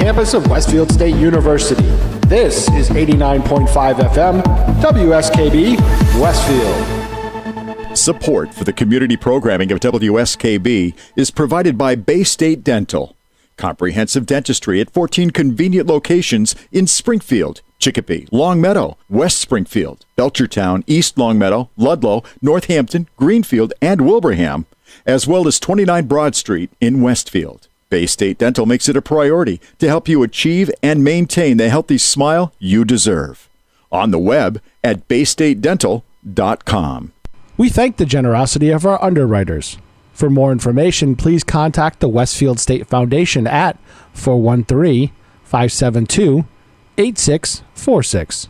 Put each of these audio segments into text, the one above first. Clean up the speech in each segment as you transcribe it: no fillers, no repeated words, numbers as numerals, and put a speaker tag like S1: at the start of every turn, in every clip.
S1: campus of Westfield State University. This is 89.5 FM, WSKB, Westfield.
S2: Support for the community programming of WSKB is provided by Bay State Dental. Comprehensive dentistry at 14 convenient locations in Springfield, Chicopee, Longmeadow, West Springfield, Belchertown, East Longmeadow, Ludlow, Northampton, Greenfield, and Wilbraham, as well as 29 Broad Street in Westfield. Bay State Dental makes it a priority to help you achieve and maintain the healthy smile you deserve. On the web at baystatedental.com.
S1: We thank the generosity of our underwriters. For more information, please contact the Westfield State Foundation at 413-572-8646.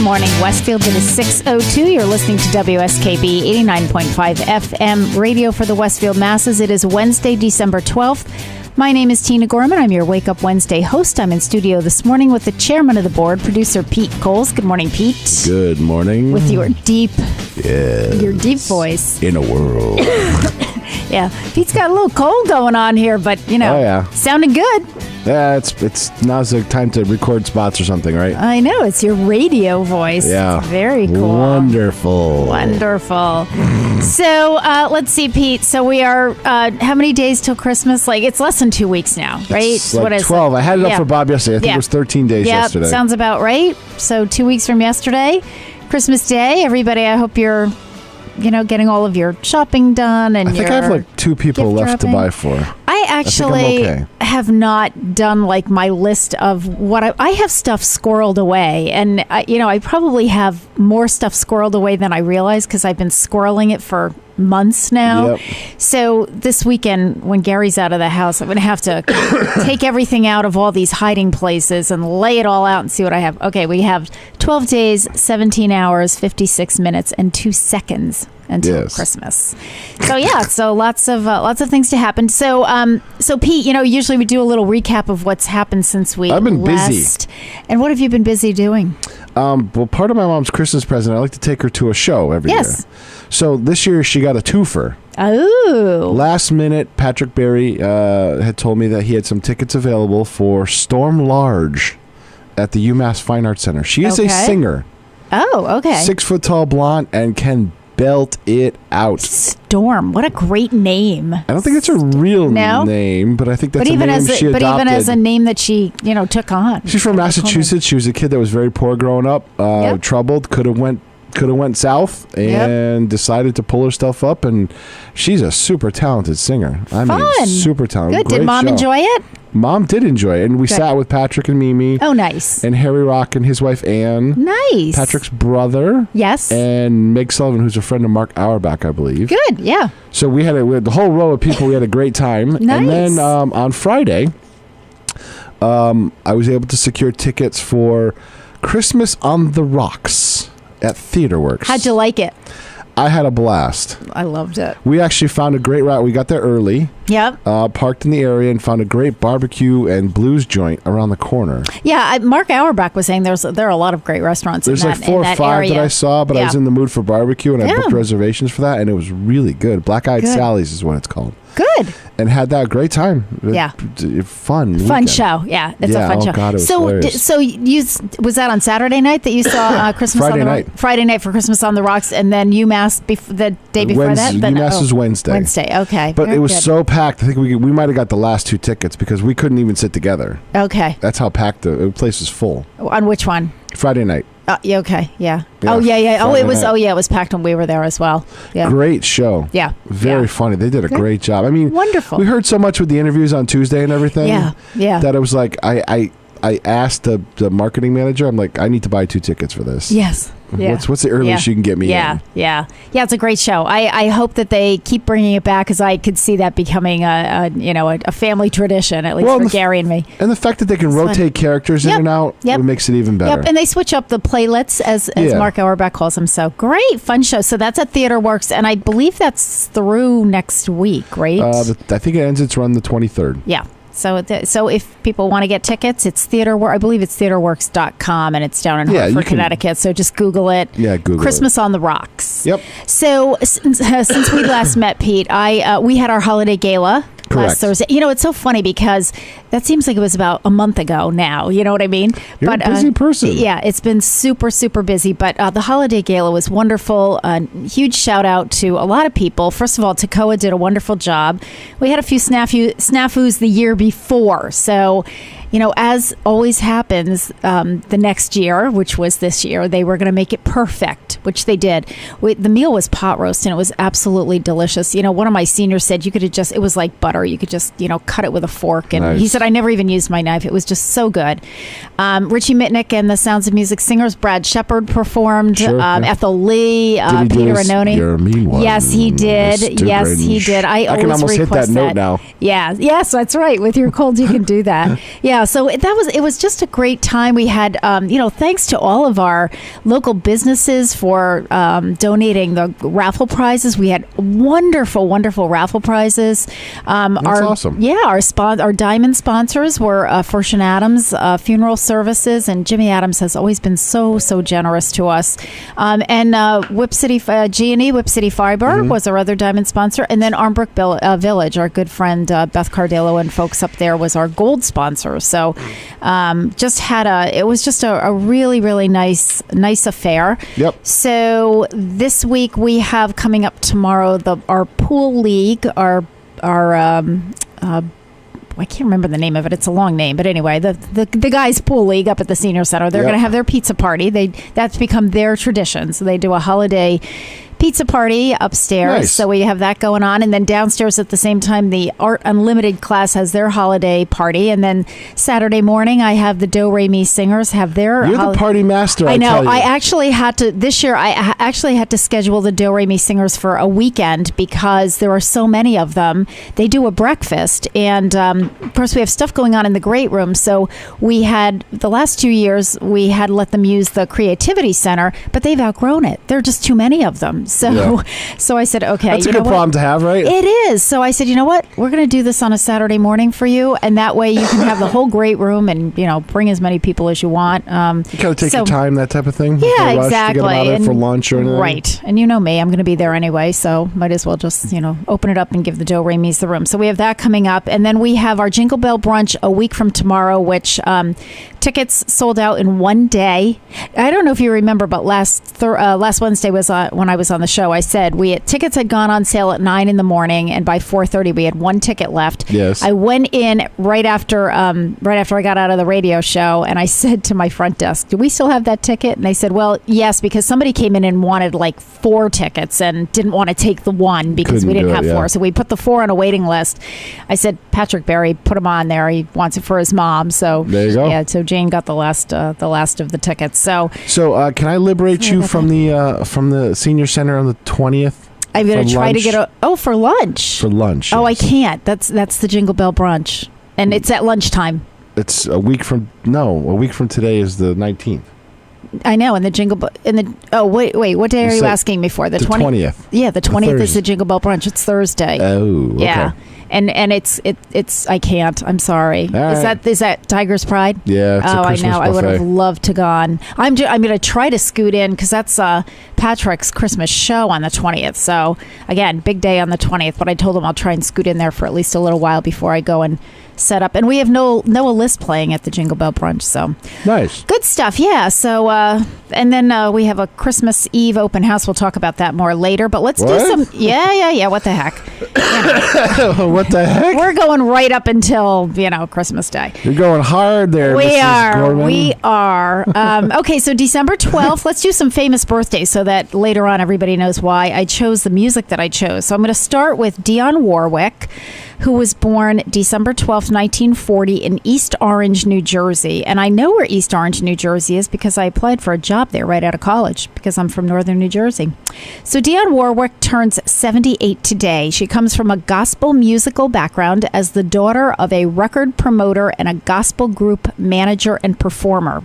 S3: Morning, Westfield. It is 6:02. You're listening to WSKB 89.5 FM radio for the Westfield masses. It is Wednesday, December 12th. My name is Tina Gorman. I'm your Wake Up Wednesday host. I'm in studio this morning with the chairman of the board, producer Pete Coles. Good morning, Pete.
S4: Good morning.
S3: With your deep voice.
S4: In a world.
S3: Yeah, Pete's got a little cold going on here, but sounding good.
S4: Yeah, it's now's the time to record spots or something, right?
S3: I know, it's your radio voice.
S4: Yeah.
S3: It's very cool.
S4: Wonderful.
S3: So, let's see, Pete. So we are, how many days till Christmas? Like, it's less than 2 weeks now, right?
S4: It's like 12. I had it up for Bob yesterday. I think it was 13 days yesterday.
S3: Sounds about right. So 2 weeks from yesterday, Christmas Day. Everybody, I hope you're getting all of your shopping done. And I
S4: think I have like 2 people left to buy for.
S3: I actually have not done like my list of what I have stuff squirreled away. And, I probably have more stuff squirreled away than I realize because I've been squirreling it for months now. Yep. So this weekend, when Gary's out of the house, I'm going to have to take everything out of all these hiding places and lay it all out and see what I have. Okay, we have 12 days, 17 hours, 56 minutes, and 2 seconds until Christmas. So lots of things to happen. So Pete, usually we do a little recap of what's happened since we
S4: I've been busy.
S3: And what have you been busy doing?
S4: Well, part of my mom's Christmas present, I like to take her to a show every year. So this year she got a twofer.
S3: Oh.
S4: Last minute, Patrick Berry had told me that he had some tickets available for Storm Large at the UMass Fine Arts Center. She is a singer.
S3: Oh, okay.
S4: 6 foot tall blonde and can belt it out.
S3: Storm, what a great name.
S4: I don't think it's a real name, but I think that's a name she adopted. But even
S3: as a name that she, took on.
S4: She's from Massachusetts. She was a kid that was very poor growing up, troubled, could have went south and decided to pull herself up, and she's a super talented singer. Super talented.
S3: Good. Did Mom enjoy it?
S4: Mom did enjoy it, and we sat with Patrick and Mimi.
S3: Oh, nice.
S4: And Harry Rock and his wife Anne.
S3: Nice.
S4: Patrick's brother.
S3: Yes.
S4: And Meg Sullivan, who's a friend of Mark Auerbach, I believe.
S3: Good, yeah.
S4: So we had the whole row of people. We had a great time.
S3: Nice.
S4: And then on Friday, I was able to secure tickets for Christmas on the Rocks at TheaterWorks.
S3: How'd you like it?
S4: I had a blast.
S3: I loved it.
S4: We actually found a great route. We got there early.
S3: Yep.
S4: Parked in the area and found a great barbecue and blues joint around the corner.
S3: Yeah, Mark Auerbach was saying there are a lot of great restaurants
S4: There's
S3: in
S4: like 4 or 5 that I saw, but I was in the mood for barbecue, and I booked reservations for that, and it was really good. Black Eyed Sally's is what it's called.
S3: Good.
S4: And had that great time.
S3: Yeah.
S4: Fun
S3: weekend. Show. Yeah, it's a fun show.
S4: God, it was
S3: so was that on Saturday night that you saw Christmas
S4: Friday
S3: on the
S4: night.
S3: Friday night for Christmas on the Rocks, and then UMass the day before that?
S4: UMass was Wednesday.
S3: Wednesday, okay.
S4: But it was so packed. I think we might have got the last 2 tickets because we couldn't even sit together.
S3: Okay.
S4: That's how packed the place was full.
S3: On which one?
S4: Friday night.
S3: Yeah, okay, yeah. Oh, yeah. Oh, it was packed when we were there as well. Yeah.
S4: Great show.
S3: Yeah.
S4: Very funny. They did a great job. I mean,
S3: wonderful.
S4: We heard so much with the interviews on Tuesday and everything.
S3: Yeah.
S4: That it was like, I asked the marketing manager, I'm like, I need to buy 2 tickets for this.
S3: Yes. Yeah.
S4: What's the earliest you can get me in?
S3: Yeah. It's a great show. I hope that they keep bringing it back because I could see that becoming a family tradition, at least for Gary and me.
S4: And the fact that they can rotate characters in and out, it makes it even better.
S3: Yep, and they switch up the playlets as Mark Auerbach calls them. So great, fun show. So that's at Theater Works, and I believe that's through next week, right?
S4: I think it ends its run the 23rd.
S3: Yeah. So if people want to get tickets, it's I believe it's theaterworks.com, and it's down in Hartford, Connecticut. So just Google it.
S4: Yeah, Google
S3: Christmas on the Rocks.
S4: Yep.
S3: So since we last met, Pete, we had our holiday gala.
S4: Correct.
S3: Last Thursday. It's so funny because that seems like it was about a month ago now. You know what I mean?
S4: You're a busy person.
S3: Yeah, it's been super, super busy. But the holiday gala was wonderful. Huge shout out to a lot of people. First of all, Tacoa did a wonderful job. We had a few snafus the year before. So, as always happens, the next year, which was this year, they were going to make it perfect, which they did. The meal was pot roast, and it was absolutely delicious. One of my seniors said you could have it was like butter. You could just, cut it with a fork. And he said, I never even used my knife. It was just so good. Richie Mitnick and the Sounds of Music singers, Brad Shepard performed, Ethel Lee, Peter Annoni.
S4: You're a mean one.
S3: Yes, he did. Yes, he did. I
S4: can almost hit that note now.
S3: Yeah. Yes, that's right. With your cold, you can do that. Yeah. So it was just a great time. We had, thanks to all of our local businesses for donating the raffle prizes. We had wonderful, wonderful raffle prizes.
S4: That's awesome.
S3: Yeah, our diamond sponsors were Fortune Adams Funeral Services, and Jimmy Adams has always been so generous to us. And Whip City G&E, Whip City Fiber was our other diamond sponsor, and then Armbrook Village, our good friend Beth Cardillo and folks up there was our gold sponsor. So it was just a really, really nice affair.
S4: Yep.
S3: So this week we have coming up tomorrow our pool league, I can't remember the name of it. It's a long name, but anyway, the guys' pool league up at the senior center. They're going to have their pizza party. That's become their tradition. So they do a holiday pizza party upstairs.
S4: Nice.
S3: So we have that going on. And then downstairs at the same time, the Art Unlimited class has their holiday party. And then Saturday morning, I have the Do Re Mi singers have their...
S4: You're the party master,
S3: I know.
S4: tell you.
S3: I actually had to schedule the Do Re Mi singers for a weekend because there are so many of them. They do a breakfast. And of course, we have stuff going on in the great room. So we had, the last 2 years, we had let them use the Creativity Center, but they've outgrown it. There are just too many of them. So I said, okay.
S4: That's a good problem to have, right?
S3: It is. So I said, you know what? We're going to do this on a Saturday morning for you. And that way you can have the whole great room and, bring as many people as you want.
S4: You kind of take your time, that type of thing.
S3: Yeah, exactly.
S4: To get them out of for lunch or anything.
S3: Right. And you know me, I'm going to be there anyway. So might as well just, open it up and give the Do Re Mi's the room. So we have that coming up. And then we have our Jingle Bell Brunch a week from tomorrow, which tickets sold out in one day. I don't know if you remember, but last Wednesday was when I was on the show. I said tickets had gone on sale at 9 in the morning, and by 4:30 we had one ticket left.
S4: Yes.
S3: I went in right after I got out of the radio show, and I said to my front desk, "Do we still have that ticket?" And they said, "Well, yes, because somebody came in and wanted like 4 tickets and didn't want to take the one because we didn't have 4, so we put the 4 on a waiting list." I said, "Patrick Berry, put him on there. He wants it for his mom." So
S4: there you go.
S3: Yeah. So Jane got the last of the tickets. So
S4: can I liberate you from the senior center on the 20th?
S3: I'm going to try to get for lunch.
S4: For lunch.
S3: Oh,
S4: yes.
S3: I can't. That's the Jingle Bell Brunch, and it's at lunchtime.
S4: It's a week from today is the 19th.
S3: I know, and the Jingle Bell. Wait, what day are you asking me for? The
S4: 20th.
S3: Yeah, the 20th is the Jingle Bell Brunch. It's Thursday.
S4: Oh, okay.
S3: Yeah. And it's I can't. I'm sorry. Is that Tiger's Pride?
S4: Yeah. It's
S3: I know.
S4: Buffet.
S3: I would have loved to gone. I'm going to try to scoot in because that's Patrick's Christmas show on the 20th. So again, big day on the 20th. But I told him I'll try and scoot in there for at least a little while before I go and set up. And we have Noah List playing at the Jingle Bell Brunch. So
S4: nice.
S3: Good stuff. Yeah. So and then we have a Christmas Eve open house. We'll talk about that more later. But let's do some. Yeah. What the heck?
S4: What the heck?
S3: We're going right up until Christmas Day.
S4: You're going hard there.
S3: We
S4: Mrs.
S3: are.
S4: Gorman.
S3: We are. Okay, so December 12th. Let's do some famous birthdays so that later on everybody knows why I chose the music that I chose. So I'm going to start with Dionne Warwick, who was born December 12th, 1940 in East Orange, New Jersey. And I know where East Orange, New Jersey is because I applied for a job there right out of college because I'm from northern New Jersey. So Dionne Warwick turns 78 today. She comes from a gospel musical background as the daughter of a record promoter and a gospel group manager and performer.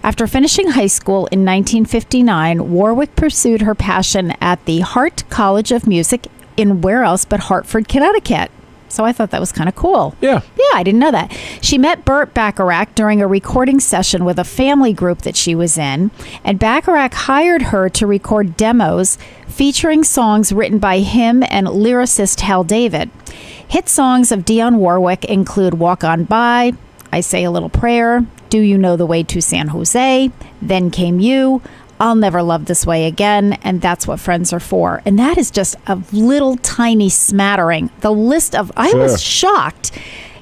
S3: After finishing high school in 1959, Warwick pursued her passion at the Hart College of Music in where else but Hartford, Connecticut. So I thought that was kind of cool.
S4: Yeah,
S3: I didn't know that. She met Burt Bacharach during a recording session with a family group that she was in, and Bacharach hired her to record demos featuring songs written by him and lyricist Hal David. Hit songs of Dionne Warwick include Walk On By, I Say a Little Prayer, Do You Know the Way to San Jose, Then Came You, I'll Never Love This Way Again, and That's What Friends Are For. And that is just a little tiny smattering. The list of, I was shocked.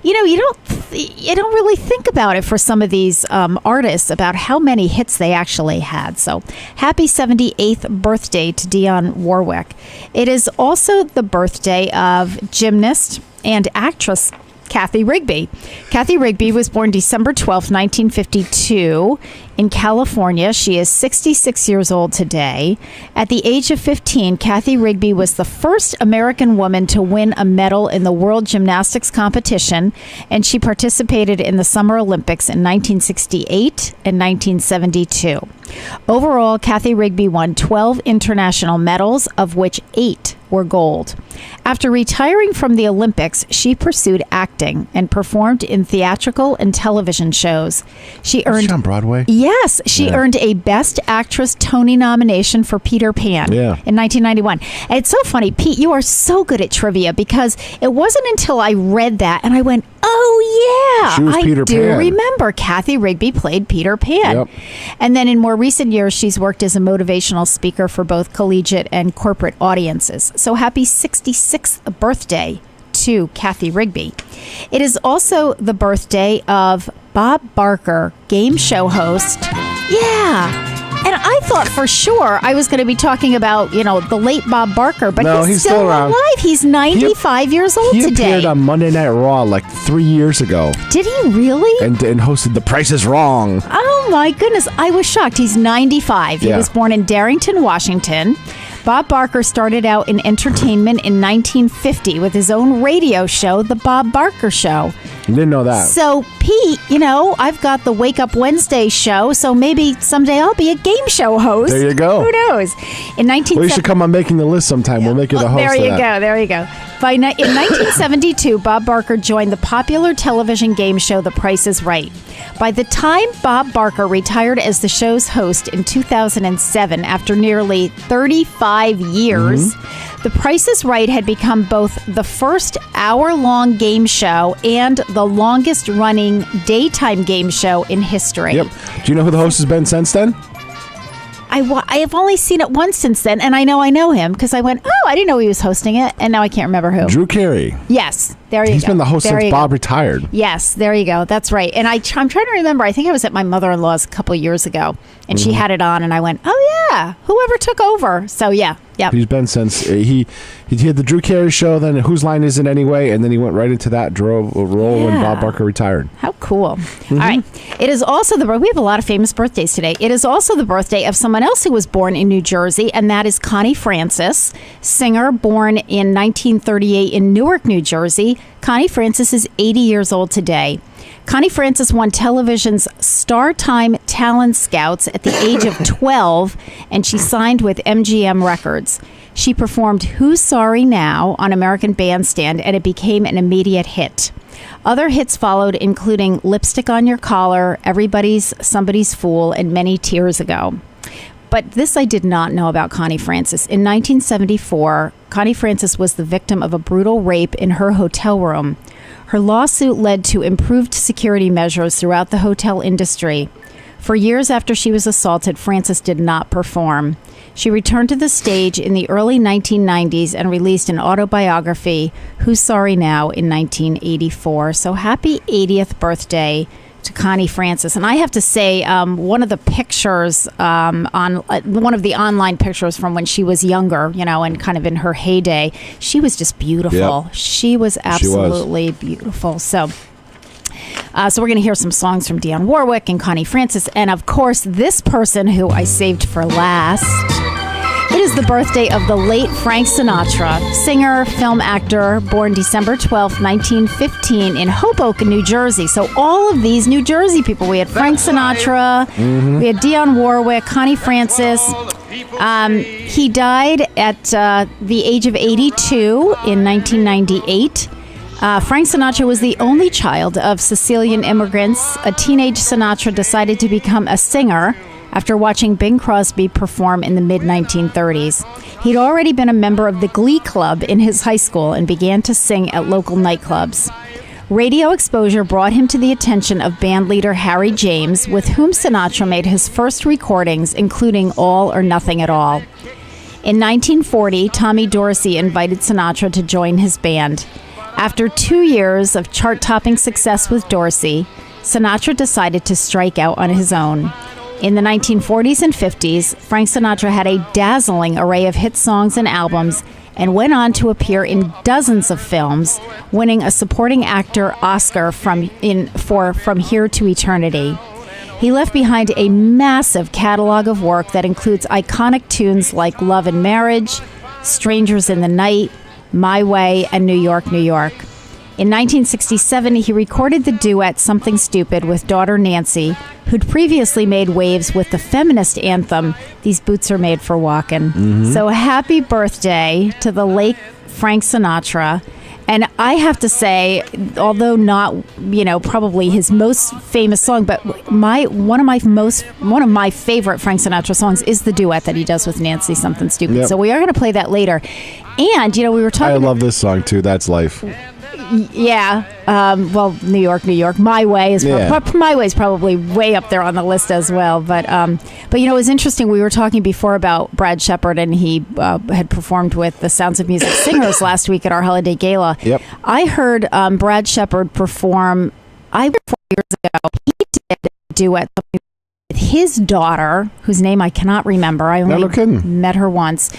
S3: You don't really think about it for some of these artists about how many hits they actually had. So happy 78th birthday to Dionne Warwick. It is also the birthday of gymnast and actress Kathy Rigby. Kathy Rigby was born December 12, 1952 in California. She is 66 years old today. At the age of 15, Kathy Rigby was the first American woman to win a medal in the World Gymnastics competition, and she participated in the Summer Olympics in 1968 and 1972. Overall, Kathy Rigby won 12 international medals, of which 8 were gold. After retiring from the Olympics, she pursued acting and performed in theatrical and television shows. She earned
S4: on Broadway.
S3: Yes, she earned a Best Actress Tony nomination for Peter Pan in 1991. And it's so funny, Pete, you are so good at trivia because it wasn't until I read that and I went, oh yeah,
S4: she was Peter
S3: do
S4: Pan.
S3: Remember Kathy Rigby played Peter Pan.
S4: Yep.
S3: And then in more recent years, she's worked as a motivational speaker for both collegiate and corporate audiences. So happy 66th birthday to Kathy Rigby. It is also the birthday of Bob Barker, game show host. Yeah. And I thought for sure I was going to be talking about, the late Bob Barker, but
S4: no,
S3: he's still
S4: around.
S3: alive. He's 95 years old today.
S4: He appeared on Monday Night Raw like 3 years ago.
S3: Did he really?
S4: And hosted The Price is Wrong.
S3: Oh, my goodness. I was shocked. He's 95. He was born in Darrington, Washington. Bob Barker started out in entertainment in 1950 with his own radio show, The Bob Barker Show.
S4: You didn't know that.
S3: So, Pete, I've got the Wake Up Wednesday show, so maybe someday I'll be a game show host.
S4: There you go.
S3: Who knows?
S4: You should come on Making the List sometime. We'll make you the host
S3: There you go. In 1972, Bob Barker joined the popular television game show The Price is Right. By the time Bob Barker retired as the show's host in 2007, after nearly 35 years, The Price is Right had become both the first hour-long game show and the longest-running daytime game show in history.
S4: Yep. Do you know who the host has been since then?
S3: I have only seen it once since then, and I know him because I went, oh, I didn't know he was hosting it, and now I can't remember who.
S4: Drew Carey.
S3: Yes, there you go.
S4: He's been the host since Bob retired.
S3: Yes, there you go. That's right. And I'm trying to remember, I think I was at my mother-in-law's a couple years ago, and she had it on, and I went, oh, yeah, whoever took over. So, yeah.
S4: He's been since he had the Drew Carey show, then Whose Line Is It Anyway, and then he went right into that role when Bob Barker retired.
S3: How cool. All right. It is also we have a lot of famous birthdays today. It is also the birthday of someone else who was born in New Jersey, and that is Connie Francis, singer born in 1938 in Newark, New Jersey. Connie Francis is 80 years old today. Connie Francis won television's Startime Talent Scouts at the age of 12, and she signed with MGM Records. She performed Who's Sorry Now on American Bandstand, and it became an immediate hit. Other hits followed, including Lipstick on Your Collar, Everybody's Somebody's Fool, and Many Tears Ago. But this I did not know about Connie Francis. In 1974, Connie Francis was the victim of a brutal rape in her hotel room. Her lawsuit led to improved security measures throughout the hotel industry. For years after she was assaulted, Francis did not perform. She returned to the stage in the early 1990s and released an autobiography, Who's Sorry Now, in 1984. So happy 80th birthday to Connie Francis. And I have to say, one of the pictures on one of the online pictures from when she was younger, and kind of in her heyday, she was just beautiful. Yep. She was absolutely beautiful. So we're going to hear some songs from Dionne Warwick and Connie Francis. And of course, this person who I saved for last. It is the birthday of the late Frank Sinatra, singer, film actor, born December 12th, 1915 in Hoboken, New Jersey. So all of these New Jersey people, we had Frank Sinatra, we had Dionne Warwick, Connie Francis. He died at the age of 82 in 1998. Frank Sinatra was the only child of Sicilian immigrants. A teenage Sinatra decided to become a singer after watching Bing Crosby perform in the mid-1930s. He'd already been a member of the Glee Club in his high school and began to sing at local nightclubs. Radio exposure brought him to the attention of bandleader Harry James, with whom Sinatra made his first recordings, including All or Nothing at All. In 1940, Tommy Dorsey invited Sinatra to join his band. After 2 years of chart-topping success with Dorsey, Sinatra decided to strike out on his own. In the 1940s and 50s, Frank Sinatra had a dazzling array of hit songs and albums and went on to appear in dozens of films, winning a supporting actor Oscar from Here to Eternity. He left behind a massive catalog of work that includes iconic tunes like Love and Marriage, Strangers in the Night, My Way, and New York, New York. In 1967, he recorded the duet Something Stupid with daughter Nancy, who'd previously made waves with the feminist anthem, These Boots Are Made for Walkin'. So happy birthday to the late Frank Sinatra. And I have to say, although not, probably his most famous song, but one of my favorite Frank Sinatra songs is the duet that he does with Nancy, Something Stupid. Yep. So we are going to play that later. And, we were talking... I
S4: love this song, too. That's life.
S3: Yeah. Well, New York, New York. My Way is My Way is probably way up there on the list as well. But it was interesting. We were talking before about Brad Shepard, and he had performed with the Sounds of Music Singers last week at our holiday gala.
S4: Yep.
S3: I heard Brad Shepard perform 4 years ago. He did a duet with his daughter, whose name I cannot remember. I only met her once.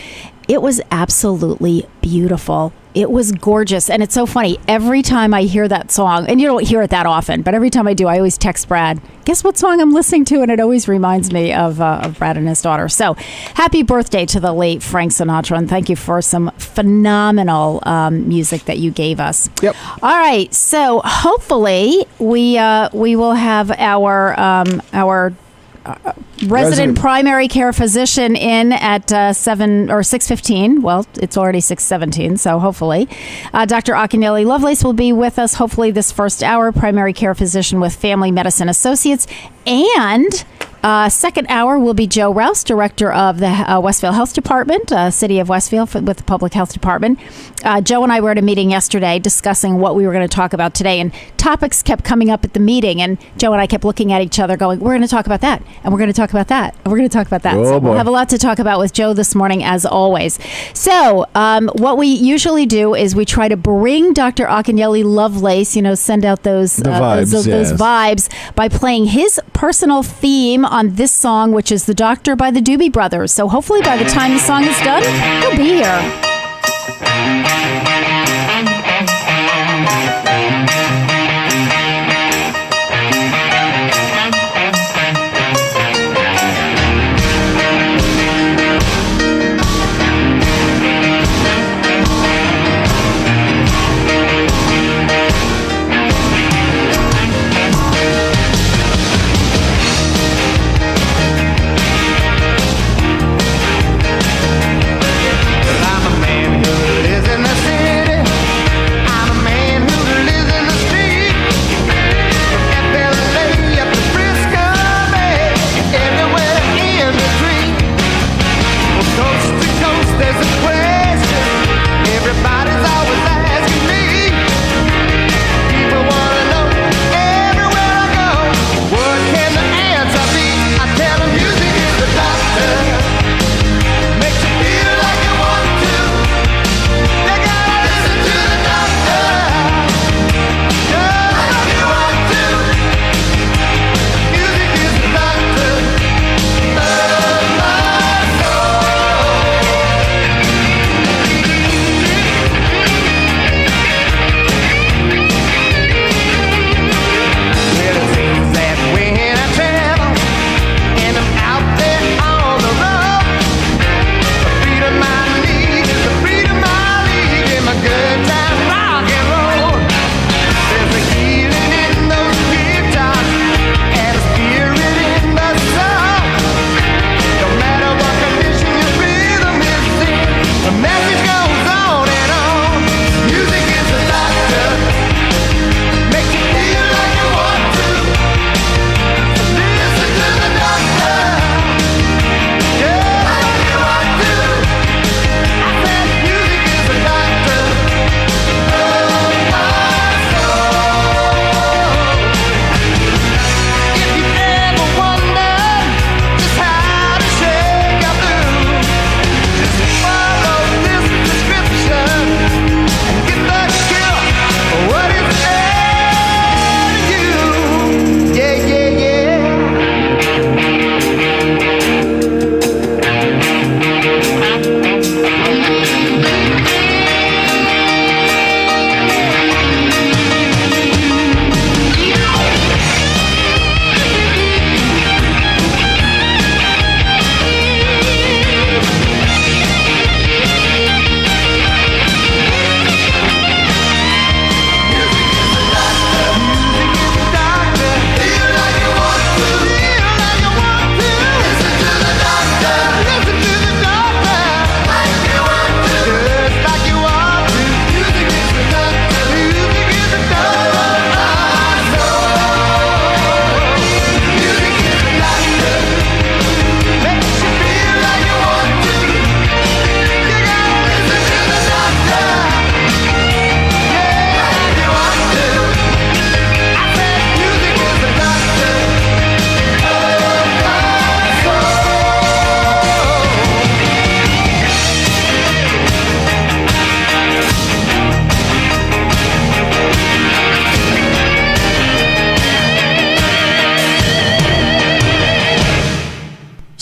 S3: It was absolutely beautiful. It was gorgeous. And it's so funny. Every time I hear that song, and you don't hear it that often, but every time I do, I always text Brad, guess what song I'm listening to? And it always reminds me of Brad and his daughter. So happy birthday to the late Frank Sinatra. And thank you for some phenomenal music that you gave us.
S4: Yep.
S3: All right. So hopefully we will have our resident primary care physician in at 7 or 6:15. Well, it's already 6:17, so hopefully Dr. Akinyele Lovelace will be with us hopefully this first hour, primary care physician with Family Medicine Associates. And second hour will be Joe Rouse, director of the Westfield Health Department, City of Westfield with the Public Health Department. Joe and I were at a meeting yesterday discussing what we were going to talk about today, and topics kept coming up at the meeting, and Joe and I kept looking at each other going, we're going to talk about that, and we're going to talk about that, and we're going to talk about that. So we'll have a lot to talk about with Joe this morning, as always. So what we usually do is we try to bring Dr. Akinyele Lovelace, send out those vibes by playing his personal theme on this song, which is The Doctor by the Doobie Brothers. So hopefully by the time the song is done, he'll be here.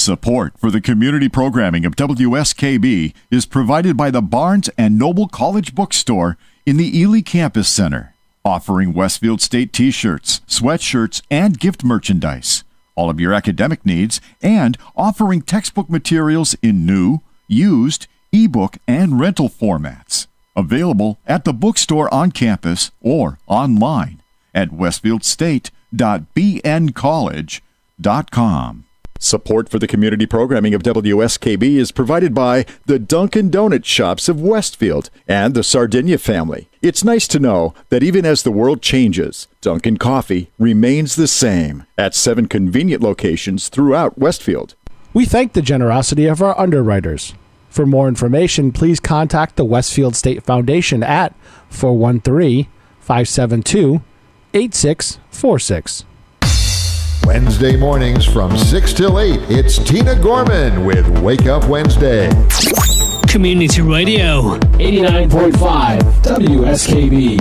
S2: Support for the community programming of WSKB is provided by the Barnes & Noble College Bookstore in the Ely Campus Center, offering Westfield State t-shirts, sweatshirts, and gift merchandise, all of your academic needs, and offering textbook materials in new, used, ebook, and rental formats. Available at the bookstore on campus or online at westfieldstate.bncollege.com. Support for the community programming of WSKB is provided by the Dunkin' Donut Shops of Westfield and the Sardinia family. It's nice to know that even as the world changes, Dunkin' Coffee remains the same at 7 convenient locations throughout Westfield.
S1: We thank the generosity of our underwriters. For more information, please contact the Westfield State Foundation at 413-572-8646.
S5: Wednesday mornings from 6 till 8, it's Tina Gorman with Wake Up Wednesday.
S6: Community Radio.
S1: 89.5 WSKB.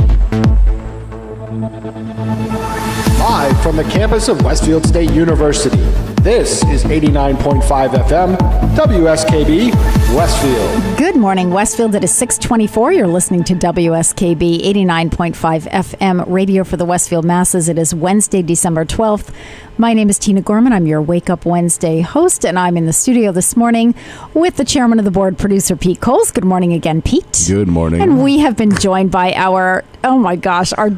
S1: Live from the campus of Westfield State University, this is 89.5 FM, WSKB, Westfield.
S3: Good morning, Westfield. It is 6:24. You're listening to WSKB 89.5 FM radio for the Westfield masses. It is Wednesday, December 12th. My name is Tina Gorman. I'm your Wake Up Wednesday host, and I'm in the studio this morning with the chairman of the board, producer Pete Coles. Good morning again, Pete.
S4: Good morning.
S3: And we have been joined by our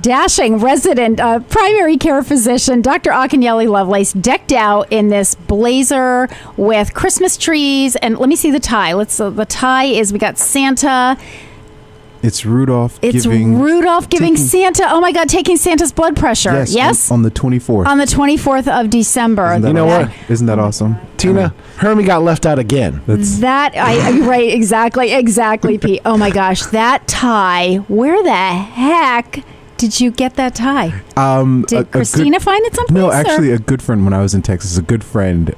S3: dashing resident primary care physician, Dr. Akinyele Lovelace, decked out in this blazer with Christmas trees. And let me see the tie. The tie is, we got Santa.
S7: It's Rudolph giving
S3: Santa. Oh my God, taking Santa's blood pressure. Yes.
S7: On the 24th.
S3: On the 24th of December.
S7: You know what? Isn't that awesome?
S1: Tina, Hermie got left out again.
S3: Right, exactly, Pete. Oh my gosh, that tie. Where the heck did you get that tie? Did Christina find it someplace?
S7: No, actually, a good friend, when I was in Texas, a good friend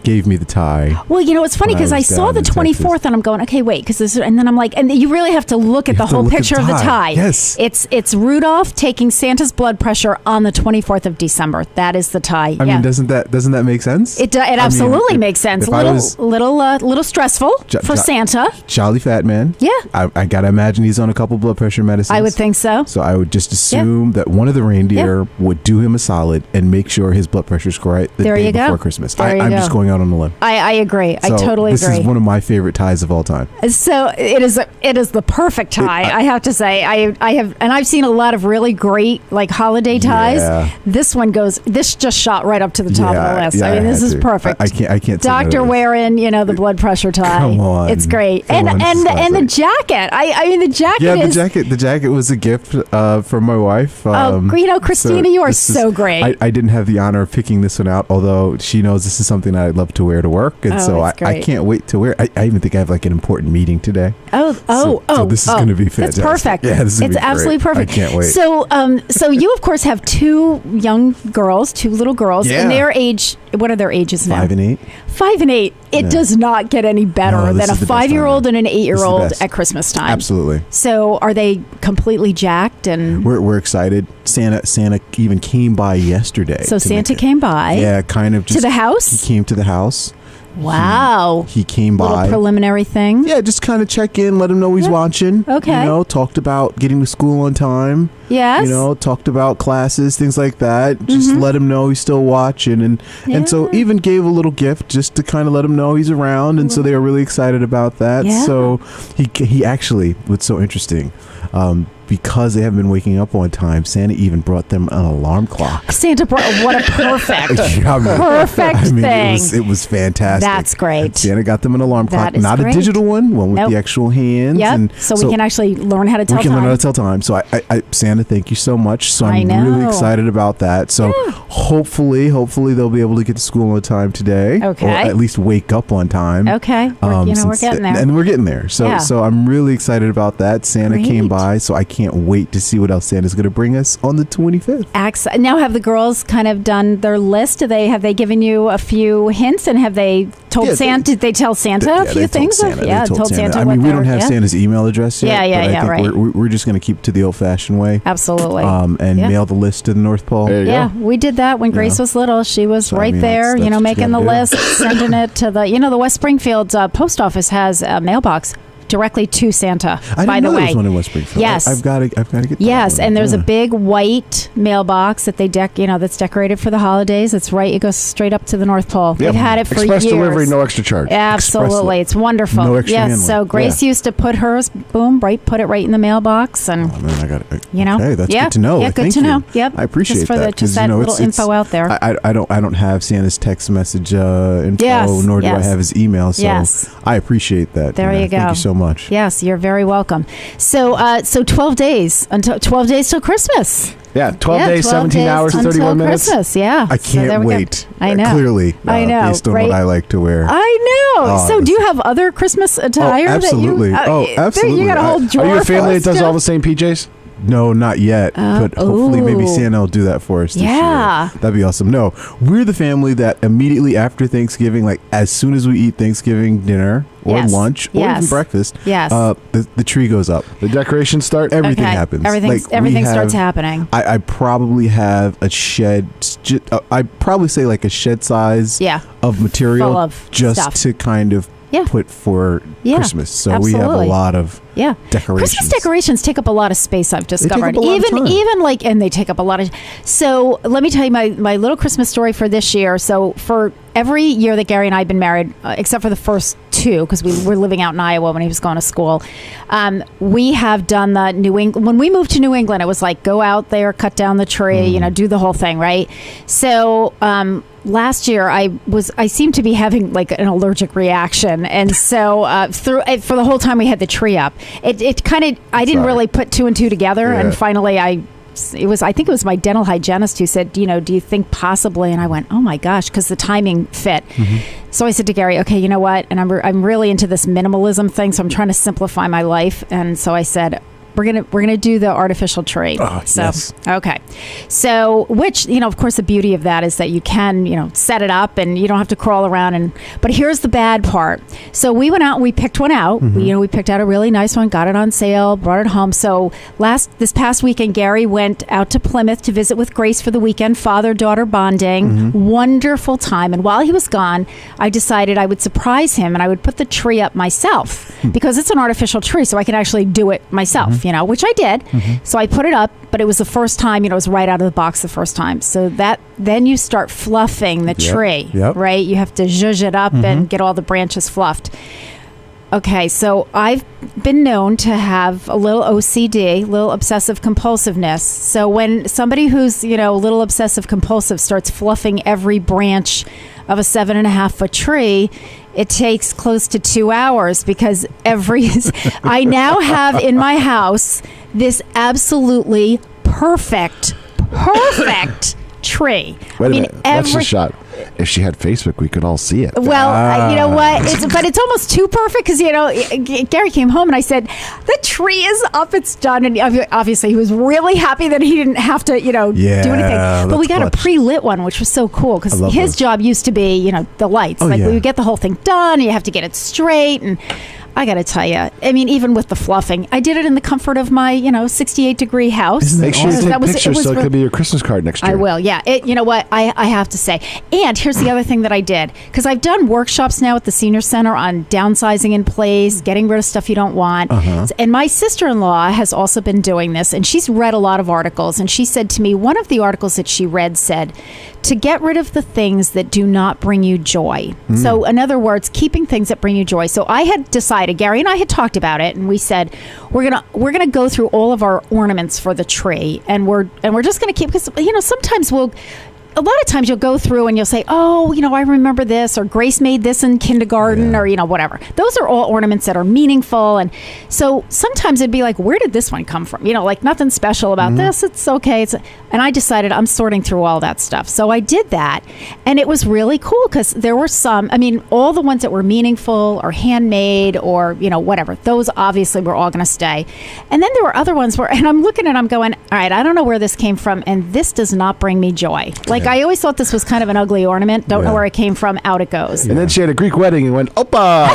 S7: gave me the tie.
S3: Well, it's funny because I saw the 24th and I'm going, okay, wait, and then I'm like, and you really have to look at the whole picture of the tie.
S7: Yes.
S3: It's Rudolph taking Santa's blood pressure on the 24th of December. That is the tie.
S7: I mean, doesn't that make sense?
S3: It absolutely makes sense. Little stressful for Santa.
S7: Jolly fat man.
S3: Yeah.
S7: I gotta imagine he's on a couple blood pressure medicines.
S3: I would think so.
S7: So I would just assume that one of the reindeer would do him a solid and make sure his blood pressure is right the day before Christmas. I'm just going out on a limb.
S3: I agree. I totally agree.
S7: This is one of my favorite ties of all time.
S3: So it is the perfect tie. I have to say. I've seen a lot of really great holiday ties.
S7: Yeah.
S3: This just shot right up to the top of the list.
S7: Yeah,
S3: I mean, this is perfect.
S7: I can't.
S3: Doctor wearing the blood pressure tie.
S7: Come on,
S3: it's great. And the jacket. I mean, the jacket.
S7: Yeah, the jacket was a gift from my wife.
S3: Christina, you are so great.
S7: I didn't have the honor of picking this one out, although she knows this is something I'd love to wear to work, and so I can't wait to wear it. I even think I have an important meeting today. So this is going to be fantastic.
S3: That's perfect.
S7: Yeah, this is
S3: absolutely perfect.
S7: I can't wait.
S3: So you of course have two little girls, and their age. What are their ages now?
S7: 5 and 8.
S3: 5 and 8. It does not get any better than a 5-year-old and an 8-year-old at Christmas time.
S7: Absolutely.
S3: So are they completely jacked? And
S7: we're excited. Santa even came by yesterday.
S3: So Santa came by.
S7: Yeah, kind of
S3: to the house.
S7: He came to the house.
S3: Wow.
S7: He came by.
S3: Little preliminary thing.
S7: Yeah, just kind of check in, let him know he's watching.
S3: Okay.
S7: Talked about getting to school on time.
S3: Yes.
S7: Talked about classes, things like that. Just let him know he's still watching. And so even gave a little gift just to kind of let him know he's around. And so they were really excited about that.
S3: Yeah.
S7: So he actually, what's so interesting, because they haven't been waking up on time, Santa even brought them an alarm clock.
S3: Santa brought, what a perfect,
S7: perfect
S3: thing.
S7: It was fantastic.
S3: That's great.
S7: Santa got them an alarm clock, not
S3: great.
S7: A digital one with the actual hands.
S3: Yep.
S7: And
S3: so we can actually learn how to tell time.
S7: We can learn how to tell time. So I Santa, thank you so much. So I'm really excited about that. So hopefully they'll be able to get to school on time today.
S3: Okay.
S7: Or at least wake up on time.
S3: Okay. We're getting there.
S7: And we're getting there. So I'm really excited about that. Santa came by. by. So I can't wait to see what else Santa's going to bring us on the 25th.
S3: Now, have the girls kind of done their list? Have they given you a few hints, and have they told Santa? Did they tell Santa a few things?
S7: Told Santa. I mean, we don't have Santa's email address yet.
S3: Yeah,
S7: but I think we're just going to keep to the old-fashioned way.
S3: Absolutely.
S7: And mail the list to the North Pole.
S3: Yeah, we did that when Grace was little. She was there, that's making the list, sending it to the West Springfield post office has a mailbox directly to Santa.
S7: By the way, there was one in West Springfield.
S3: Yes,
S7: I've got to get that.
S3: Yes, and there's a big white mailbox that they that's decorated for the holidays. It's right. It goes straight up to the North Pole. They've had it for
S4: Express
S3: years.
S4: delivery, no extra charge.
S3: Absolutely, it's wonderful.
S7: No extra handling.
S3: So Grace used to put hers, put it right in the mailbox, and
S7: I got it.
S3: Okay,
S7: that's good to know.
S3: Yeah, good to know. Yep,
S7: I appreciate that.
S3: Just that little info out there.
S7: I don't have Santa's text message info, nor do I have his email. So I appreciate that.
S3: There you go.
S7: Thank you so much.
S3: Yes, you're very welcome. So 12 days till Christmas.
S4: Yeah, 12 days, 17 hours, 31 minutes.
S3: Christmas, yeah.
S7: I can't wait.
S3: I know.
S7: Clearly,
S3: I know.
S7: Based on what I like to wear.
S3: I know. So do you have other Christmas attire?
S7: Absolutely. Absolutely.
S3: You got a whole drawer.
S4: Are you a family that does all the same PJs?
S7: No, not yet. But hopefully maybe Santa will do that for us this year. That'd be awesome. No, we're the family that immediately after Thanksgiving, like as soon as we eat Thanksgiving dinner or lunch or even breakfast, the tree goes up.
S4: The decorations start.
S7: Everything happens.
S3: Everything starts happening.
S7: I probably have a shed. I'd probably say like a shed size of material
S3: full of
S7: just
S3: stuff.
S7: To kind of put for Christmas. So
S3: absolutely.
S7: we have a lot of decorations.
S3: Christmas decorations take up a lot of space, I've discovered. And they take up a lot of. So let me tell you my little Christmas story for this year. So for every year that Gary and I have been married, except for the first two, because we were living out in Iowa when he was going to school, we have done the New England. When we moved to New England, it was like go out there, cut down the tree, do the whole thing, right? So last year I seemed to be having like an allergic reaction, and so for the whole time we had the tree up, it kind of I didn't really put two and two together, and finally I think it was my dental hygienist who said, do you think possibly? And I went, oh my gosh, because the timing fit. So I said to Gary, okay, you know what? And I'm really into this minimalism thing, so I'm trying to simplify my life. And so I said, we're gonna do the artificial tree. Okay. So which, of course the beauty of that is that you can, set it up and you don't have to crawl around but here's the bad part. So we went out and we picked one out. We picked out a really nice one, got it on sale, brought it home. So this past weekend, Gary went out to Plymouth to visit with Grace for the weekend, father-daughter bonding, wonderful time. And while he was gone, I decided I would surprise him and I would put the tree up myself because it's an artificial tree, so I can actually do it myself. Which I did. So I put it up, but it was the first time, it was right out of the box the first time. So then you start fluffing the tree, right? You have to zhuzh it up and get all the branches fluffed. Okay, so I've been known to have a little OCD, little obsessive compulsiveness. So when somebody who's, a little obsessive compulsive starts fluffing every branch of a 7.5 foot tree, it takes close to 2 hours because I now have in my house this absolutely perfect tree.
S4: Wait a minute. That's the shot. If she had Facebook, we could all see it.
S3: Well, you know what? It's almost too perfect because, Gary came home and I said, the tree is up, it's done. And obviously he was really happy that he didn't have to, do anything. But we got a pre-lit one, which was so cool because his job used to be, the lights. We would get the whole thing done. You have to get it straight. And I got to tell you, even with the fluffing, I did it in the comfort of my, 68-degree house.
S4: Make sure you take pictures so it could be your Christmas card next year.
S3: I will, yeah. You know what? I have to say. And here's the other thing that I did, because I've done workshops now at the senior center on downsizing in place, getting rid of stuff you don't want. And my sister-in-law has also been doing this, and she's read a lot of articles. And she said to me, one of the articles that she read said, to get rid of the things that do not bring you joy. So in other words, keeping things that bring you joy. So I had decided, Gary and I had talked about it, and we said we're gonna go through all of our ornaments for the tree, and we're just gonna keep, because sometimes a lot of times you'll go through and you'll say, oh, I remember this, or Grace made this in kindergarten, or, whatever. Those are all ornaments that are meaningful. And so sometimes it'd be like, where did this one come from? Like nothing special about this. It's okay. And I decided I'm sorting through all that stuff. So I did that. And it was really cool because there were some, all the ones that were meaningful or handmade or, whatever, those obviously were all going to stay. And then there were other ones where, and I'm looking and I'm going, all right, I don't know where this came from. And this does not bring me joy. I always thought this was kind of an ugly ornament. Don't know where it came from. Out it goes.
S4: And then she had a Greek wedding and went, Opa!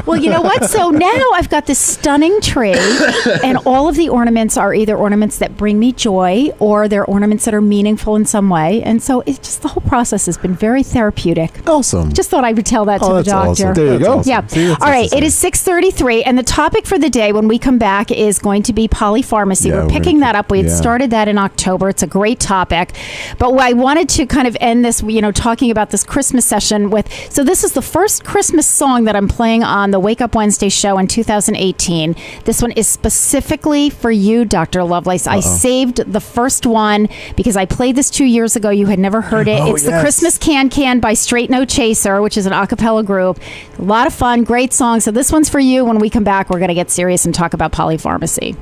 S3: Well, you know what? So now I've got this stunning tree, and all of the ornaments are either ornaments that bring me joy or they're ornaments that are meaningful in some way. And so it's just the whole process has been very therapeutic.
S7: Awesome.
S3: Just thought I would tell that to the doctor.
S7: Awesome.
S4: There you go.
S7: Awesome.
S3: Yeah.
S7: See,
S3: all right. It is 6:33, and the topic for the day when we come back is going to be polypharmacy.
S7: Yeah,
S3: we're picking that up. We had started that in October. It's a great topic. But I wanted to kind of end this, talking about this Christmas session with, so this is the first Christmas song that I'm playing on the Wake Up Wednesday show in 2018. This one is specifically for you, Dr. Lovelace. I saved the first one because I played this 2 years ago. You had never heard it. It's the Christmas Can by Straight No Chaser, which is an a cappella group. A lot of fun, great song. So this one's for you. When we come back, we're going to get serious and talk about polypharmacy.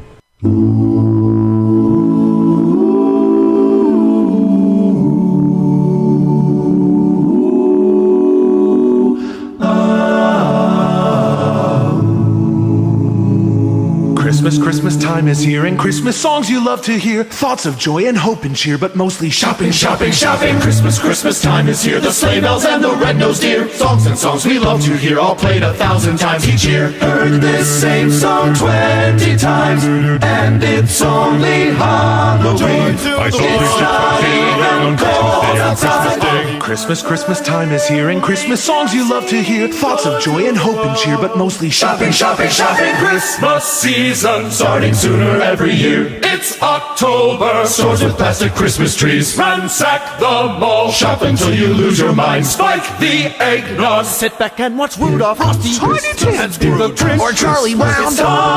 S8: Christmas time is here, and Christmas songs you love to hear. Thoughts of joy and hope and cheer, but mostly shopping, shopping, shopping. Christmas time is here. The sleigh bells and the red-nosed deer. Songs and songs we love to hear, all played 1,000 times each year. Heard this same song 20 times, and it's only Halloween. It's not even cold outside. Christmas time is here, and Christmas songs you love to hear. Thoughts of joy and hope and cheer, but mostly shopping, shopping, shopping. Christmas season starting sooner every year. It's October. Stores with plastic Christmas trees. Ransack the mall. Shop until you lose your mind. Spike the eggnog. Sit back and watch Rudolph, Frosty, Tiny Tins, Brooke, or Charlie Brown. It's time.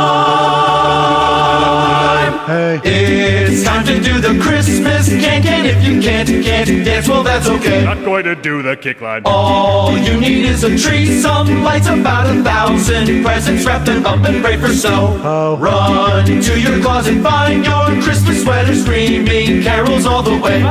S8: Hey. It's time to do the Christmas can. If you can't dance, well that's okay.
S9: Not going to do the kick line.
S8: All you need is a tree, some lights, about 1,000 presents. Wrap them up and pray for snow. Run to your closet, find your Christmas sweater, screaming carols all the way.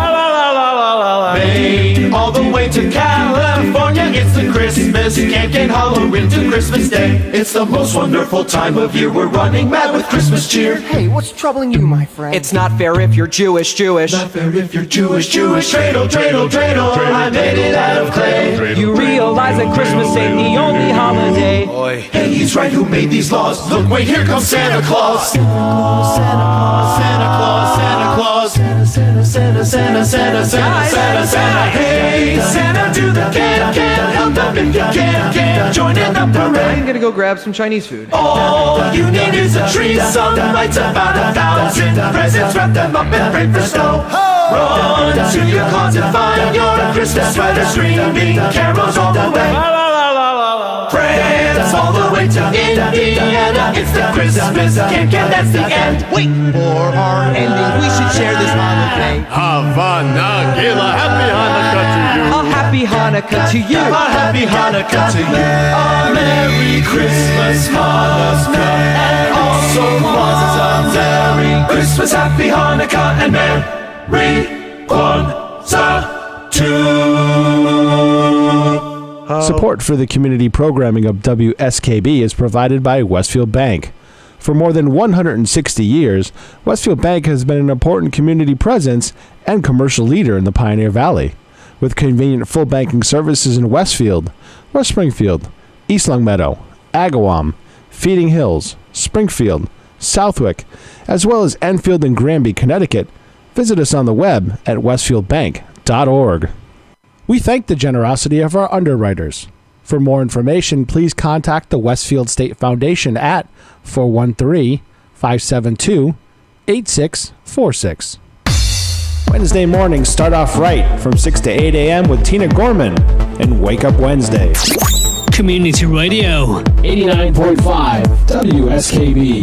S8: Maine, all the way to California. It's the Christmas can Halloween to Christmas Day. It's the most wonderful time of year. We're running mad with Christmas cheer.
S10: Hey, what's troubling you, my friend?
S11: It's not fair if you're Jewish.
S8: Not fair if you're Jewish. Dreidel, dreidel, dreidel, I made it out of clay.
S11: You realize that Christmas ain't the only holiday.
S8: Hey, he's right, who made these laws? Look, wait, here comes Santa Claus. Santa Claus. Santa. Hey, Santa, do the can. Help them if you can. Join in the parade.
S11: I'm gonna go grab some Chinese food.
S8: All you need is a tree, some lights, about 1,000 presents. Wrap them up and pray for snow. Run to your closet, find your Christmas sweater, screaming carols all the way. France all the way to Indiana. It's the Christmas can, that's the end.
S10: Wait, for our ending, we should share this holiday.
S9: Havana, Gila, happy Hanukkah to you.
S11: A happy Hanukkah to you.
S8: A happy Hanukkah to you. A Merry Christmas, Hanukkah, and also Kwanzaa. Merry Christmas, Happy Hanukkah, and Merry Kwanzaa too.
S4: Support for the community programming of WSKB is provided by Westfield Bank. For more than 160 years, Westfield Bank has been an important community presence and commercial leader in the Pioneer Valley. With convenient full banking services in Westfield, West Springfield, East Longmeadow, Agawam, Feeding Hills, Springfield, Southwick, as well as Enfield and Granby, Connecticut, visit us on the web at westfieldbank.org. We thank the generosity of our underwriters. For more information, please contact the Westfield State Foundation at 413-572-8646. Wednesday mornings start off right from 6 to 8 a.m. with Tina Gorman and Wake Up Wednesday.
S6: Community Radio.
S1: 89.5 WSKB.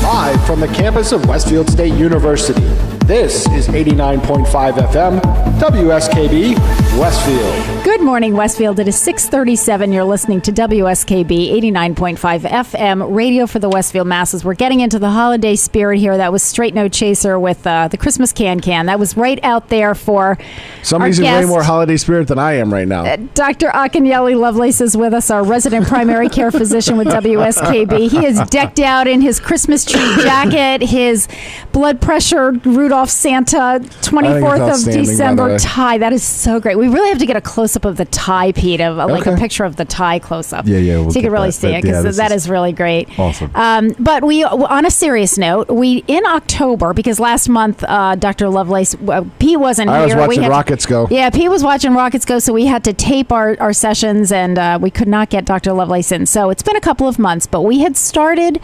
S1: Live Live from the campus of Westfield State University, this is 89.5 FM, WSKB, Westfield.
S3: Good morning, Westfield. It is 6:37. You're listening to WSKB 89.5 FM, radio for the Westfield masses. We're getting into the holiday spirit here. That was Straight No Chaser with the Christmas Can. That was right out there for
S4: somebody's in way more holiday spirit than I am right now.
S3: Dr. Akinyele Lovelace is with us, our resident primary care physician with WSKB. He is decked out in his Christmas tree jacket, his blood pressure Rudolph Santa 24th of December tie. That is so great. We really have to get a close-up of the tie, Pete, like a picture of the tie close-up.
S7: Yeah.
S3: So you can really see it, because that is really great.
S7: Awesome.
S3: But we, on a serious note, in October, because last month, Dr. Lovelace, Pete wasn't here.
S4: I was watching Rockets go.
S3: Yeah, Pete was watching Rockets go, so we had to tape our sessions, and we could not get Dr. Lovelace in. So it's been a couple of months, but we had started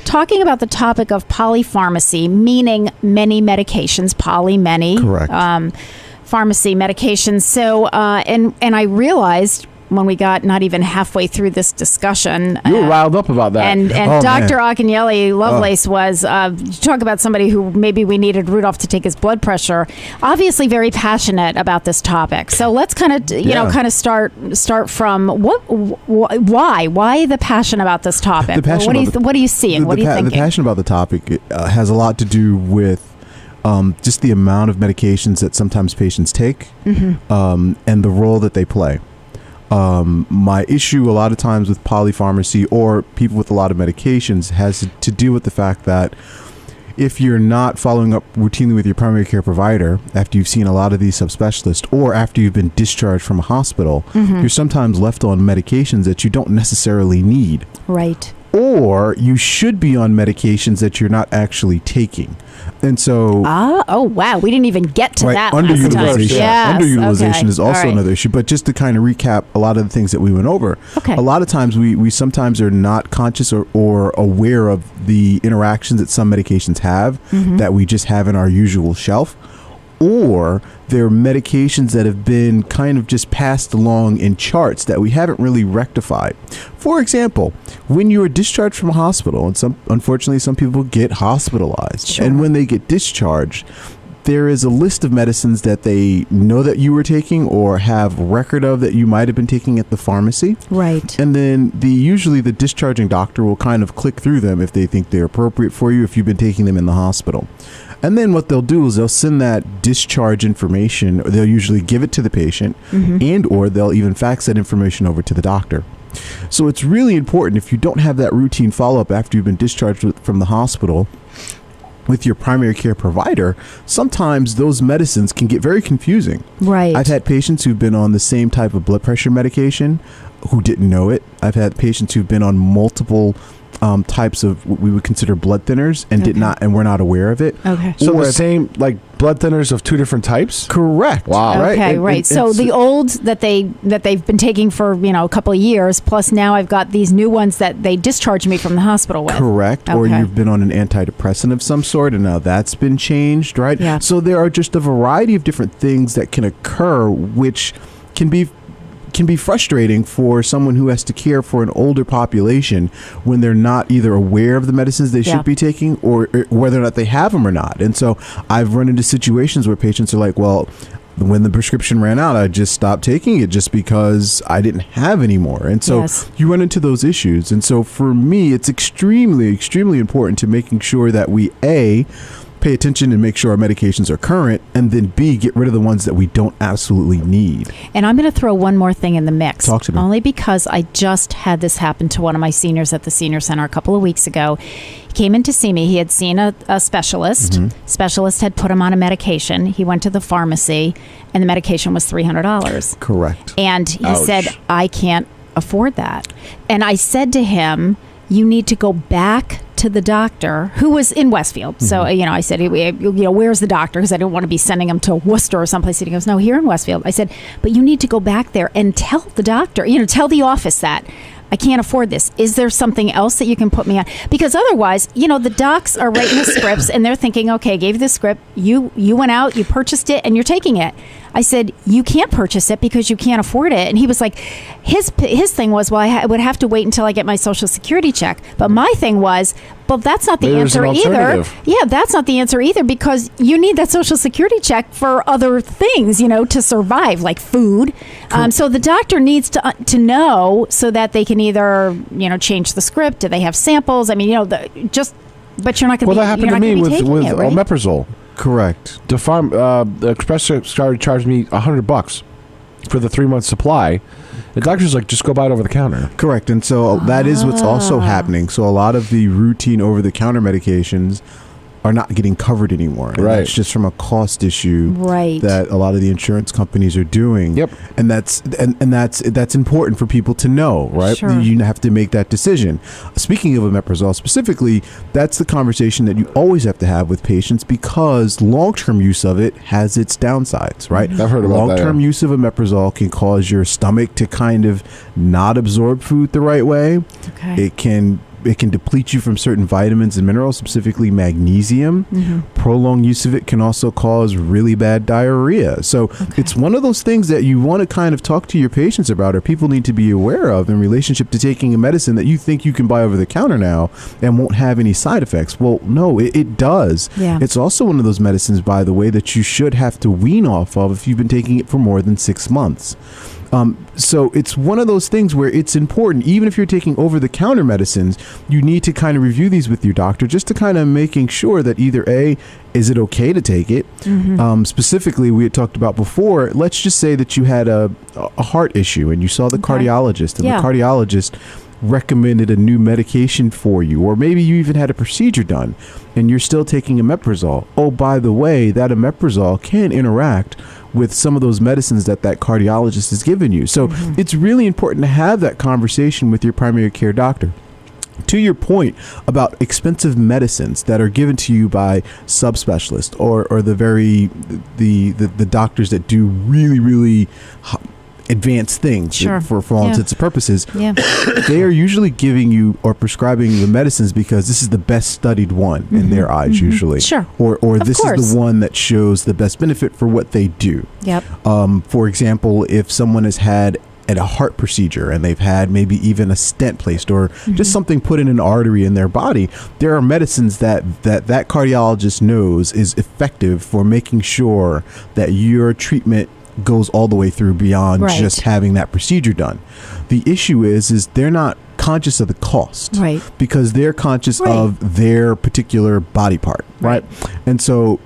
S3: talking about the topic of polypharmacy, meaning many medications, many.
S7: Correct.
S3: Pharmacy medications. So, and I realized when we got not even halfway through this discussion,
S4: you were riled up about that.
S3: And Dr. Akinyele Lovelace was talk about somebody who maybe we needed Rudolph to take his blood pressure. Obviously, very passionate about this topic. So let's kind of start from why the passion about this topic. What are you seeing? What are you thinking?
S7: The passion about the topic has a lot to do with just the amount of medications that sometimes patients take, and the role that they play. My issue a lot of times with polypharmacy or people with a lot of medications has to do with the fact that if you're not following up routinely with your primary care provider after you've seen a lot of these subspecialists, or after you've been discharged from a hospital, you're sometimes left on medications that you don't necessarily need.
S3: Right.
S7: Or you should be on medications that you're not actually taking. And so...
S3: oh, wow. We didn't even get to that
S7: underutilization.
S3: Yes.
S7: Underutilization is also another issue. But just to kind of recap a lot of the things that we went over, a lot of times we sometimes are not conscious or aware of the interactions that some medications have that we just have in our usual shelf. Or there are medications that have been kind of just passed along in charts that we haven't really rectified. For example, when you are discharged from a hospital, and unfortunately some people get hospitalized,
S3: sure.
S7: And when they get discharged, there is a list of medicines that they know that you were taking or have record of that you might have been taking at the pharmacy.
S3: Right.
S7: And then usually the discharging doctor will kind of click through them if they think they're appropriate for you, if you've been taking them in the hospital. And then what they'll do is they'll send that discharge information, or they'll usually give it to the patient, and or they'll even fax that information over to the doctor. So it's really important, if you don't have that routine follow-up after you've been discharged from the hospital with your primary care provider, sometimes those medicines can get very confusing.
S3: Right.
S7: I've had patients who've been on the same type of blood pressure medication who didn't know it. I've had patients who've been on multiple types of what we would consider blood thinners and were not aware of it.
S3: Okay.
S4: So the same, like blood thinners of two different types?
S7: Correct.
S4: Wow.
S3: Okay, right. So the old that they've been taking for a couple of years, plus now I've got these new ones that they discharged me from the hospital with.
S7: Correct. Okay. Or you've been on an antidepressant of some sort, and now that's been changed, right?
S3: Yeah.
S7: So there are just a variety of different things that can occur, which can be frustrating for someone who has to care for an older population when they're not either aware of the medicines they should be taking, or whether or not they have them or not. And so I've run into situations where patients are like, well, when the prescription ran out, I just stopped taking it just because I didn't have any more. And so you run into those issues. And so for me, it's extremely, extremely important to making sure that we, A, pay attention and make sure our medications are current, and then B, get rid of the ones that we don't absolutely need.
S3: And I'm going to throw one more thing in the mix.
S7: Talk to me.
S3: Only because I just had this happen to one of my seniors at the senior center a couple of weeks ago. He came in to see me. He had seen a specialist. Specialist had put him on a medication. He went to the pharmacy, and the medication was $300.
S7: Correct.
S3: And he said, I can't afford that. And I said to him, you need to go back to the doctor, who was in Westfield. So, I said, where's the doctor? Because I didn't want to be sending him to Worcester or someplace. And he goes, no, here in Westfield. I said, but you need to go back there and tell the doctor, tell the office that I can't afford this. Is there something else that you can put me on? Because otherwise, the docs are writing the scripts and they're thinking, okay, gave you the script. You went out, you purchased it, and you're taking it. I said, you can't purchase it because you can't afford it. And he was like, his thing was, well, I would have to wait until I get my Social Security check. But my thing was, well, that's not the answer either. Yeah, that's not the answer either, because you need that Social Security check for other things, to survive, like food. So the doctor needs to know so that they can either, change the script. Do they have samples? I mean, but you're not going to be.
S4: Well, that happened to me with
S3: right?
S4: omeprazole.
S7: Correct.
S4: The Express started charging me $100 for the 3-month supply. The doctor's like, just go buy it over the counter.
S7: Correct. And so that is what's also happening. So a lot of the routine over-the-counter medications are not getting covered anymore. And
S4: right.
S7: That's just from a cost issue that a lot of the insurance companies are doing.
S4: Yep.
S7: And that's important for people to know, right?
S3: Sure.
S7: You have to make that decision. Speaking of omeprazole specifically, that's the conversation that you always have to have with patients, because long-term use of it has its downsides, right?
S4: I've heard about that.
S7: Long-term use of omeprazole can cause your stomach to kind of not absorb food the right way.
S3: Okay.
S7: It can deplete you from certain vitamins and minerals, specifically magnesium. Mm-hmm. Prolonged use of it can also cause really bad diarrhea. So it's one of those things that you want to kind of talk to your patients about, or people need to be aware of in relationship to taking a medicine that you think you can buy over the counter now and won't have any side effects. Well, no, it does.
S3: Yeah.
S7: It's also one of those medicines, by the way, that you should have to wean off of if you've been taking it for more than 6 months. So it's one of those things where it's important, even if you're taking over-the-counter medicines, you need to kind of review these with your doctor just to kind of making sure that either A, is it okay to take it? Mm-hmm. Specifically, we had talked about before, let's just say that you had a heart issue and you saw the cardiologist, and the cardiologist recommended a new medication for you, or maybe you even had a procedure done and you're still taking omeprazole. Oh, by the way, that omeprazole can interact with some of those medicines that cardiologist has given you. So it's really important to have that conversation with your primary care doctor. To your point about expensive medicines that are given to you by subspecialists or the doctors that do really, really advanced things for all intents and purposes, they are usually giving you or prescribing the medicines because this is the best studied one in their eyes, usually.
S3: Sure.
S7: Or this is the one that shows the best benefit for what they do.
S3: Yep.
S7: For example, if someone has had a heart procedure and they've had maybe even a stent placed or just something put in an artery in their body, there are medicines that cardiologist knows is effective for making sure that your treatment goes all the way through beyond just having that procedure done. The issue is they're not conscious of the cost, because they're conscious of their particular body part, right? And so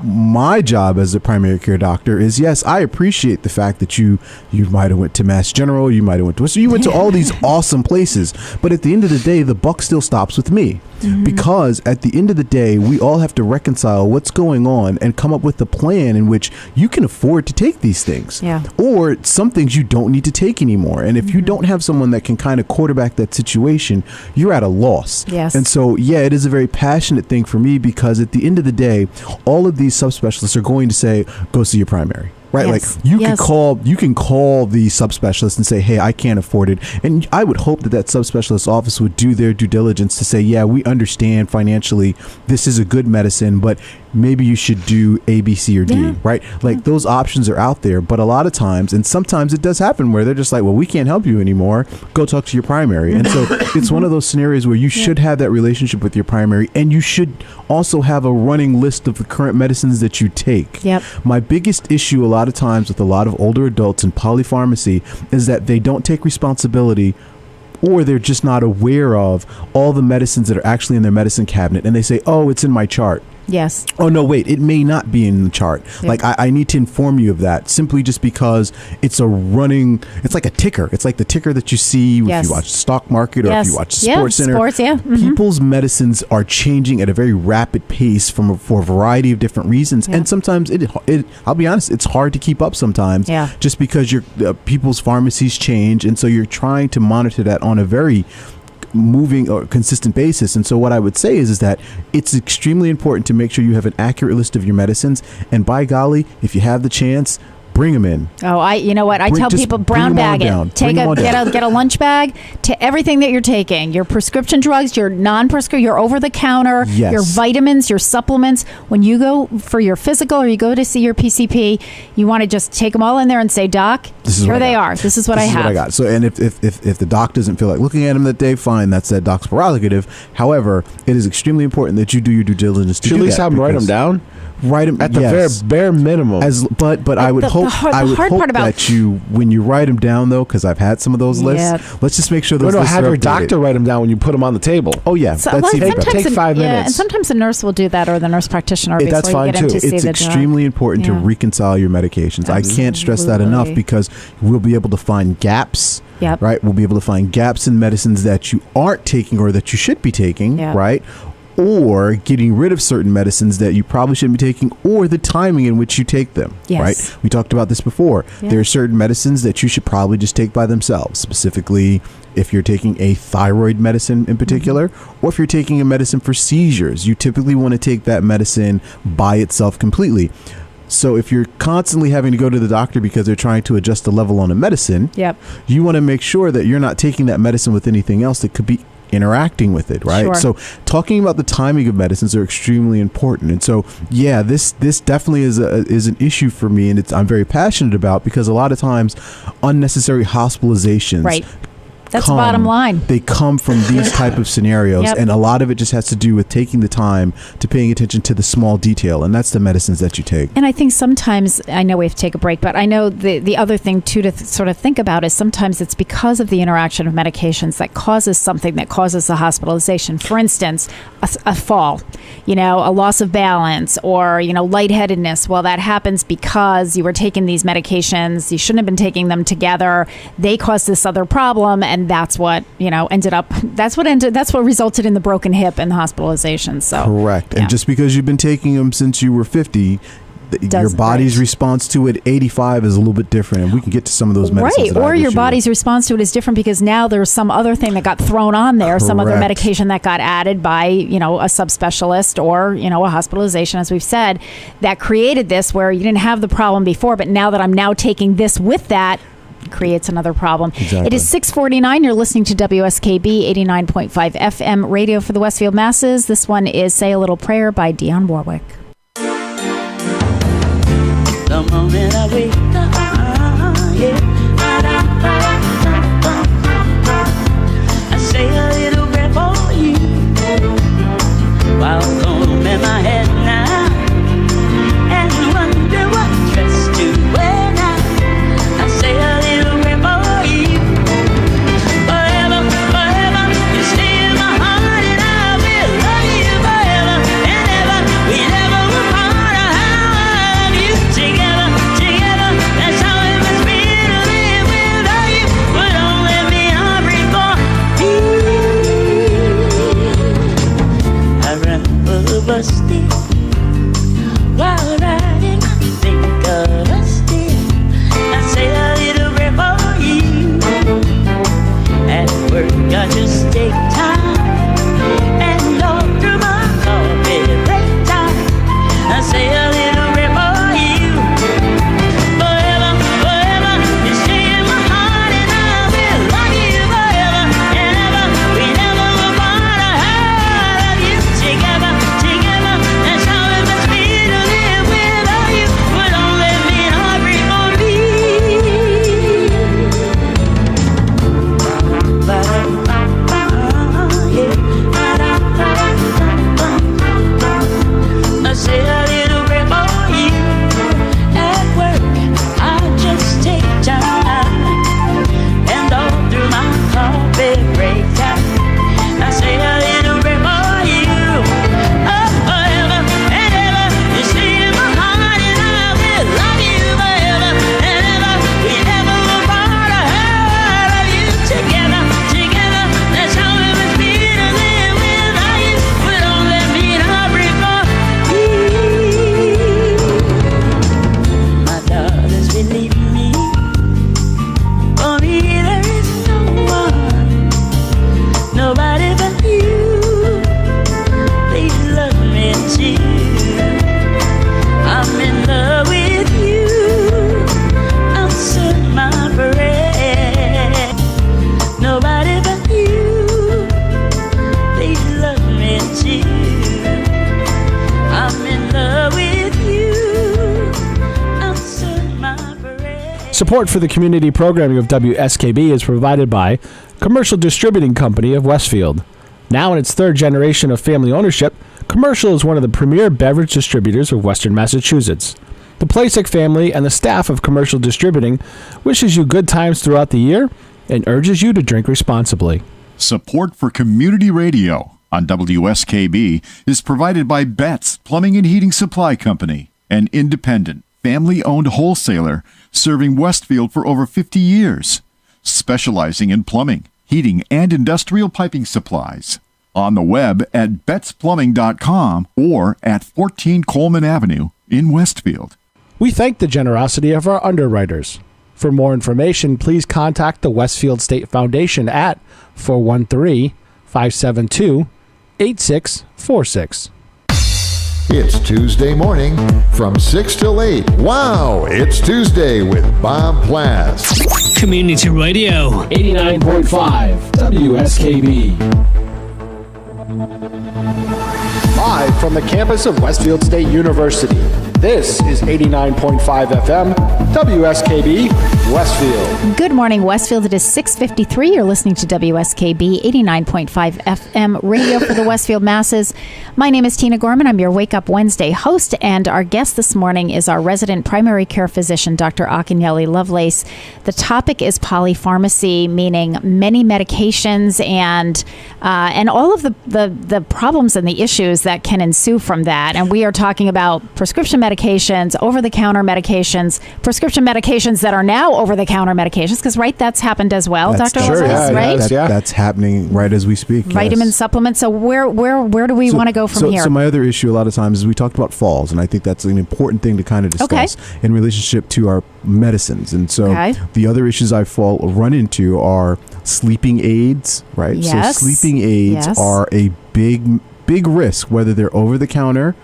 S7: my job as a primary care doctor is, yes, I appreciate the fact that you might have went to Mass General, you might have went to all these awesome places, but at the end of the day, the buck still stops with me. Because at the end of the day, we all have to reconcile what's going on and come up with a plan in which you can afford to take these things. Or some things you don't need to take anymore. And if you don't have someone that can kind of quarterback that situation, you're at a loss. And so, it is a very passionate thing for me, because at the end of the day, all of these subspecialists are going to say, go see your primary. Right, like you can call the subspecialist and say, "Hey, I can't afford it." And I would hope that subspecialist office would do their due diligence to say, "Yeah, we understand financially this is a good medicine, but maybe you should do A, B, C, or D." Right, like those options are out there. But a lot of times, and sometimes it does happen where they're just like, "Well, we can't help you anymore. Go talk to your primary." And so it's one of those scenarios where you should have that relationship with your primary, and you should also have a running list of the current medicines that you take. My biggest issue a lot of times with a lot of older adults in polypharmacy is that they don't take responsibility, or they're just not aware of all the medicines that are actually in their medicine cabinet, and they say, "Oh, it's in my chart." Oh, no, wait, it may not be in the chart. Like, I need to inform you of that, simply just because it's like a ticker. It's like the ticker that you see if you watch the stock market or if you watch the Sports Center. People's medicines are changing at a very rapid pace for a variety of different reasons. And sometimes, I'll be honest, it's hard to keep up sometimes just because people's pharmacies change. And so you're trying to monitor that on a very moving or consistent basis. And so what I would say is that it's extremely important to make sure you have an accurate list of your medicines. And by golly, if you have the chance, bring them in.
S3: Oh, you know what? I tell people brown bag it. Get a lunch bag to everything that you're taking. Your prescription drugs, your non-prescription, your over-the-counter, your vitamins, your supplements. When you go for your physical or you go to see your PCP, you want to just take them all in there and say, Doc, here they are. This is what I have.
S7: What I got. So, and if the doc doesn't feel like looking at them that day, fine, that's that doc's prerogative. However, it is extremely important that you do your due diligence to do that.
S4: At least have them write them down.
S7: Write them
S4: at the bare minimum.
S7: But I would hope that you, when you write them down though, because I've had some of those lists. Let's just make sure those lists
S4: have
S7: are
S4: your
S7: updated.
S4: Doctor write them down when you put them on the table.
S7: Oh yeah,
S4: take 5 minutes.
S3: And sometimes the nurse will do that, or the nurse practitioner.
S7: That's fine too. It's extremely important to reconcile your medications. I can't stress that enough, because we'll be able to find gaps.
S3: Yep.
S7: Right, we'll be able to find gaps in medicines that you aren't taking or that you should be taking.
S3: Yep.
S7: Right. Or getting rid of certain medicines that you probably shouldn't be taking, or the timing in which you take them.
S3: Yes.
S7: Right? We talked about this before.
S3: Yeah.
S7: There are certain medicines that you should probably just take by themselves, specifically if you're taking a thyroid medicine in particular, or if you're taking a medicine for seizures. You typically want to take that medicine by itself completely. So if you're constantly having to go to the doctor because they're trying to adjust the level on a medicine, you want to make sure that you're not taking that medicine with anything else that could be interacting with it, right?
S3: Sure.
S7: So talking about the timing of medicines are extremely important. And so, this definitely is an issue for me, and I'm very passionate about, because a lot of times unnecessary hospitalizations
S3: That's the bottom line.
S7: They come from these type of scenarios, and a lot of it just has to do with taking the time to paying attention to the small detail, and that's the medicines that you take.
S3: And I think sometimes, I know we have to take a break, but I know the other thing too to sort of think about is sometimes it's because of the interaction of medications that causes something that causes the hospitalization. For instance, a fall, a loss of balance, or lightheadedness. Well, that happens because you were taking these medications. You shouldn't have been taking them together. They caused this other problem, and that's what that's what resulted in the broken hip and the hospitalization. So
S7: correct. And just because you've been taking them since you were 50, your body's response to it 85 is a little bit different, and we can get to some of those medicines.
S3: Right, or your body's response to it is different because now there's some other thing that got thrown on there, some other medication that got added by a subspecialist or a hospitalization, as we've said, that created this where you didn't have the problem before, but now that I'm now taking this with that, creates another problem.
S7: Exactly.
S3: It is 6:49. You're listening to WSKB 89.5 FM radio for the Westfield masses. This one is Say a Little Prayer by Dionne Warwick.
S12: The moment I wake up, I say a little prayer for you while combing my head now and wonder what dress to wear now. I say a little prayer for you. Forever, forever, you stay in my heart, and I will love you forever and ever. We never will part. How I love you. Together, together, that's how it must be to live without you. But don't let me hungry for you. I run over still while riding. I think of us still. I say a little prayer for you. At work, I just take time and all through my coffee break time. I say a little prayer for you. Forever, forever, you stay in my heart, and I will love you forever and ever. We never will part. How I love you. Together, together, that's how it must be to live without you. But don't let me hungry for me. Ba-da-ba-ba-ba.
S1: Support for the community programming of WSKB is provided by Commercial Distributing Company of Westfield. Now in its third generation of family ownership, Commercial is one of the premier beverage distributors of Western Massachusetts. The Plasek family and the staff of Commercial Distributing wishes you good times throughout the year and urges you to drink responsibly.
S2: Support for community radio on WSKB is provided by Betts Plumbing and Heating Supply Company, an independent, family-owned wholesaler serving Westfield for over 50 years, specializing in plumbing, heating, and industrial piping supplies. On the web at bettsplumbing.com or at 14 Coleman Avenue in Westfield.
S1: We thank the generosity of our underwriters. For more information, please contact the Westfield State Foundation at 413-572-8646.
S5: It's Tuesday morning from 6 till 8. Wow, it's Tuesday with Bob Plass.
S6: Community Radio.
S1: 89.5 WSKB. Live from the campus of Westfield State University, this is 89.5 FM, WSKB, Westfield.
S3: Good morning, Westfield. It is 6:53. You're listening to WSKB 89.5 FM radio for the Westfield masses. My name is Tina Gorman. I'm your Wake Up Wednesday host, and our guest this morning is our resident primary care physician, Dr. Akinyele Lovelace. The topic is polypharmacy, meaning many medications and all of the problems and the issues that can ensue from that. And we are talking about prescription medications, over-the-counter medications, prescription medications that are now over-the-counter medications, because, right, that's happened as well, Dr. Lovelace, right?
S7: That's happening right as we speak.
S3: Vitamin supplements. So where do we want to go from here?
S7: So my other issue a lot of times is we talked about falls, and I think that's an important thing to kind of discuss in relationship to our medicines. And so the other issues I run into are sleeping aids, right?
S3: Yes.
S7: So sleeping aids are a big risk, whether they're over-the-counter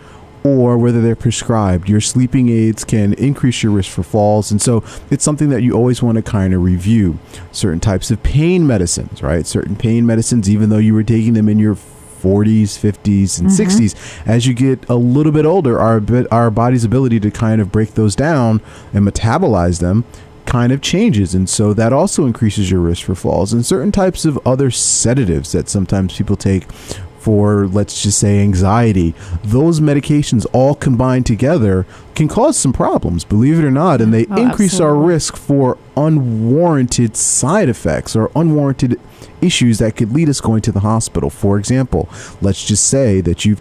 S7: or whether they're prescribed. Your sleeping aids can increase your risk for falls, and so it's something that you always want to kind of review. Certain types of pain medicines, right? Certain pain medicines, even though you were taking them in your 40s, 50s, and 60s, as you get a little bit older, our body's ability to kind of break those down and metabolize them kind of changes, and so that also increases your risk for falls. And certain types of other sedatives that sometimes people take for, let's just say, anxiety, those medications all combined together can cause some problems, believe it or not, and they increase our risk for unwarranted side effects or unwarranted issues that could lead us going to the hospital. For example, let's just say that you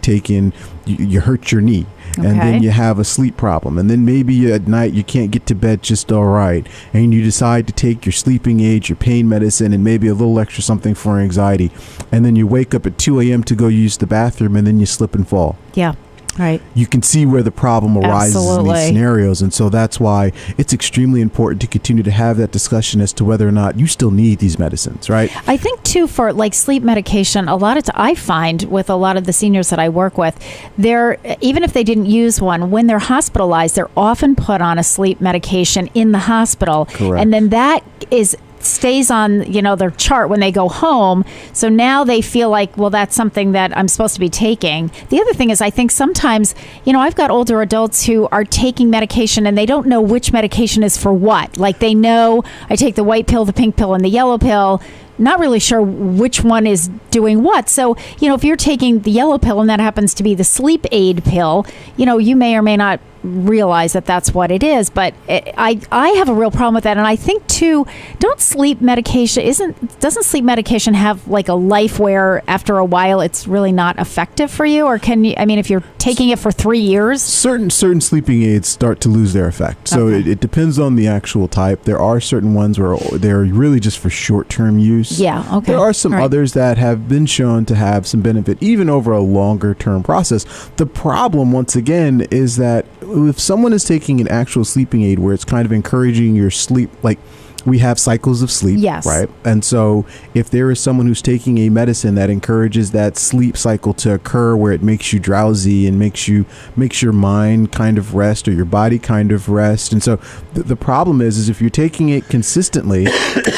S7: hurt your knee, and then you have a sleep problem, and then maybe at night you can't get to bed just all right, and you decide to take your sleeping aid, your pain medicine, and maybe a little extra something for anxiety, and then you wake up at 2 a.m. to go use the bathroom, and then you slip and fall.
S3: Yeah. Right.
S7: You can see where the problem arises in these scenarios. And so that's why it's extremely important to continue to have that discussion as to whether or not you still need these medicines, right?
S3: I think, too, for like sleep medication, I find with a lot of the seniors that I work with, even if they didn't use one, when they're hospitalized, they're often put on a sleep medication in the hospital.
S7: Correct.
S3: And then that stays on their chart when they go home, so now they feel like, well, that's something that I'm supposed to be taking. The other thing is, I think sometimes I've got older adults who are taking medication and they don't know which medication is for what. Like, they know I take the white pill, the pink pill, and the yellow pill, not really sure which one is doing what. So, if you're taking the yellow pill and that happens to be the sleep aid pill, you may or may not realize that that's what it is. But I have a real problem with that. And I think, too, doesn't sleep medication have like a life where after a while it's really not effective for you? Or can you, if you're taking it for 3 years?
S7: Certain sleeping aids start to lose their effect. So it depends on the actual type. There are certain ones where they're really just for short-term use.
S3: Yeah, okay.
S7: There are some others that have been shown to have some benefit, even over a longer-term process. The problem, once again, is that if someone is taking an actual sleeping aid where it's kind of encouraging your sleep, like we have cycles of sleep,
S3: yes,
S7: right? And so if there is someone who's taking a medicine that encourages that sleep cycle to occur where it makes you drowsy and makes your mind kind of rest or your body kind of rest. And so the problem is if you're taking it consistently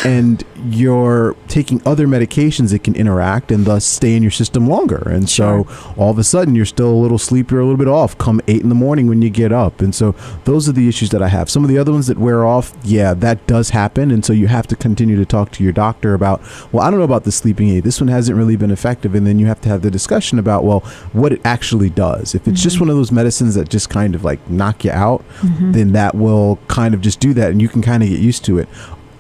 S7: and you're taking other medications that can interact and thus stay in your system longer. And so all of a sudden you're still a little sleepy or a little bit off come 8 a.m. when you get up. And so those are the issues that I have. Some of the other ones that wear off, yeah, that does happen. And so you have to continue to talk to your doctor about, well, I don't know about the sleeping aid. This one hasn't really been effective. And then you have to have the discussion about, well, what it actually does. If it's just one of those medicines that just kind of like knock you out, then that will kind of just do that. And you can kind of get used to it.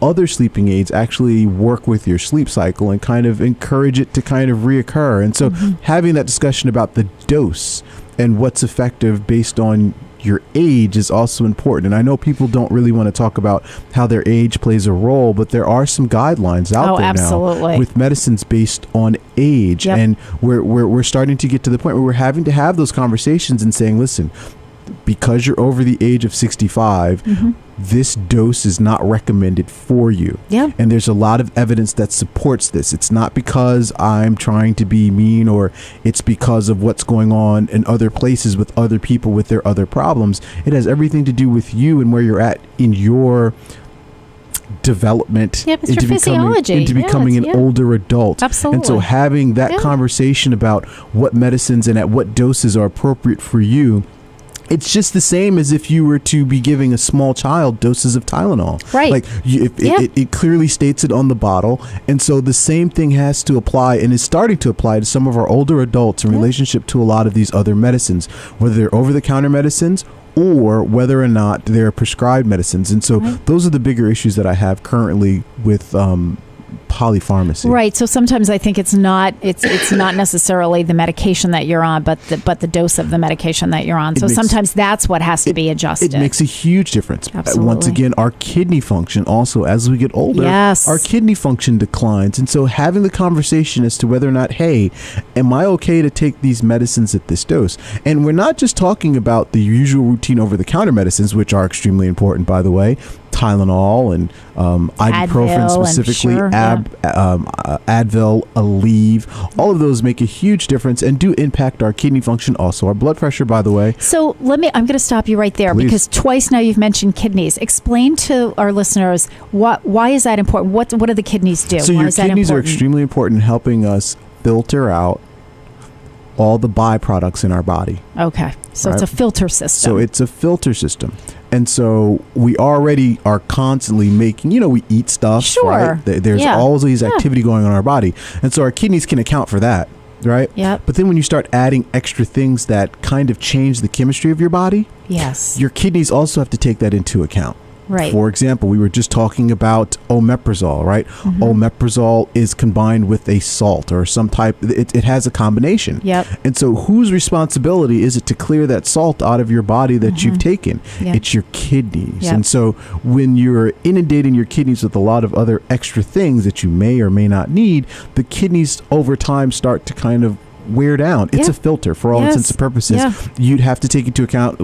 S7: Other sleeping aids actually work with your sleep cycle and kind of encourage it to kind of reoccur. And so having that discussion about the dose and what's effective based on your age is also important. And I know people don't really want to talk about how their age plays a role, but there are some guidelines out there now with medicines based on age. And we're starting to get to the point where we're having to have those conversations and saying, listen, because you're over the age of 65, this dose is not recommended for you. And there's a lot of evidence that supports this. It's not because I'm trying to be mean or it's because of what's going on in other places with other people with their other problems. It has everything to do with you and where you're at in your development
S3: into
S7: becoming an older adult.
S3: Absolutely.
S7: And so having that conversation about what medicines and at what doses are appropriate for you, it's just the same as if you were to be giving a small child doses of Tylenol.
S3: Right.
S7: Like it clearly states it on the bottle. And so the same thing has to apply and is starting to apply to some of our older adults in relationship to a lot of these other medicines, whether they're over-the-counter medicines or whether or not they're prescribed medicines. And so those are the bigger issues that I have currently with polypharmacy.
S3: Right. So sometimes I think it's not necessarily the medication that you're on, but the dose of the medication that you're on. So sometimes that's what has to be adjusted.
S7: It makes a huge difference.
S3: Absolutely.
S7: Once again, our kidney function also, as we get older, our kidney function declines. And so having the conversation as to whether or not, hey, am I okay to take these medicines at this dose? And we're not just talking about the usual routine over-the-counter medicines, which are extremely important, by the way. Tylenol and ibuprofen specifically, Advil, Aleve, all of those make a huge difference and do impact our kidney function, also our blood pressure, by the way.
S3: So I'm going to stop you right there because twice now you've mentioned kidneys. Explain to our listeners why is that important? What do the kidneys do?
S7: So your kidneys are extremely important in helping us filter out all the byproducts in our body.
S3: Okay. So it's a filter system.
S7: So it's a filter system. And so we already are constantly making, we eat stuff, right? There's always activity going on in our body. And so our kidneys can account for that, right?
S3: Yep.
S7: But then when you start adding extra things that kind of change the chemistry of your body,
S3: your
S7: kidneys also have to take that into account.
S3: Right.
S7: For example, we were just talking about omeprazole, right? Omeprazole is combined with a salt or some type. It has a combination.
S3: Yep.
S7: And so whose responsibility is it to clear that salt out of your body that you've taken? It's your kidneys.
S3: Yep.
S7: And so when you're inundating your kidneys with a lot of other extra things that you may or may not need, the kidneys over time start to kind of wear down. It's a filter for all intents and purposes. You'd have to take into account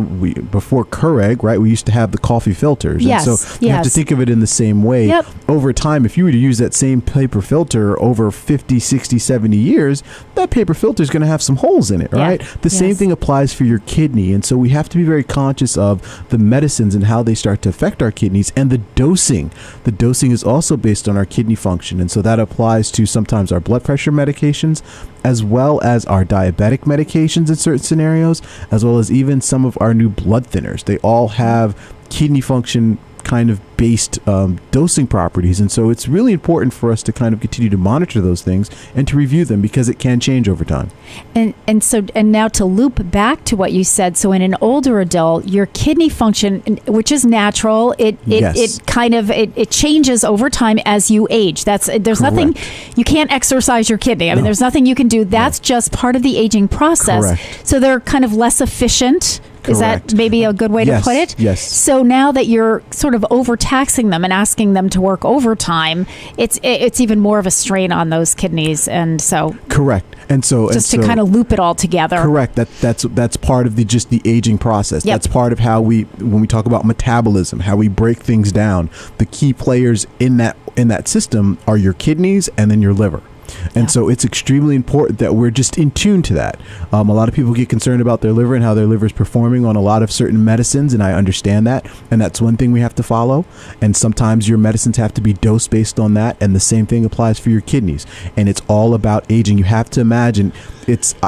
S7: before Keurig, right? We used to have the coffee filters. And so you have to think of it in the same way. Over time, if you were to use that same paper filter over 50, 60, 70 years, that paper filter is going to have some holes in it, right? The same thing applies for your kidney. And so we have to be very conscious of the medicines and how they start to affect our kidneys and the dosing. The dosing is also based on our kidney function. And so that applies to sometimes our blood pressure medications, as well as our diabetic medications in certain scenarios, as well as even some of our new blood thinners. They all have kidney function kind of based dosing properties. And so it's really important for us to kind of continue to monitor those things and to review them because it can change over time.
S3: And now to loop back to what you said, so in an older adult, your kidney function, which is natural, it changes over time as you age. There's nothing, you can't exercise your kidney. I mean, there's nothing you can do. That's just part of the aging process.
S7: Correct.
S3: So they're kind of less efficient Is that maybe a good way to put it?
S7: Yes.
S3: So now that you're sort of overtaxing them and asking them to work overtime, it's even more of a strain on those kidneys, and so
S7: correct. And so
S3: just to kind of loop it all together.
S7: Correct. That's part of the aging process.
S3: Yep.
S7: That's part of how when we talk about metabolism, how we break things down. The key players in that system are your kidneys and then your liver. And so it's extremely important that we're just in tune to that. A lot of people get concerned about their liver and how their liver is performing on a lot of certain medicines, and I understand that. And that's one thing we have to follow. And sometimes your medicines have to be dose based on that. And the same thing applies for your kidneys. And it's all about aging. You have to imagine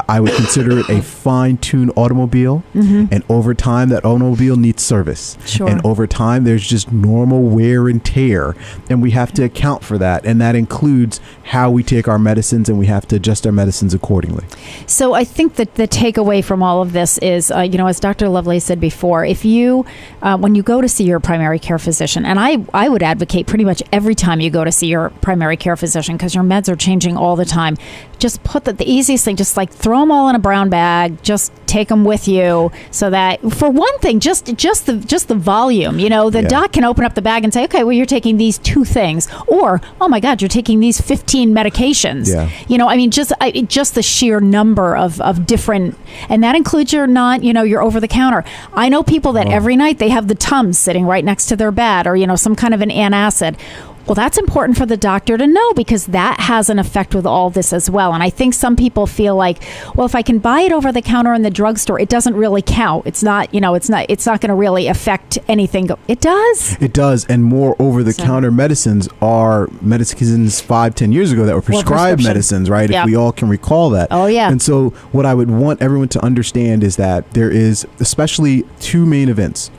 S7: I would consider it a fine-tuned automobile. And over time, that automobile needs service.
S3: Sure.
S7: And over time, there's just normal wear and tear. And we have to account for that. And that includes how we take our medicines, and we have to adjust our medicines accordingly.
S3: So I think that the takeaway from all of this is, as Dr. Lovelace said before, if you, when you go to see your primary care physician, and I would advocate pretty much every time you go to see your primary care physician, because your meds are changing all the time, just put the easiest thing, just like throw them all in a brown bag, just take them with you, so that for one thing, just the volume, the doc can open up the bag and say, okay, well, you're taking these 2 things, or, oh my God, you're taking these 15 medications. Just the sheer number of different, and that includes your your over the counter. I know people that every night they have the Tums sitting right next to their bed, or some kind of an antacid. Well, that's important for the doctor to know, because that has an effect with all this as well. And I think some people feel like, well, if I can buy it over the counter in the drugstore, it doesn't really count. It's not, it's not going to really affect anything. It does.
S7: It does. And more over the counter medicines are medicines 5-10 years ago that were prescribed medicines, right?
S3: Yep.
S7: If we all can recall that.
S3: Oh, yeah.
S7: And so what I would want everyone to understand is that there is especially 2 main events.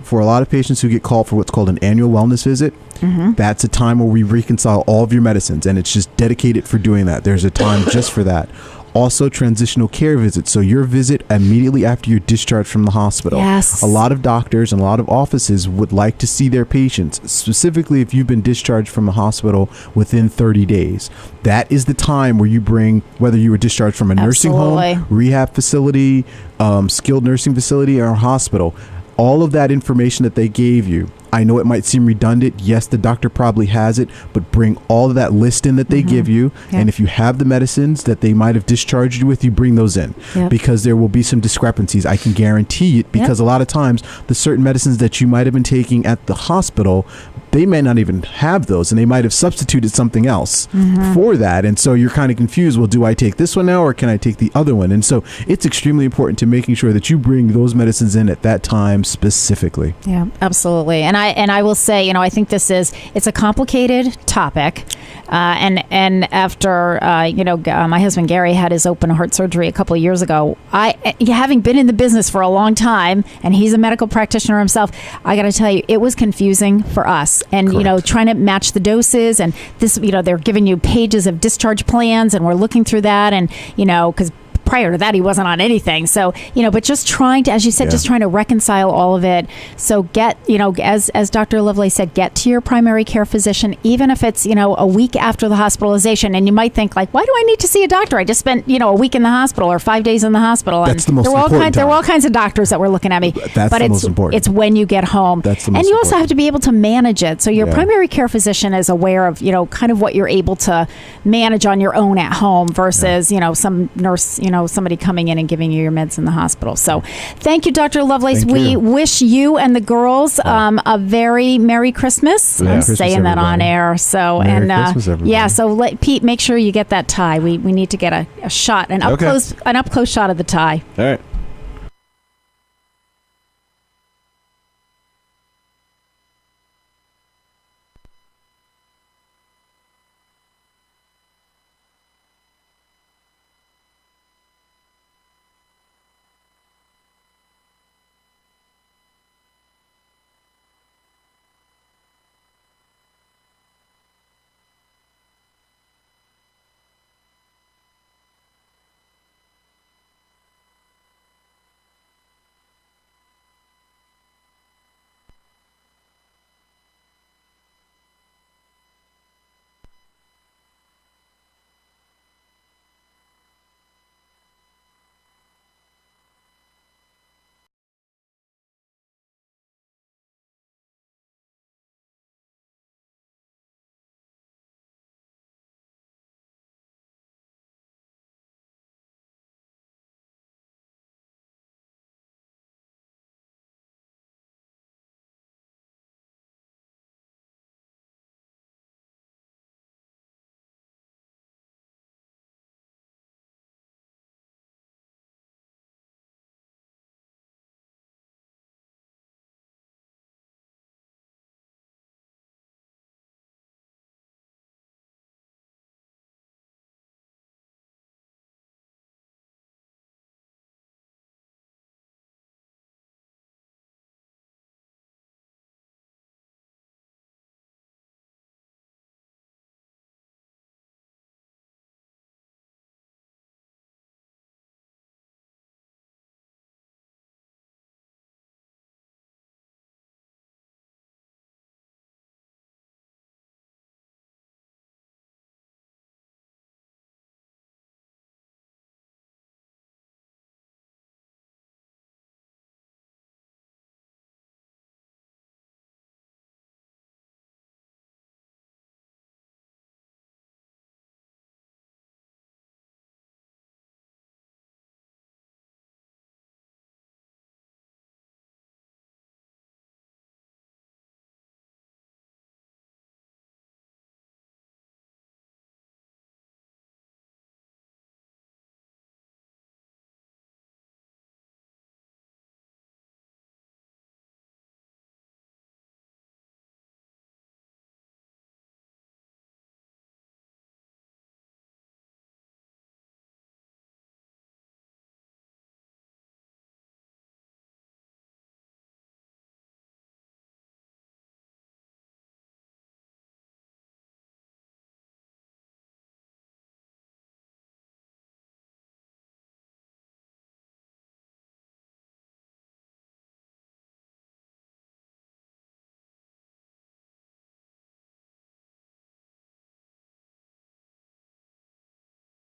S7: For a lot of patients who get called for what's called an annual wellness visit, that's a time where we reconcile all of your medicines, and it's just dedicated for doing that. There's a time just for that. Also, transitional care visits. So your visit immediately after you're discharged from the hospital.
S3: Yes.
S7: A lot of doctors and a lot of offices would like to see their patients, specifically if you've been discharged from the hospital within 30 days. That is the time where you bring, whether you were discharged from a nursing home, rehab facility, skilled nursing facility, or hospital, all of that information that they gave you. I know it might seem redundant. Yes, the doctor probably has it, but bring all of that list in that they give you. Yep. And if you have the medicines that they might have discharged you with, you bring those in, because there will be some discrepancies. I can guarantee it, because a lot of times the certain medicines that you might have been taking at the hospital, they may not even have those, and they might have substituted something else for that. And so you're kind of confused. Well, do I take this one now, or can I take the other one? And so it's extremely important to making sure that you bring those medicines in at that time specifically.
S3: Yeah, absolutely. And I will say, I think it's a complicated topic. And after, my husband Gary had his open heart surgery a couple of years ago, having been in the business for a long time, and he's a medical practitioner himself, I got to tell you, it was confusing for us. And,
S7: Correct.
S3: Trying to match the doses, and this, they're giving you pages of discharge plans, and we're looking through that, and, because prior to that, he wasn't on anything. So, but just trying to, as you said, just trying to reconcile all of it. So get, as Dr. Lovelace said, get to your primary care physician, even if it's, a week after the hospitalization. And you might think, like, why do I need to see a doctor? I just spent, a week in the hospital or 5 days in the hospital.
S7: That's the most important time.
S3: There were all kinds of doctors that were looking at me.
S7: That's the most important.
S3: It's when you get home.
S7: That's the most
S3: And you also
S7: important.
S3: have to be able to manage it. So your primary care physician is aware of, kind of what you're able to manage on your own at home versus, some nurse, somebody coming in and giving you your meds in the hospital. So thank you, Dr. Lovelace. We wish you and the girls a very Merry Christmas. I'm saying that on air. So
S7: Merry Christmas, everybody.
S3: So Pete, make sure you get that tie. We need to get a shot, an up close shot of the tie.
S4: All right.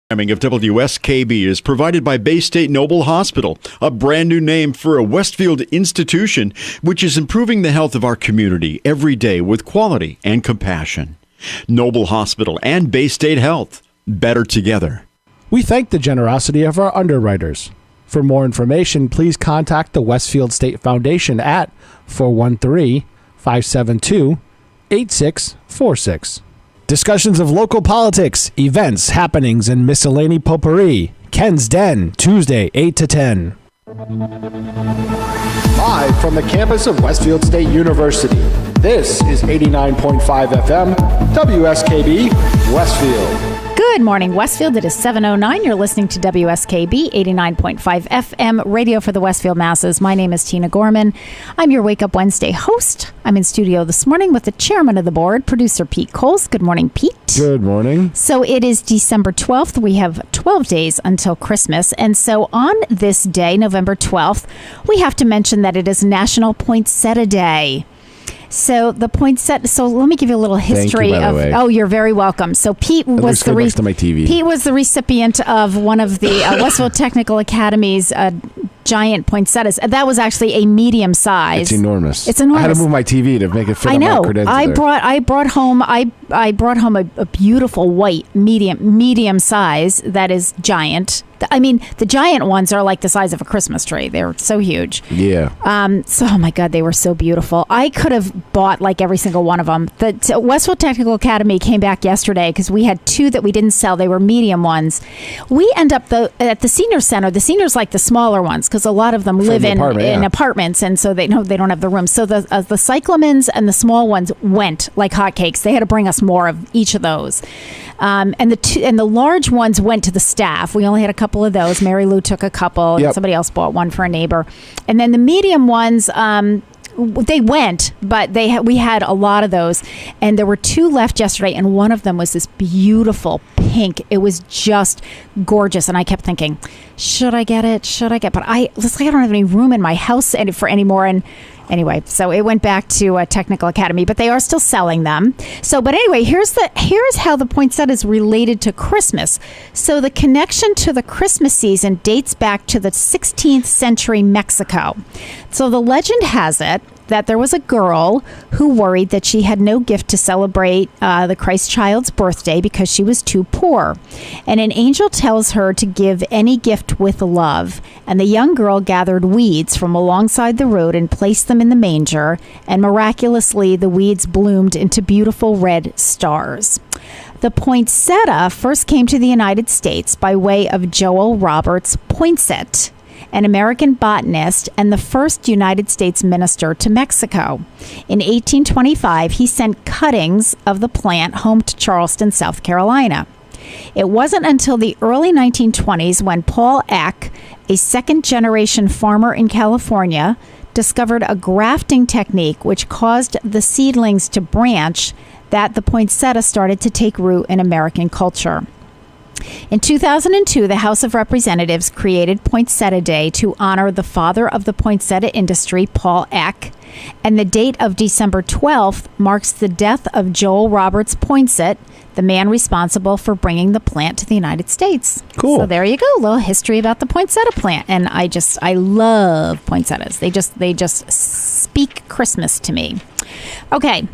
S2: Programming of WSKB is provided by Bay State Noble Hospital, a brand new name for a Westfield institution which is improving the health of our community every day with quality and compassion. Noble Hospital and Bay State Health, better together.
S1: We thank the generosity of our underwriters. For more information, please contact the Westfield State Foundation at 413-572-8646. Discussions of local politics, events, happenings, and miscellany potpourri. Ken's Den, Tuesday, 8 to 10. Live from the campus of Westfield State University, this is 89.5 FM, WSKB, Westfield.
S3: Good morning, Westfield. It is 7:09. You're listening to WSKB 89.5 FM, radio for the Westfield masses. My name is Tina Gorman. I'm your Wake Up Wednesday host. I'm in studio this morning with the chairman of the board, producer Pete Coles. Good morning, Pete.
S4: Good morning.
S3: So it is December 12th. We have 12 days until Christmas. And so on this day, November 12th, we have to mention that it is National Poinsettia Day. So the poinsettia. So let me give you a little history
S4: of.
S3: Oh, you're very welcome. So Pete was the
S4: next to my TV.
S3: Pete was the recipient of one of the Westfield Technical Academy's giant poinsettias. That was actually a medium size.
S4: It's enormous.
S3: It's enormous.
S4: I had to move my TV to make it fit.
S3: I know.
S4: On my
S3: I brought home a beautiful white medium size that is giant. I mean, the giant ones are like the size of a Christmas tree. They're so huge.
S4: Yeah.
S3: So, oh my God, they were so beautiful. I could have bought like every single one of them. The Westfield Technical Academy came back yesterday because we had two that we didn't sell. They were medium ones. We end up at the senior center. The seniors like the smaller ones because a lot of them live in apartments, and so they don't have the room. So the cyclamens and the small ones went like hotcakes. They had to bring us more of each of those. And the large ones went to the staff. We only had a couple of those. Mary Lou took a couple.
S4: Yep.
S3: And somebody else bought one for a neighbor. And then the medium ones, they went, but we had a lot of those. And there were two left yesterday, and one of them was this beautiful pink. It was just gorgeous. And I kept thinking, should I get it? But I don't have any room in my house for any more. And anyway, so it went back to Technical Academy, but they are still selling them. So, but anyway, here's how the poinsettia is related to Christmas. So the connection to the Christmas season dates back to the 16th century Mexico. So the legend has it that there was a girl who worried that she had no gift to celebrate the Christ child's birthday because she was too poor. And an angel tells her to give any gift with love. And the young girl gathered weeds from alongside the road and placed them in the manger. And miraculously, the weeds bloomed into beautiful red stars. The poinsettia first came to the United States by way of Joel Roberts Poinsett, an American botanist and the first United States minister to Mexico. In 1825, he sent cuttings of the plant home to Charleston, South Carolina. It wasn't until the early 1920s when Paul Eck, a second-generation farmer in California, discovered a grafting technique which caused the seedlings to branch that the poinsettia started to take root in American culture. In 2002, the House of Representatives created Poinsettia Day to honor the father of the poinsettia industry, Paul Eck, and the date of December 12th marks the death of Joel Roberts Poinsett, the man responsible for bringing the plant to the United States.
S1: Cool.
S3: So there you go, a little history about the poinsettia plant, and I love poinsettias. They just speak Christmas to me. Okay.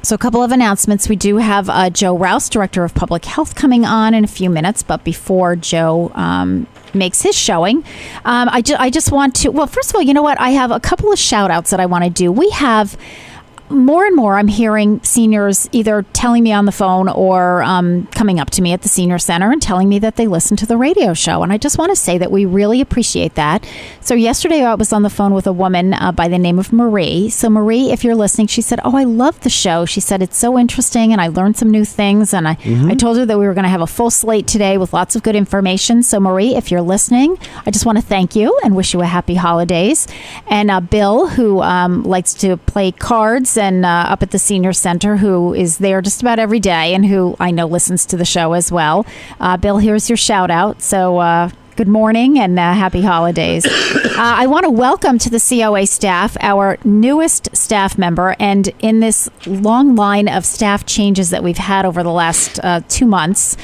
S3: So a couple of announcements. We do have Joe Rouse, Director of Public Health, coming on in a few minutes. But before Joe makes his showing, I just want to, well, first of all, you know what? I have a couple of shout outs that I want to do. We have more and more, I'm hearing seniors either telling me on the phone or coming up to me at the senior center and telling me that they listen to the radio show. And I just want to say that we really appreciate that. So yesterday I was on the phone with a woman by the name of Marie. So Marie, if you're listening, she said, oh, I love the show. She said, it's so interesting and I learned some new things. And I told her that we were going to have a full slate today with lots of good information. So Marie, if you're listening, I just want to thank you and wish you a happy holidays. And Bill, who likes to play cards and up at the senior center, who is there just about every day and who I know listens to the show as well. Bill, here's your shout out. So good morning and happy holidays. I want to welcome to the COA staff our newest staff member, and in this long line of staff changes that we've had over the last 2 months,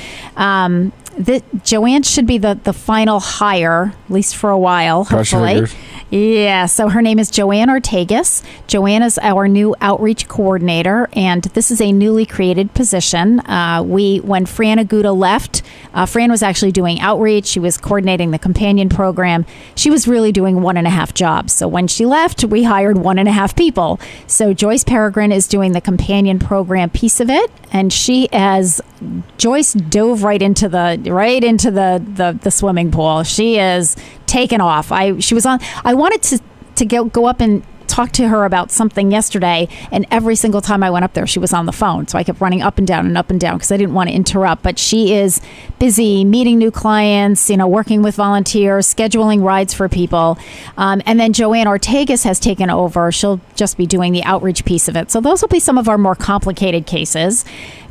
S3: Joanne should be the final hire, at least for a while, hopefully. Yeah, so her name is Joanne Ortegas. Joanne is our new outreach coordinator, and this is a newly created position. When Fran Aguda left, Fran was actually doing outreach. She was coordinating the companion program. She was really doing 1.5 jobs. So when she left, we hired 1.5 people. So Joyce Peregrine is doing the companion program piece of it, and Joyce dove right into the swimming pool. She is taken off. I wanted to go up and talk to her about something yesterday, and every single time I went up there, she was on the phone. So I kept running up and down because I didn't want to interrupt. But she is busy meeting new clients, working with volunteers, scheduling rides for people. And then Joanne Ortegas has taken over. She'll just be doing the outreach piece of it. So those will be some of our more complicated cases.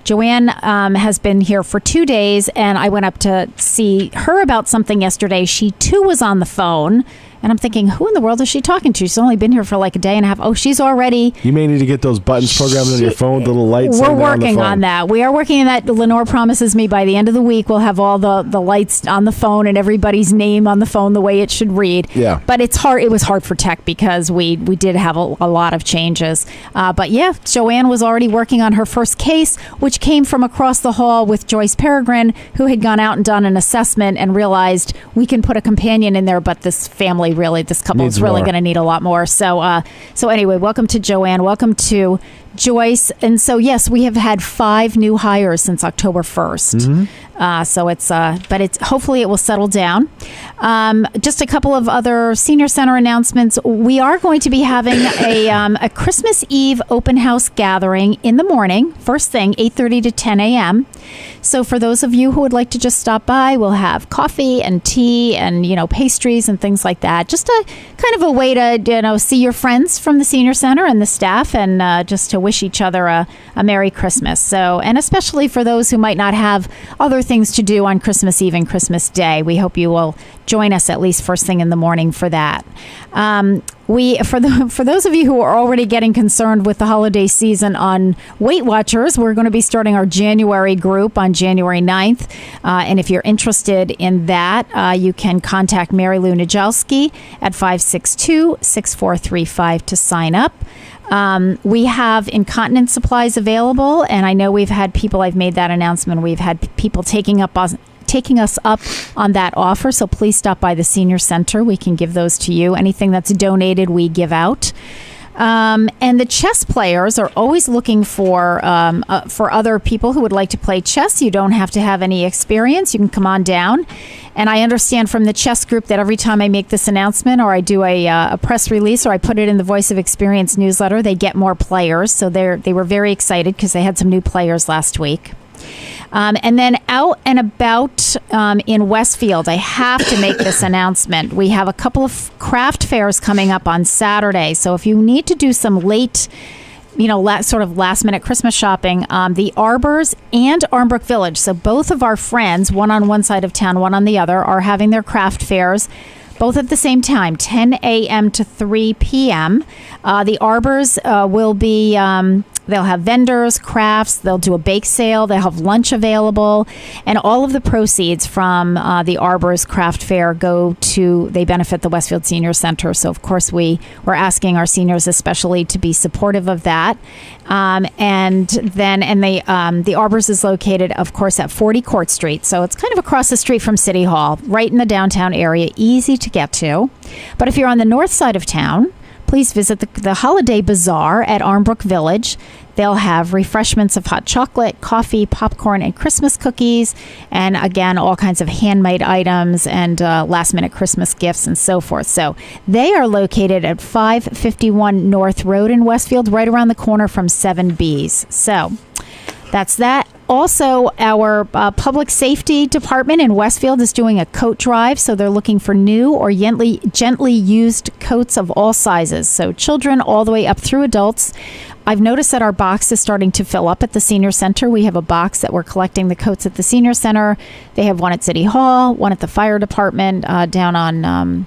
S3: Joanne has been here for 2 days, and I went up to see her about something yesterday. She, too, was on the phone. And I'm thinking, who in the world is she talking to? She's only been here for like a day and a half. Oh, she's already...
S1: You may need to get those buttons programmed on your phone, the little lights.
S3: We're working on that. We are working on that. Lenore promises me by the end of the week, we'll have all the lights on the phone and everybody's name on the phone the way it should read.
S1: Yeah.
S3: But it's hard. It was hard for tech because we did have a lot of changes. But yeah, Joanne was already working on her first case, which came from across the hall with Joyce Peregrine, who had gone out and done an assessment and realized we can put a companion in there, but this couple is really going to need a lot more. So anyway, welcome to Joanne. Welcome to Joyce. And so, yes, we have had 5 new hires since October 1st. Mm-hmm. But hopefully it will settle down. Just a couple of other senior center announcements. We are going to be having a Christmas Eve open house gathering in the morning, first thing, 8:30 to 10 a.m. So for those of you who would like to just stop by, we'll have coffee and tea and, pastries and things like that. Just a kind of a way to, see your friends from the senior center and the staff, and just to wish each other a Merry Christmas. So, and especially for those who might not have other things to do on Christmas Eve and Christmas Day, we hope you will join us at least first thing in the morning for that. For those of you who are already getting concerned with the holiday season on Weight Watchers, we're going to be starting our January group on January 9th. And if you're interested in that, you can contact Mary Lou Najalski at 562-6435 to sign up. We have incontinence supplies available, and I know we've had people, I've made that announcement, we've had people taking us up on that offer, so please stop by the senior center. We can give those to you. Anything that's donated, we give out. And the chess players are always looking for other people who would like to play chess. You don't have to have any experience. You can come on down. And I understand from the chess group that every time I make this announcement or I do a press release or I put it in the Voice of Experience newsletter, they get more players. So they were very excited because they had some new players last week. And then out and about in Westfield, I have to make this announcement. We have a couple of craft fairs coming up on Saturday. So if you need to do some late, sort of last minute Christmas shopping, the Arbors and Armbrook Village, so both of our friends, one on one side of town, one on the other, are having their craft fairs. Both at the same time, 10 a.m. to 3 p.m. The Arbors will be... They'll have vendors, crafts, they'll do a bake sale, they'll have lunch available, and all of the proceeds from the Arbors Craft Fair they benefit the Westfield Senior Center. So, of course, we're asking our seniors especially to be supportive of that. The Arbors is located, of course, at 40 Court Street. So it's kind of across the street from City Hall, right in the downtown area, easy to get to. But if you're on the north side of town, please visit the Holiday Bazaar at Armbrook Village. They'll have refreshments of hot chocolate, coffee, popcorn, and Christmas cookies. And again, all kinds of handmade items and last-minute Christmas gifts and so forth. So they are located at 551 North Road in Westfield, right around the corner from 7B's. So that's that. Also, our public safety department in Westfield is doing a coat drive. So they're looking for new or gently used coats of all sizes. So children all the way up through adults. I've noticed that our box is starting to fill up at the senior center. We have a box that we're collecting the coats at the senior center. They have one at City Hall, one at the fire department down on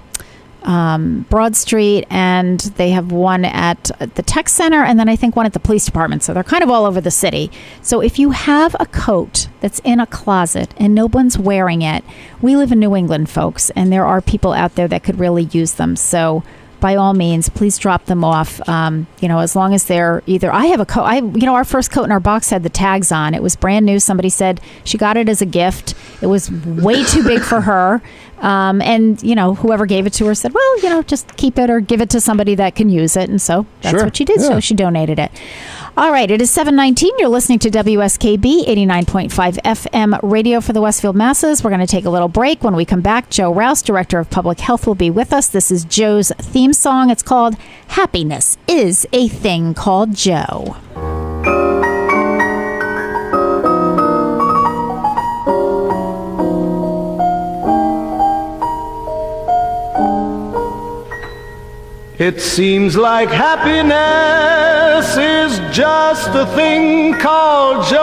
S3: Broad Street, and they have one at the Tech Center, and then I think one at the police department. So they're kind of all over the city. So if you have a coat that's in a closet and no one's wearing it, we live in New England, folks, and there are people out there that could really use them. So by all means, please drop them off. As long as they're either, I have a coat, our first coat in our box had the tags on. It was brand new. Somebody said she got it as a gift. It was way too big for her. And whoever gave it to her said, well, just keep it or give it to somebody that can use it. And so that's what she did. Yeah. So she donated it. All right. It is 7:19. You're listening to WSKB 89.5 FM radio for the Westfield masses. We're going to take a little break. When we come back, Joe Rouse, Director of Public Health, will be with us. This is Joe's theme song. It's called Happiness is a Thing Called Joe.
S13: It seems like happiness is just a thing called Joe.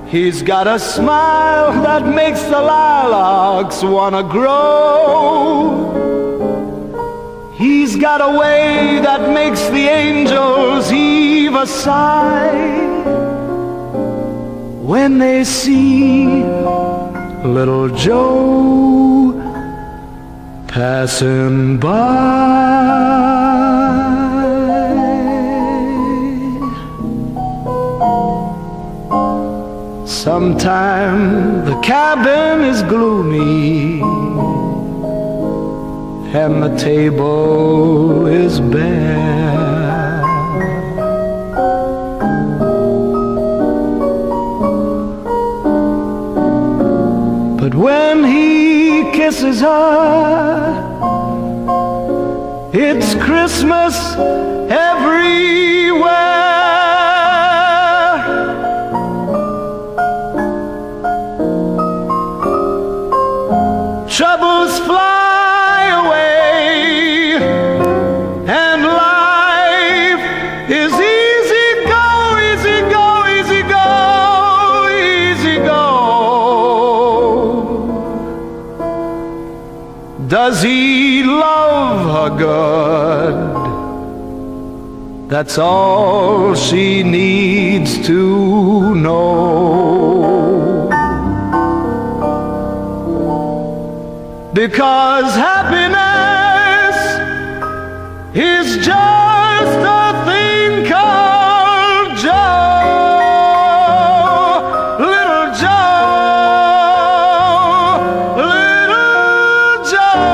S13: He's got a smile that makes the lilacs wanna grow. He's got a way that makes the angels heave a sigh when they see little Joe passing by. Sometime the cabin is gloomy and the table is bare. But when he kisses her, it's Christmas everywhere. Troubles fly away and life is easy go, easy go, easy go, easy go. Does he love her good? That's all she needs to know. Because happiness is just a thing called Joe. Little Joe, little Joe.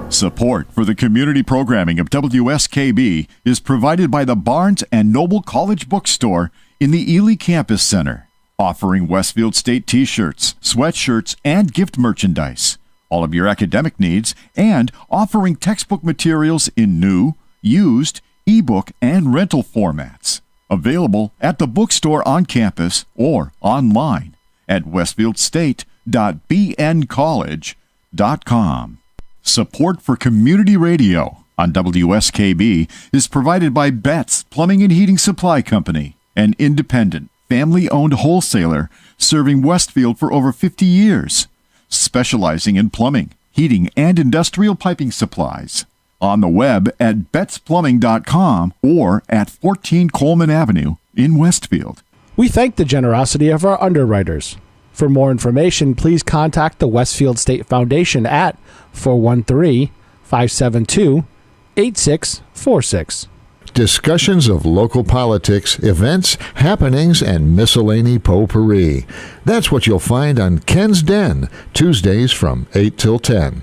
S2: Support for the community programming of WSKB is provided by the Barnes & Noble College Bookstore in the Ely Campus Center, offering Westfield State t-shirts, sweatshirts, and gift merchandise, all of your academic needs, and offering textbook materials in new, used, ebook, and rental formats. Available at the bookstore on campus or online at westfieldstate.bncollege.com. Support for community radio on WSKB is provided by Betts Plumbing and Heating Supply Company, an independent, family-owned wholesaler serving Westfield for over 50 years, specializing in plumbing, heating, and industrial piping supplies. On the web at bettsplumbing.com or at 14 Coleman Avenue in Westfield.
S1: We thank the generosity of our underwriters. For more information, please contact the Westfield State Foundation at 413-572-8646.
S5: Discussions of local politics, events, happenings, and miscellany potpourri. That's what you'll find on Ken's Den, Tuesdays from 8 till 10.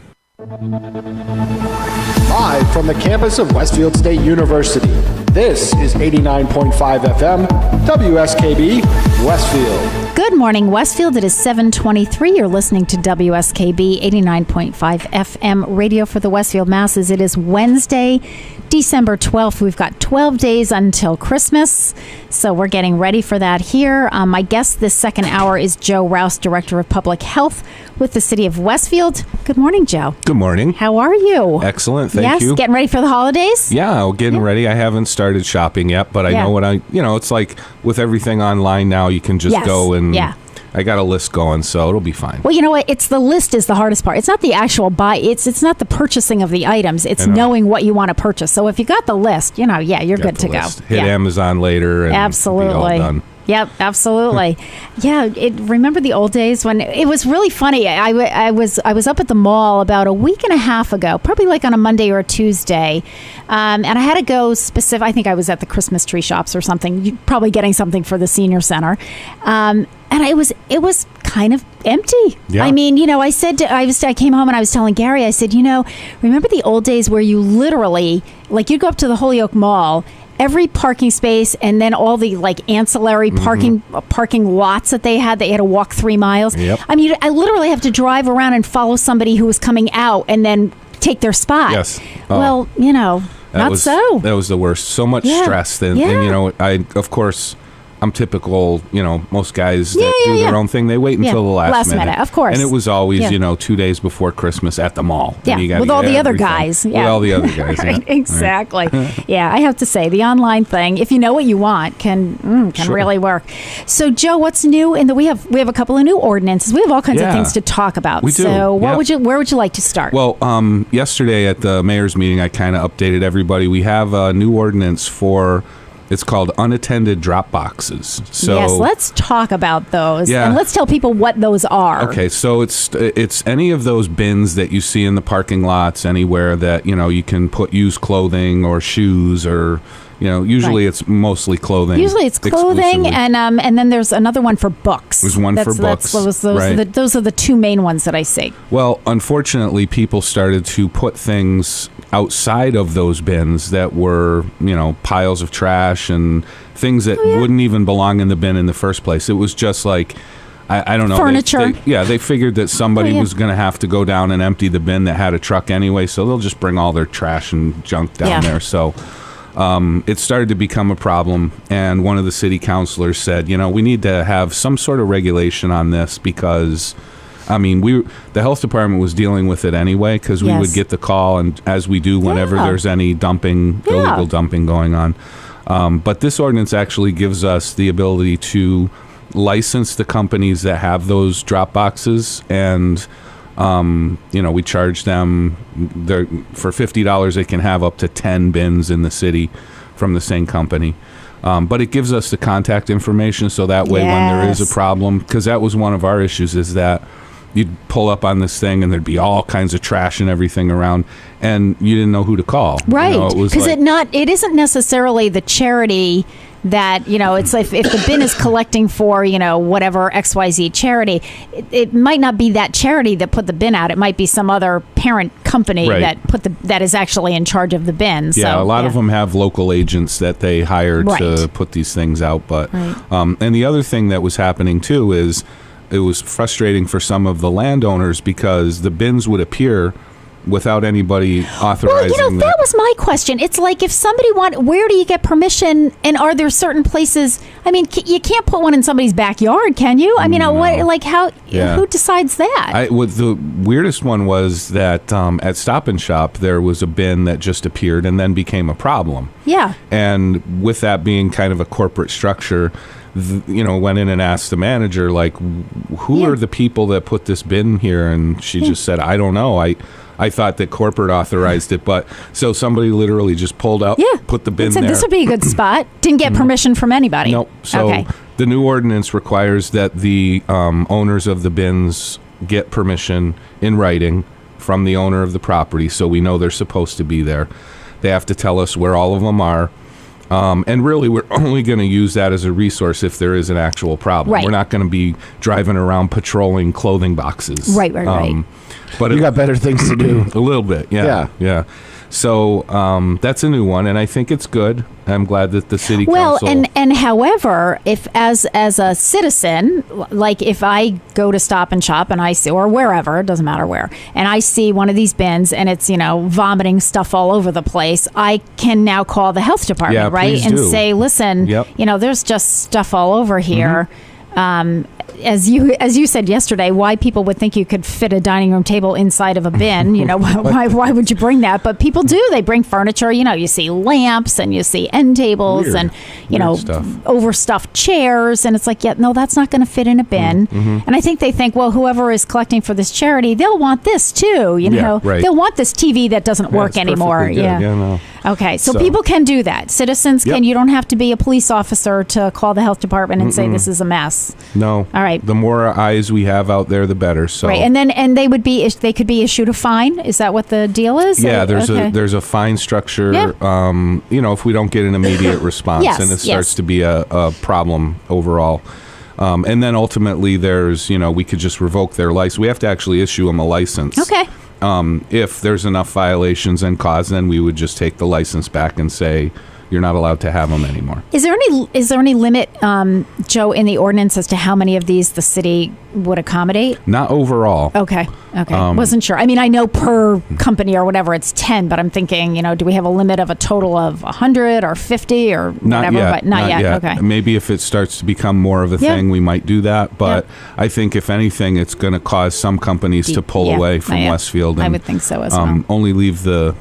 S1: Live from the campus of Westfield State University, this is 89.5 FM, WSKB, Westfield.
S3: Good morning, Westfield. It is 7:23. You're listening to WSKB 89.5 FM radio for the Westfield masses. It is Wednesday, December 12th. We've got 12 days until Christmas, so we're getting ready for that here. My guest this second hour is Joe Rouse, Director of Public Health with the City of Westfield. Good morning, Joe.
S14: Good morning.
S3: How are you?
S14: Excellent, thank you.
S3: Yes, getting ready for the holidays?
S14: Yeah, getting ready. I haven't started shopping yet, but I know what it's like with everything online now, you can just go and I got a list going, so it'll be fine.
S3: Well, you know what? It's the list is the hardest part. It's not the actual buy. It's not the purchasing of the items. It's knowing what you want to purchase. So if you got the list, you're good to go.
S14: Hit Amazon later and
S3: absolutely.
S14: Be all done.
S3: Yep, absolutely. Remember the old days when it was really funny. I was up at the mall about a week and a half ago, probably like on a Monday or a Tuesday, and I had to go specific. I think I was at the Christmas tree shops or something, probably getting something for the senior center. And it was kind of empty.
S14: Yeah.
S3: I mean, I came home and I was telling Gary, I said, remember the old days where you literally, like, you'd go up to the Holyoke Mall, every parking space, and then all the like ancillary parking lots that they had to walk 3 miles.
S14: Yep.
S3: I mean, I literally have to drive around and follow somebody who was coming out and then take their spot.
S14: Yes.
S3: Well, That
S14: was the worst. So much stress. And of course, I'm typical, most guys that do their own thing, they wait until the last minute.
S3: Of course.
S14: And it was always, 2 days before Christmas at the mall.
S3: Yeah, with all the other guys.
S14: With all the other guys,
S3: right, exactly. Yeah, I have to say, the online thing, if you know what you want, can really work. So, Joe, what's new? We have a couple of new ordinances. We have all kinds of things to talk about.
S14: We do.
S3: So, where would you like to start?
S14: Well, yesterday at the mayor's meeting, I kind of updated everybody. We have a new ordinance for... It's called unattended drop boxes. So
S3: yes, let's talk about those.
S14: Yeah.
S3: And let's tell people what those are.
S14: Okay, so it's any of those bins that you see in the parking lots anywhere that, you can put used clothing or shoes or, usually it's mostly clothing.
S3: Usually it's clothing and then there's another one for books.
S14: There's one for books.
S3: Those are the two main ones that I see.
S14: Well, unfortunately, people started to put things outside of those bins that were, piles of trash and things that wouldn't even belong in the bin in the first place. It was just like, I don't know.
S3: Furniture.
S14: They figured that somebody was going to have to go down and empty the bin that had a truck anyway, so they'll just bring all their trash and junk down there. So it started to become a problem, and one of the city councilors said, we need to have some sort of regulation on this because... the health department was dealing with it anyway because we would get the call, and as we do whenever there's any illegal dumping going on. But this ordinance actually gives us the ability to license the companies that have those drop boxes, and we charge them. For $50, they can have up to 10 bins in the city from the same company. But it gives us the contact information, so that way when there is a problem, because that was one of our issues, is that you'd pull up on this thing and there'd be all kinds of trash and everything around, and you didn't know who to call.
S3: Right, because it isn't necessarily the charity that, it's like if the bin is collecting for, whatever XYZ charity, it might not be that charity that put the bin out. It might be some other parent company that is actually in charge of the bin.
S14: Yeah,
S3: so,
S14: a lot of them have local agents that they hire to put these things out. But and the other thing that was happening too is it was frustrating for some of the landowners because the bins would appear without anybody authorizing
S3: Well, that was my question. It's like if somebody where do you get permission, and are there certain places? I mean, you can't put one in somebody's backyard, can you? I mean, who decides that?
S14: The weirdest one was that at Stop and Shop, there was a bin that just appeared and then became a problem.
S3: Yeah.
S14: And with that being kind of a corporate structure, went in and asked the manager, like, who are the people that put this bin here? And she just said, I don't know. I thought that corporate authorized it, but so somebody literally just pulled up, put the bin there.
S3: This would be a good spot. Didn't get permission from anybody.
S14: Nope. So the new ordinance requires that the owners of the bins get permission in writing from the owner of the property, so we know they're supposed to be there. They have to tell us where all of them are. And really, we're only going to use that as a resource if there is an actual problem.
S3: Right.
S14: We're not going to be driving around patrolling clothing boxes.
S3: Right.
S4: But you got better things to do.
S14: A little bit, yeah. So that's a new one, and I think it's good. I'm glad that the city council...
S3: Well, and however, if as a citizen, like if I go to Stop and Shop and I see, or wherever, it doesn't matter where, and I see one of these bins and it's, vomiting stuff all over the place, I can now call the health department, right? And say, listen, there's just stuff all over here. as you said yesterday, why people would think you could fit a dining room table inside of a bin. Why would you bring that? But people do. They bring furniture. You see lamps and you see end tables and overstuffed chairs, and it's like, no, that's not going to fit in a bin. And I think they think, well, whoever is collecting for this charity, they'll want this too. They'll want this TV that doesn't work anymore.
S4: No.
S3: Okay, so people can do that. Citizens can. You don't have to be a police officer to call the health department and say this is a mess.
S14: No.
S3: All right.
S14: The more eyes we have out there, the better. So
S3: right, and they could be issued a fine. Is that what the deal is?
S14: Yeah, there's a fine structure.
S3: Yeah.
S14: If we don't get an immediate response, and it starts to be a problem overall. And then ultimately, there's we could just revoke their license. We have to actually issue them a license.
S3: Okay.
S14: If there's enough violations and cause, then we would just take the license back and say you're not allowed to have them anymore.
S3: Is there any limit, Joe, in the ordinance as to how many of these the city would accommodate?
S14: Not overall.
S3: Okay. Wasn't sure. I mean, I know per company or whatever it's 10, but I'm thinking, do we have a limit of a total of 100 or 50 or
S14: not
S3: whatever?
S14: Yet,
S3: but not yet. Okay.
S14: Maybe if it starts to become more of a thing, we might do that. But I think if anything, it's going to cause some companies to pull away from Westfield. And,
S3: I would think so as well.
S14: Only leave the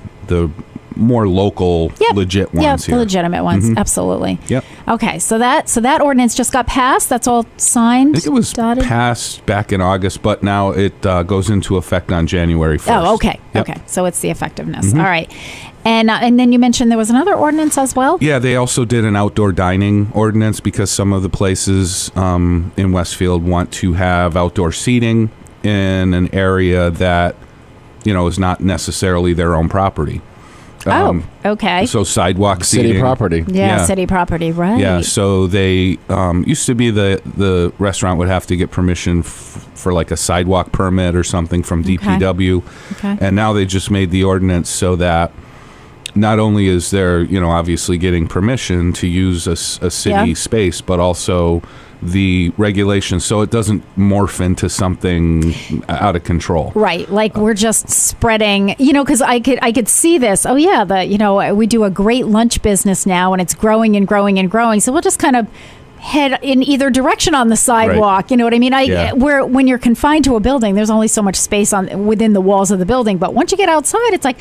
S14: more local, legit ones here.
S3: The legitimate ones, absolutely.
S14: Yep.
S3: Okay, so that ordinance just got passed. That's all signed.
S14: I think it was passed back in August, but now it goes into effect on January 1st.
S3: Oh, okay.
S14: Yep.
S3: Okay, so it's the effectiveness. All right. And then you mentioned there was another ordinance as well?
S14: Yeah, they also did an outdoor dining ordinance because some of the places in Westfield want to have outdoor seating in an area that, is not necessarily their own property.
S3: Okay.
S14: So sidewalk seating.
S4: City property.
S3: Yeah, city property, right.
S14: Yeah, so they used to be the restaurant would have to get permission for like a sidewalk permit or something from DPW.
S3: Okay.
S14: And now they just made the ordinance so that not only is there, obviously getting permission to use a city space, but also the regulations so it doesn't morph into something out of control.
S3: Right. Like we're just spreading, because I could see this. Oh yeah, we do a great lunch business now and it's growing and growing and growing. So we'll just kind of head in either direction on the sidewalk. Right. You know what I mean? When you're confined to a building, there's only so much space within the walls of the building. But once you get outside, it's like,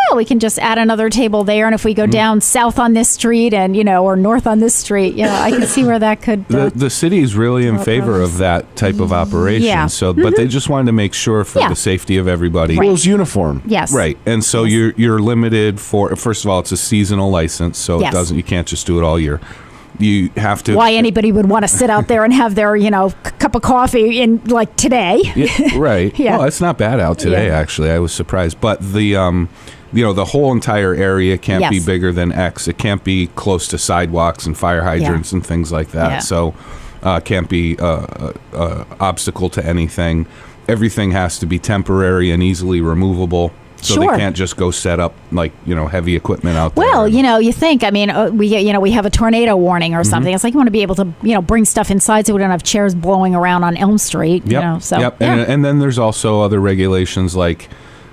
S3: well, we can just add another table there, and if we go down south on this street and or north on this street, I can see where that could.
S14: The city is really in favor of that type of operation.
S3: Yeah.
S14: So, but they just wanted to make sure for the safety of everybody.
S3: Right.
S4: Rules uniform.
S3: Yes.
S14: Right, and so you're limited for. First of all, it's a seasonal license, so you can't just do it all year. You have to.
S3: Why anybody would want to sit out there and have their, cup of coffee in like today?
S14: Yeah, right.
S3: Yeah.
S14: Well, it's not bad out today. Actually, I was surprised, but the. The whole entire area can't be bigger than X. It can't be close to sidewalks and fire hydrants and things like that.
S3: Yeah.
S14: So can't be obstacle to anything. Everything has to be temporary and easily removable. So they can't just go set up heavy equipment out there.
S3: Well, you think, we have a tornado warning or something. It's like you want to be able to, bring stuff inside so we don't have chairs blowing around on Elm Street.
S14: Yep.
S3: So,
S14: yep. And then there's also other regulations like,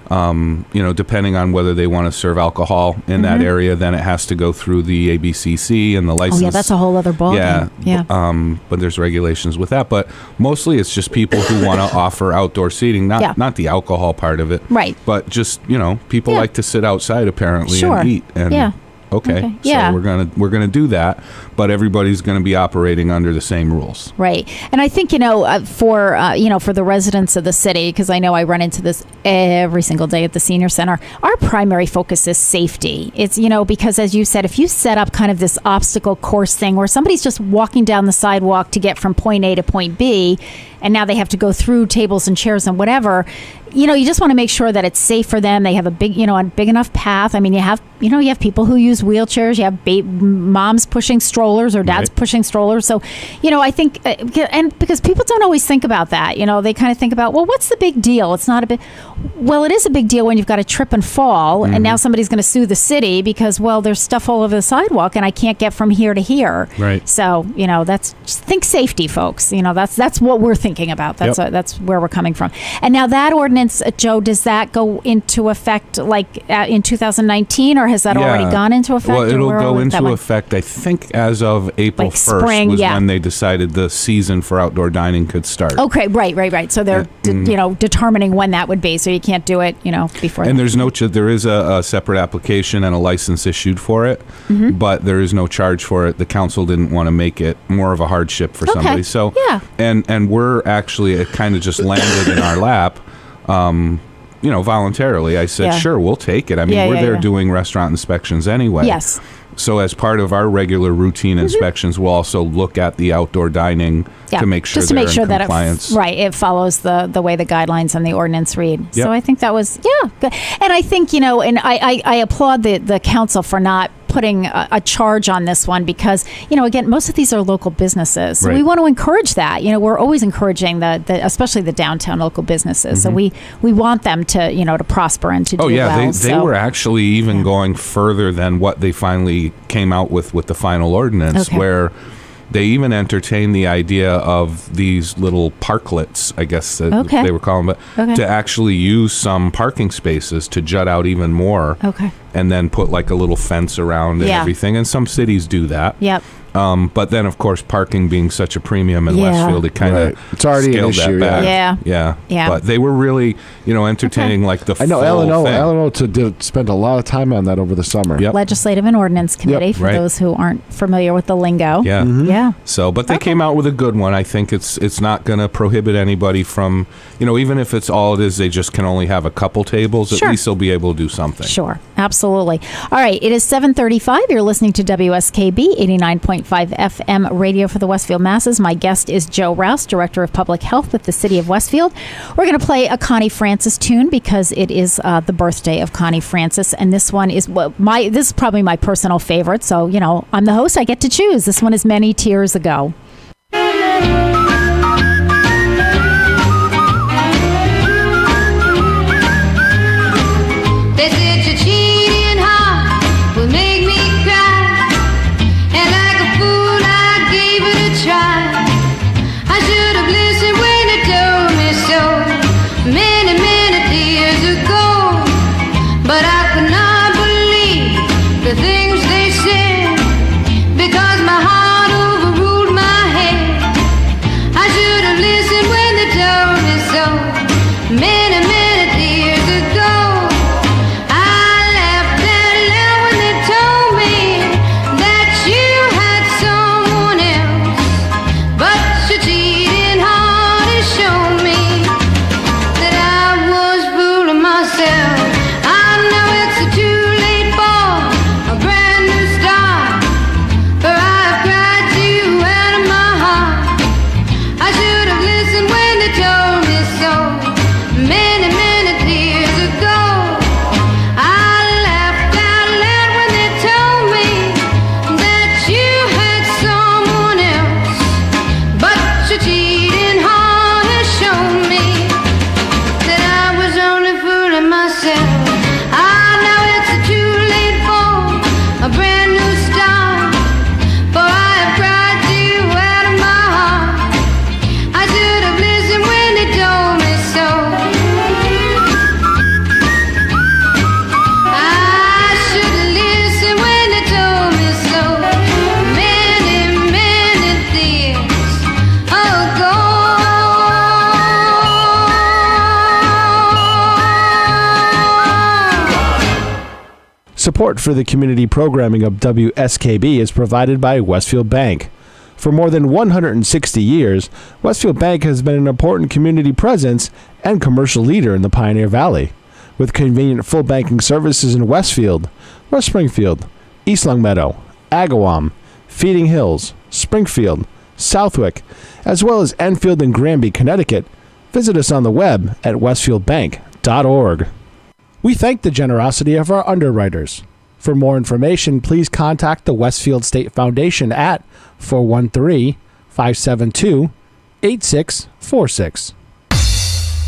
S14: depending on whether they want to serve alcohol in that area, then it has to go through the ABCC and the license.
S3: Oh, yeah, that's a whole other ballgame.
S14: Yeah. But there's regulations with that. But mostly it's just people who want to offer outdoor seating, not the alcohol part of it.
S3: Right.
S14: But just, people like to sit outside apparently and eat. And Okay.
S3: Yeah.
S14: So we're gonna do that, but everybody's gonna be operating under the same rules.
S3: Right. And I think for the residents of the city, because I know I run into this every single day at the senior center, our primary focus is safety. It's because as you said, if you set up kind of this obstacle course thing where somebody's just walking down the sidewalk to get from point A to point B, and now they have to go through tables and chairs and whatever. You just want to make sure that it's safe for them. They have a big enough path. I mean, you have people who use wheelchairs. You have moms pushing strollers or dads pushing strollers. So, I think, and because people don't always think about that, they kind of think about, well, what's the big deal? It's not a big, well, it is a big deal when you've got to trip and fall, and now somebody's going to sue the city because, well, there's stuff all over the sidewalk and I can't get from here to here.
S14: Right.
S3: So, that's, just think safety, folks. That's what we're thinking about. That's where we're coming from. And now that ordinance ordinance, Joe, does that go into effect like in 2019, or has that already gone into effect?
S14: Well, it'll go into effect, I think, as of April 1st
S3: spring,
S14: was when they decided the season for outdoor dining could start.
S3: Okay, right. So they're determining when that would be, so you can't do it before.
S14: And there is a separate application and a license issued for it, but there is no charge for it. The council didn't want to make it more of a hardship for somebody. So and we're actually, it kind of just landed in our lap. Voluntarily. I said, sure, we'll take it. I mean, we're there doing restaurant inspections anyway.
S3: Yes.
S14: So as part of our regular routine inspections, we'll also look at the outdoor dining to make sure they're in compliance.
S3: It follows the way the guidelines and the ordinance read.
S14: Yep.
S3: So I think that was, good. And I think, and I applaud the council for not putting a charge on this one because, again, most of these are local businesses. So we want to encourage that. We're always encouraging especially the downtown local businesses. So we want them to, to prosper and to do well.
S14: They were actually even going further than what they finally came out with the final ordinance, where they even entertained the idea of these little parklets, I guess that they were calling them, but to actually use some parking spaces to jut out even more. And then put like a little fence around and everything. And some cities do that.
S3: Yep.
S14: But then, of course, parking being such a premium in Westfield, it kind of
S4: it's already
S14: scaled
S4: an issue,
S14: that back.
S3: Yeah.
S14: But they were really, entertaining like the
S4: I know
S14: full thing.
S4: Eleanor spent a lot of time on that over the summer.
S3: Legislative and Ordinance Committee, for those who aren't familiar with the lingo.
S14: Yeah.
S3: Yeah.
S14: So, but they came out with a good one. I think it's not going to prohibit anybody from, even if it's all it is, they just can only have a couple tables, at least they'll be able to do something.
S3: Sure. Absolutely. All right. It is 7:35. You're listening to WSKB 89.5 FM radio for the Westfield masses. My guest is Joe Rouse, Director of Public Health with the City of Westfield. We're going to play a Connie Francis tune because it is the birthday of Connie Francis, and this one is this is probably my personal favorite. So I'm the host. I get to choose. This one is Many Tears Ago.
S15: They said your cheating heart will make me cry, and like a fool I gave it a try. I should have listened when they told me so many, many years ago, but I could not believe the things they said because my heart overruled my head. I should have listened when they told me so many, many years ago.
S1: Support for the community programming of WSKB is provided by Westfield Bank. For more than 160 years, Westfield Bank has been an important community presence and commercial leader in the Pioneer Valley. With convenient full banking services in Westfield, West Springfield, East Longmeadow, Agawam, Feeding Hills, Springfield, Southwick, as well as Enfield and Granby, Connecticut, visit us on the web at westfieldbank.org. We thank the generosity of our underwriters. For more information, please contact the Westfield State Foundation at 413-572-8646.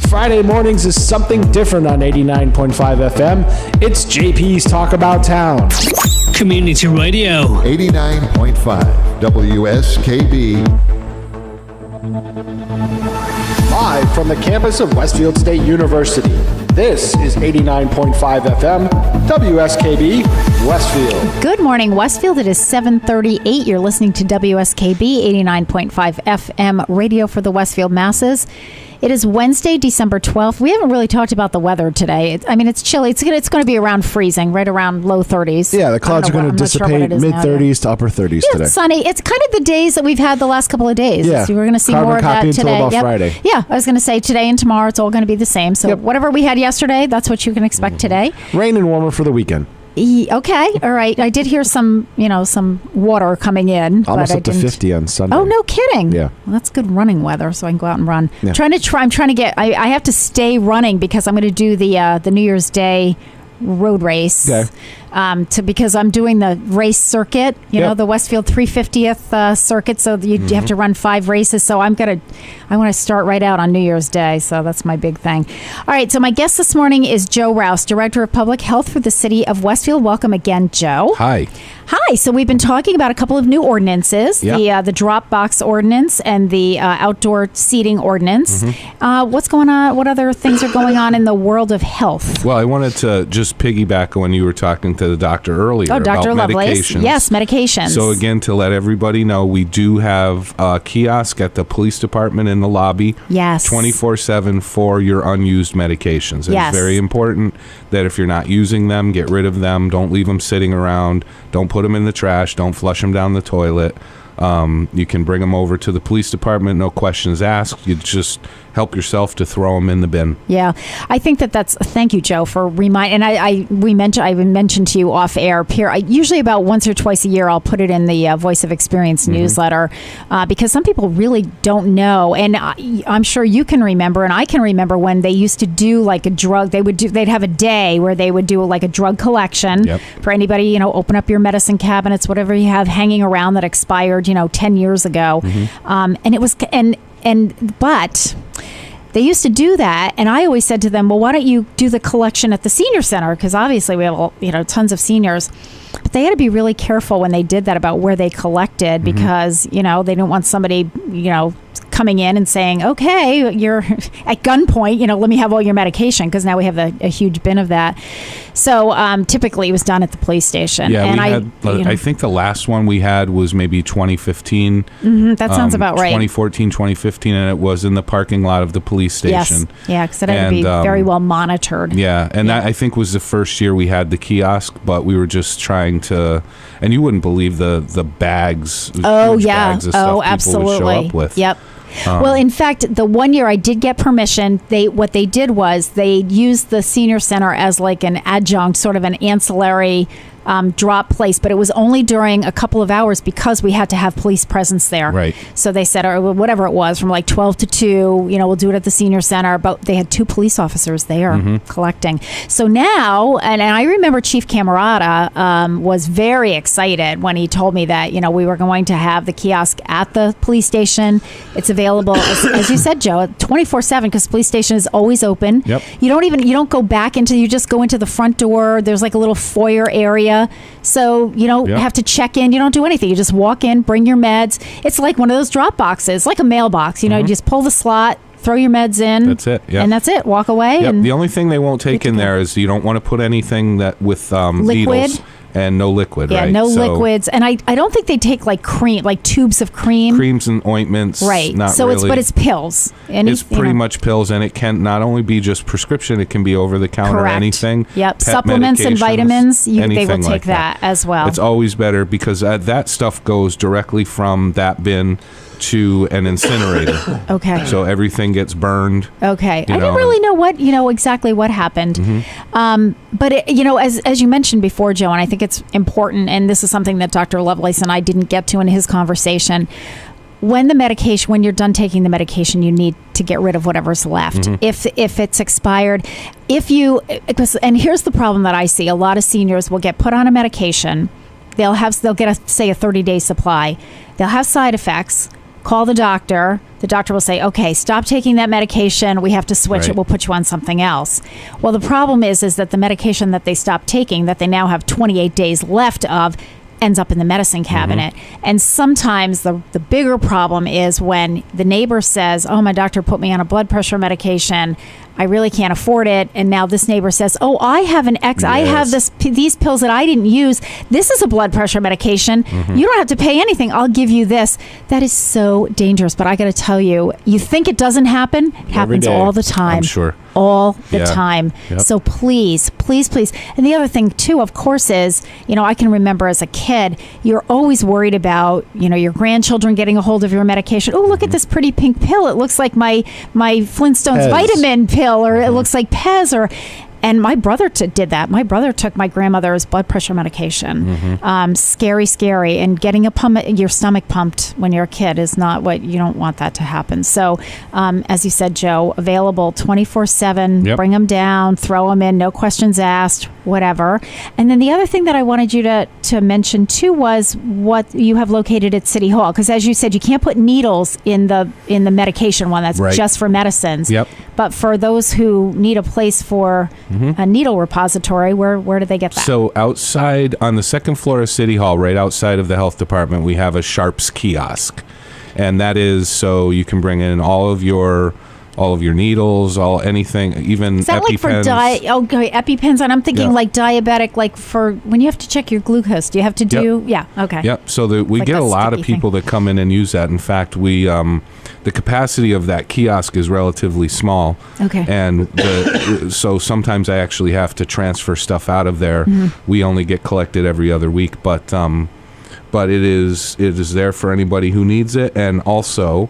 S1: Friday mornings is something different on 89.5 FM. It's JP's Talk About Town.
S6: Community Radio.
S5: 89.5 WSKB.
S1: Live from the campus of Westfield State University, this is 89.5 FM, WSKB, Westfield.
S3: Good morning, Westfield. It is 7:38. You're listening to WSKB 89.5 FM radio for the Westfield masses. It is Wednesday, December 12th. We haven't really talked about the weather today. It's chilly. It's going to be around freezing, right around low 30s.
S4: Yeah, the clouds are going to dissipate mid-30s to upper 30s today.
S3: It's sunny. It's kind of the days that we've had the last couple of days.
S4: Yeah.
S3: So we're going to see
S4: Carbon
S3: more of that
S4: copy
S3: today.
S4: until about Friday.
S3: Yeah, I was going to say today and tomorrow it's all going to be the same. So whatever we had yesterday, that's what you can expect today.
S4: Rain and warmer for the weekend.
S3: Okay, all right. I did hear some water coming in.
S4: Almost
S3: but
S4: up to 50 on Sunday.
S3: Oh, no kidding.
S4: Yeah.
S3: Well, that's good running weather, so I can go out and run.
S4: Yeah.
S3: I'm trying to get. I have to stay running because I'm going to do the New Year's Day road race. Okay. Because I'm doing the race circuit, the Westfield 350th circuit. So you have to run 5 races. So I want to start right out on New Year's Day. So that's my big thing. All right. So my guest this morning is Joe Rouse, Director of Public Health for the City of Westfield. Welcome again, Joe.
S14: Hi.
S3: Hi. So we've been talking about a couple of new ordinances, the drop box ordinance and the outdoor seating ordinance. What's going on? What other things are going on in the world of health?
S14: Well, I wanted to just piggyback when you were talking to the doctor earlier about medications.
S3: Yes, medications.
S14: So again, to let everybody know, we do have a kiosk at the police department in the lobby.
S3: Yes.
S14: 24/7 for your unused medications.
S3: Yes.
S14: It's very important that if you're not using them, get rid of them. Don't leave them sitting around. Don't put them in the trash. Don't flush them down the toilet. You can bring them over to the police department, no questions asked. You just help yourself to throw them in the bin.
S3: Yeah, I think that's. Thank you, Joe, for reminding. And I mentioned to you off air, usually about once or twice a year, I'll put it in the Voice of Experience newsletter because some people really don't know, and I'm sure you can remember, and I can remember when they used to do like a drug. They'd have a day where they would do like a drug collection for anybody. Open up your medicine cabinets, whatever you have hanging around that expired, 10 years ago, and it was but they used to do that, and I always said to them, well, why don't you do the collection at the senior center? Because obviously we have tons of seniors, but they had to be really careful when they did that about where they collected because they didn't want somebody coming in and saying, okay, you're at gunpoint, let me have all your medication, because now we have a huge bin of that. So typically it was done at the police station.
S14: Yeah, and I think the last one we had was maybe 2015.
S3: That sounds about right.
S14: 2014, 2015, and it was in the parking lot of the police station.
S3: Yes, yeah, because it had to be very well monitored.
S14: Yeah, and that I think was the first year we had the kiosk, but we were just trying to, and you wouldn't believe the bags.
S3: Oh, yeah.
S14: Bags of stuff
S3: absolutely.
S14: People would show up with.
S3: Yep. Well, in fact, the one year I did get permission, what they did was they used the senior center as like an adjunct, sort of an ancillary drop place, but it was only during a couple of hours because we had to have police presence there.
S14: Right.
S3: So they said, or whatever it was, from like 12 to 2, we'll do it at the senior center, but they had 2 police officers there collecting. So now, and I remember Chief Camerata was very excited when he told me that, we were going to have the kiosk at the police station. It's available, as you said, Joe, 24/7, because the police station is always open.
S14: Yep.
S3: You don't go back you just go into the front door. There's like a little foyer area. So you don't have to check in. You don't do anything. You just walk in, bring your meds. It's like one of those drop boxes, like a mailbox. You just pull the slot, throw your meds in.
S14: That's it. Yeah.
S3: And that's it. Walk away.
S14: Yep.
S3: And
S14: the only thing they won't take in there is you don't want to put anything that with needles. And no liquid, right?
S3: Yeah, no liquids. And I don't think they take like cream, like tubes of cream.
S14: Creams and ointments.
S3: Right.
S14: Not
S3: so
S14: really.
S3: It's pills.
S14: It's pretty much pills, and it can not only be just prescription, it can be over the counter anything.
S3: Yep. Supplements and vitamins, they will take that as well.
S14: It's always better because that stuff goes directly from that bin to an incinerator.
S3: Okay.
S14: So everything gets burned.
S3: Okay. I didn't really know exactly what happened. But as you mentioned before, Joe, and I think it's important, and this is something that Dr. Lovelace and I didn't get to in his conversation. When you're done taking the medication, you need to get rid of whatever's left. If it's expired, and here's the problem that I see: a lot of seniors will get put on a medication. They'll get a 30-day supply. They'll have side effects. Call the doctor. The doctor will say, okay, stop taking that medication. We have to switch it. We'll put you on something else. Well, the problem is that the medication that they stopped taking, that they now have 28 days left of, ends up in the medicine cabinet. And sometimes the bigger problem is when the neighbor says, oh, my doctor put me on a blood pressure medication. I really can't afford it. And now this neighbor says, oh, I have I have these pills that I didn't use. This is a blood pressure medication. You don't have to pay anything. I'll give you this. That is so dangerous. But I got to tell you, you think it doesn't happen? It happens all the time.
S14: I'm sure.
S3: All the time. Yep. So please. And the other thing too, of course, is, I can remember as a kid, you're always worried about, your grandchildren getting a hold of your medication. Oh, look at this pretty pink pill. It looks like my Flintstones vitamin pill, or it looks like Pez, and my brother did that. My brother took my grandmother's blood pressure medication. Scary. And getting your stomach pumped when you're a kid is not you don't want that to happen. So, as you said, Joe, available 24/7. Yep. Bring them down, throw them in, no questions asked, whatever. And then the other thing that I wanted you to mention too was what you have located at City Hall, because as you said, you can't put needles in the medication one. That's just for medicines.
S14: Yep.
S3: But for those who need a place for a needle repository, where do they get that?
S14: So outside on the second floor of City Hall, right outside of the health department, we have a Sharps kiosk, and that is so you can bring in all of your needles, anything, even
S3: is that
S14: EpiPens.
S3: Like for EpiPens, and I'm thinking like diabetic, like for when you have to check your glucose. Do you have to do?
S14: Yep.
S3: Yeah. Okay.
S14: Yep. So we get a lot of people that come in and use that. In fact, we the capacity of that kiosk is relatively small.
S3: Okay.
S14: And so sometimes I actually have to transfer stuff out of there. We only get collected every other week, but it is there for anybody who needs it, and also.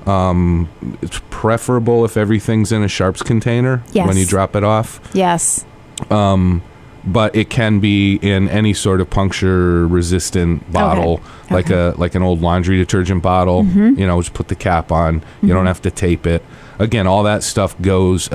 S14: It's preferable if everything's in a Sharps container when you drop it off.
S3: Yes.
S14: But it can be in any sort of puncture-resistant bottle, like an old laundry detergent bottle. Just put the cap on. You don't have to tape it. Again, all that stuff goes.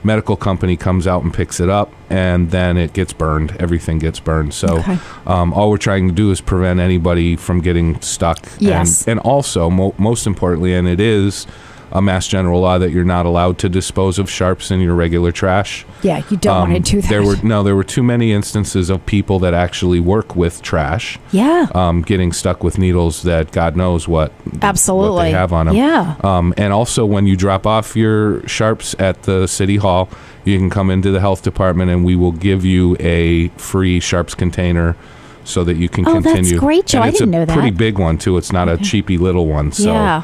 S14: Medical company comes out and picks it up, and then it gets burned. Everything gets burned. So all we're trying to do is prevent anybody from getting stuck.
S3: Yes.
S14: And also, most importantly, and it is a mass general law that you're not allowed to dispose of Sharps in your regular trash.
S3: Yeah, you don't want to do that.
S14: There were too many instances of people that actually work with trash.
S3: Yeah.
S14: Getting stuck with needles that God knows what they have on them.
S3: Yeah.
S14: And also, when you drop off your Sharps at the City Hall, you can come into the health department and we will give you a free Sharps container so that you can continue.
S3: Oh, that's great, Joe.
S14: And
S3: I didn't know that.
S14: it's a pretty big one, too. It's not a cheapy little one. So.
S3: Yeah.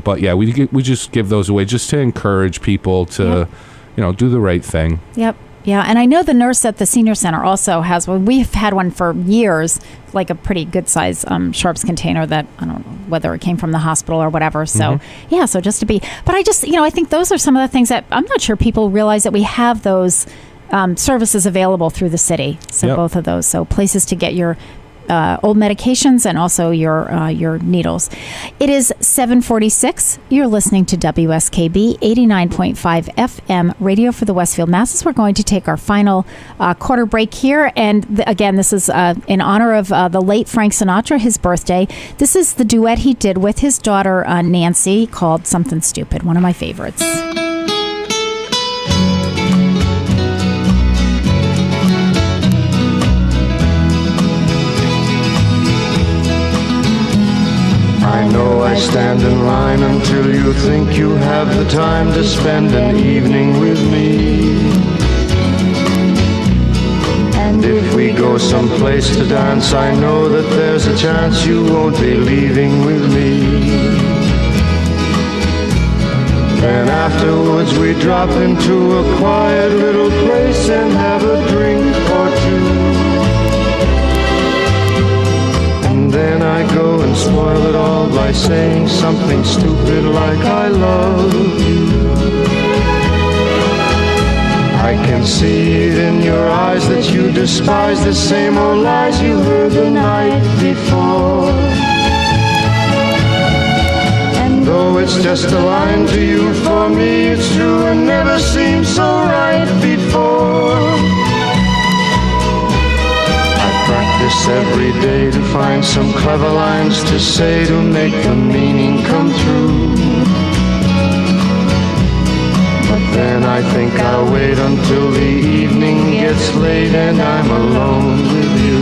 S14: But yeah, we just give those away just to encourage people to, do the right thing.
S3: Yep. Yeah. And I know the nurse at the senior center also has one. We've had one for years, like a pretty good size Sharps container that I don't know whether it came from the hospital or whatever. So so just to be, but I just, I think those are some of the things that I'm not sure people realize that we have those services available through the city. So both of those. So places to get your old medications and also your needles. It is 7:46. You're listening to WSKB 89.5 FM radio for the Westfield Masses. We're going to take our final quarter break here. And again, this is in honor of the late Frank Sinatra, his birthday. This is the duet he did with his daughter, Nancy, called Something Stupid, one of my favorites.
S13: I know I stand in line until you think you have the time to spend an evening with me. And if we go someplace to dance, I know that there's a chance you won't be leaving with me. Then afterwards we drop into a quiet little place and have a drink or two. Then I go and spoil it all by saying something stupid like I love you. I can see it in your eyes that you despise the same old lies you heard the night before. And though it's just a line to you, for me it's true and never seemed so right before. Practice every day to find some clever lines to say to make the meaning come true. But then I think I'll wait until the evening gets late and I'm alone with you.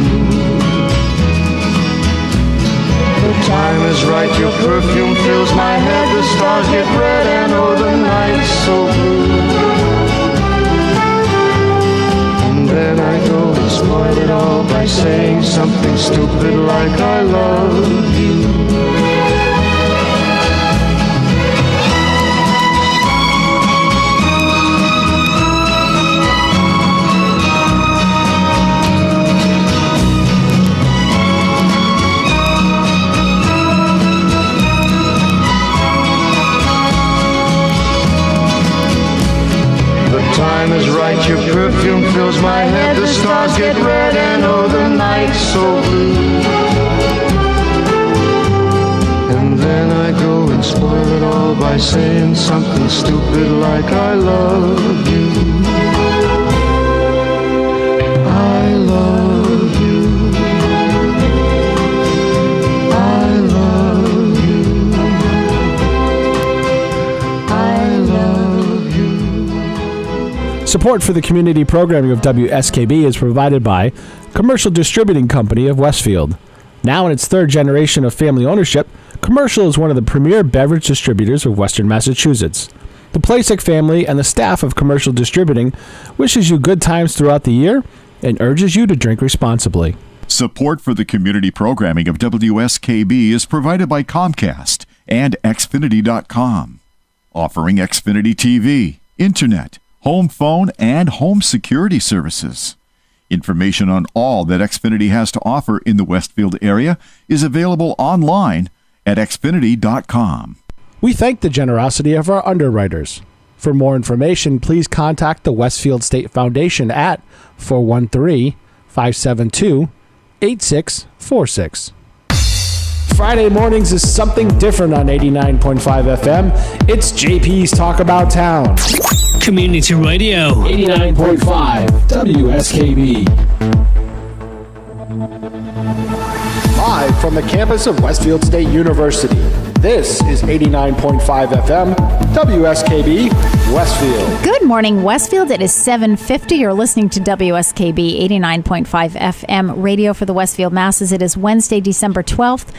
S13: time is right, your perfume fills my head. The stars get red and oh, the night's so blue. And then I go and spoil it all by saying something stupid like I love you. Time is right, your perfume fills my head. The stars get red and oh, the night's so blue. And then I go and spoil it all by saying something stupid like I love you. I love you. I love you. I love you.
S1: Support for the community programming of WSKB is provided by Commercial Distributing Company of Westfield. Now in its third generation of family ownership, Commercial is one of the premier beverage distributors of Western Massachusetts. The Plasek family and the staff of Commercial Distributing wishes you good times throughout the year and urges you to drink responsibly.
S2: Support for the community programming of WSKB is provided by Comcast and Xfinity.com, offering Xfinity TV, Internet, home phone, and home security services. Information on all that Xfinity has to offer in the Westfield area is available online at Xfinity.com.
S1: We thank the generosity of our underwriters. For more information, please contact the Westfield State Foundation at 413-572-8646. Friday mornings is something different on 89.5 FM. It's JP's Talk About Town.
S6: Community Radio.
S1: 89.5 WSKB. Live from the campus of Westfield State University, this is 89.5 FM WSKB Westfield.
S3: Good morning, Westfield. It is 7:50. You're listening to WSKB 89.5 FM radio for the Westfield masses. It is Wednesday, December 12th.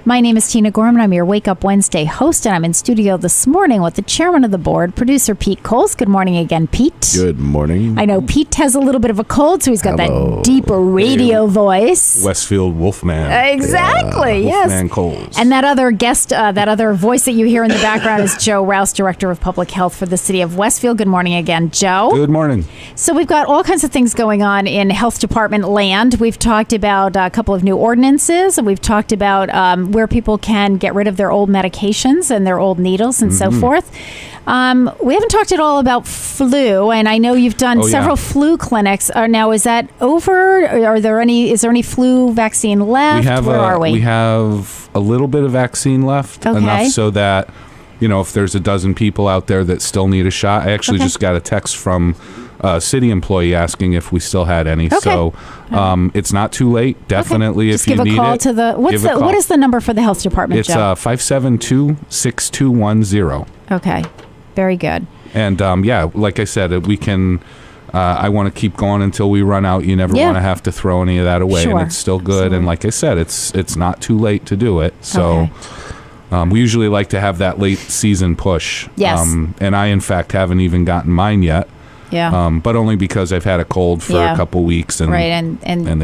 S3: My name is Tina Gorman. I'm your Wake Up Wednesday host, and I'm in studio this morning with the chairman of the board, producer Pete Coles. Good morning again, Pete.
S4: Good morning.
S3: I know Pete has a little bit of a cold, so he's got that deep radio voice.
S14: Westfield Wolfman.
S3: Exactly, yes.
S14: Wolfman Coles.
S3: And that other guest, that other voice that you hear in the background is Joe Rouse, Director of Public Health for the City of Westfield. Good morning again, Joe.
S14: Good morning.
S3: So we've got all kinds of things going on in Health Department land. We've talked about a couple of new ordinances, and we've talked about where people can get rid of their old medications and their old needles and so forth. We haven't talked at all about flu, and I know you've done several flu clinics. Now, is that over? Is there any flu vaccine left? Where are we?
S14: We have a little bit of vaccine left, enough so that, if there's a dozen people out there that still need a shot. I actually just got a text from a city employee asking if we still had any. So it's not too late. Definitely,
S3: just
S14: if you need it.
S3: Give a call to the. What is the number for the health department,
S14: It's
S3: Joe?
S14: 572-6210.
S3: Okay, very good.
S14: And like I said, we can. I want to keep going until we run out. You never want to have to throw any of that away, and it's still good. Absolutely. And like I said, it's not too late to do it. So. We usually like to have that late season push.
S3: Yes.
S14: And I, in fact, haven't even gotten mine yet.
S3: Yeah.
S14: But only because I've had a cold for a couple weeks. And,
S3: right. And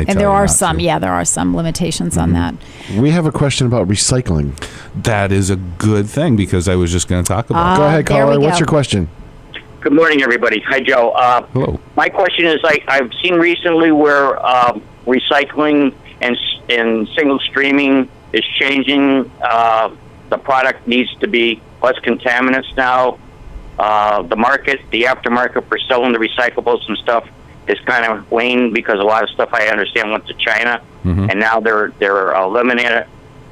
S3: there are some. Yeah, there are some limitations on that.
S4: We have a question about recycling.
S14: That is a good thing because I was just going to talk about it.
S4: Go ahead, caller. What's your question?
S16: Good morning, everybody. Hi, Joe.
S14: Hello.
S16: My question is, I've seen recently where recycling and single streaming is changing. The product needs to be less contaminants now. The aftermarket for selling the recyclables and stuff is kind of waned because a lot of stuff I understand went to China, and now they're eliminating it.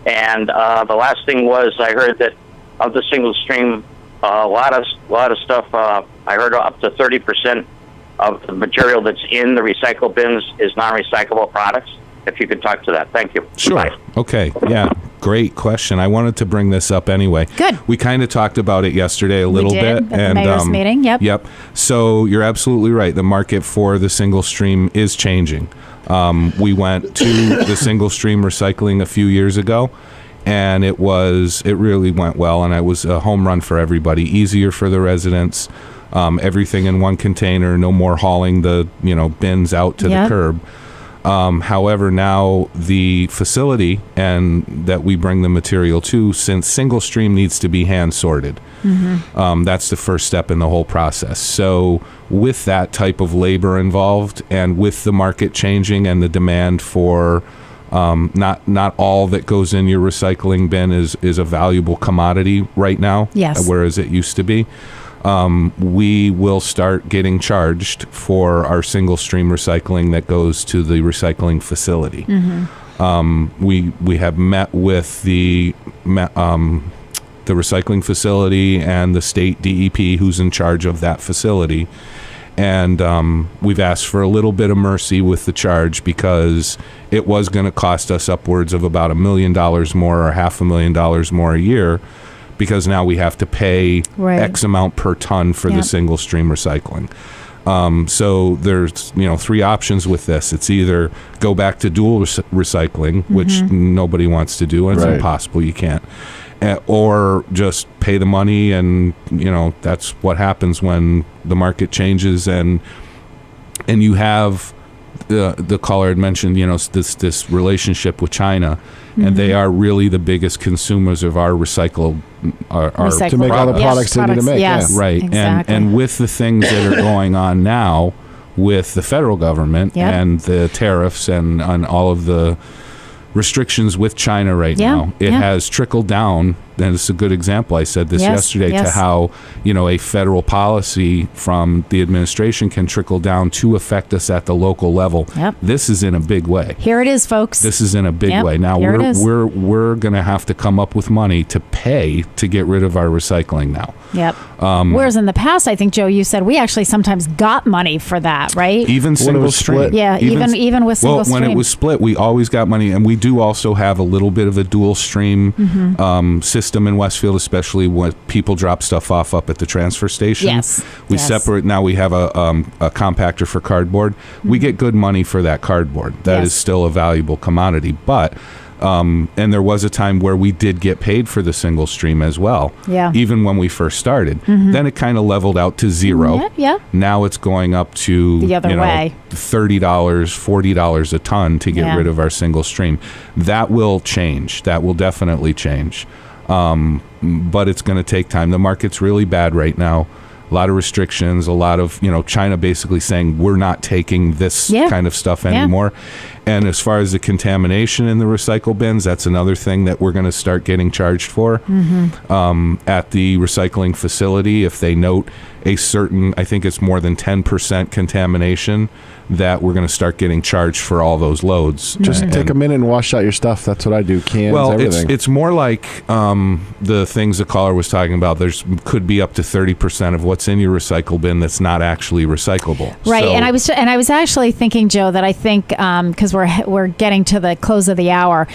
S16: And the last thing was I heard that of the single stream, a lot of stuff. I heard up to 30% of the material that's in the recycle bins is non-recyclable products. If you could talk to that, thank you.
S14: Sure.
S16: Bye.
S14: Okay. Yeah. Great question. I wanted to bring this up anyway.
S3: Good.
S14: We kind of talked about it yesterday a little bit.
S3: At the mayor's meeting. Yep.
S14: Yep. So you're absolutely right. The market for the single stream is changing. We went to the single stream recycling a few years ago, and it really went well, and it was a home run for everybody. Easier for the residents. Everything in one container. No more hauling the bins out to the curb. However, now the facility and that we bring the material to, since single stream needs to be hand sorted, that's the first step in the whole process. So with that type of labor involved, and with the market changing and the demand for not all that goes in your recycling bin is a valuable commodity right now, whereas it used to be. We will start getting charged for our single stream recycling that goes to the recycling facility. We have met with the recycling facility and the state DEP, who's in charge of that facility, and we've asked for a little bit of mercy with the charge, because it was going to cost us upwards of about $1 million more or $500,000 more a year, because now we have to pay X amount per ton for the single stream recycling. So there's 3 options with this. It's either go back to dual recycling, which nobody wants to do, and it's impossible, you can't, or just pay the money, and that's what happens when the market changes, and you have the caller had mentioned this relationship with China, and they are really the biggest consumers of our recycled
S4: to make all the products they need to make.
S14: Right.
S3: Exactly.
S14: And with the things that are going on now with the federal government and the tariffs and all of the restrictions with China right now, it has trickled down, and it's a good example. I said this yesterday, to how a federal policy from the administration can trickle down to affect us at the local level. This is in a big way.
S3: Here it is, folks.
S14: This is in a big way. Now we're going to have to come up with money to pay to get rid of our recycling now.
S3: Whereas in the past, I think, Joe, you said we actually sometimes got money for that, right?
S14: Even single stream.
S3: Even with single stream.
S14: When it was split, we always got money, and we do also have a little bit of a dual stream system in Westfield, especially when people drop stuff off up at the transfer station. We separate. Now we have a compactor for cardboard. We get good money for that cardboard. That is still a valuable commodity, but and there was a time where we did get paid for the single stream as well, even when we first started. Then it kind of leveled out to zero. Now it's going up to
S3: the other way,
S14: $30, $40 a ton to get rid of our single stream. That will change. That will definitely change. But it's going to take time. The market's really bad right now. A lot of restrictions, a lot of, China basically saying we're not taking this kind of stuff anymore. And as far as the contamination in the recycle bins, that's another thing that we're going to start getting charged for at the recycling facility. If they note a certain, I think it's more than 10% contamination, that we're going to start getting charged for all those loads.
S4: Just take a minute and wash out your stuff. That's what I do. Cans, everything.
S14: It's more like the things the caller was talking about. Could be up to 30% of what's in your recycle bin that's not actually recyclable.
S3: Right,
S14: so,
S3: and I was actually thinking, Joe, that I think because we're getting to the close of the hour.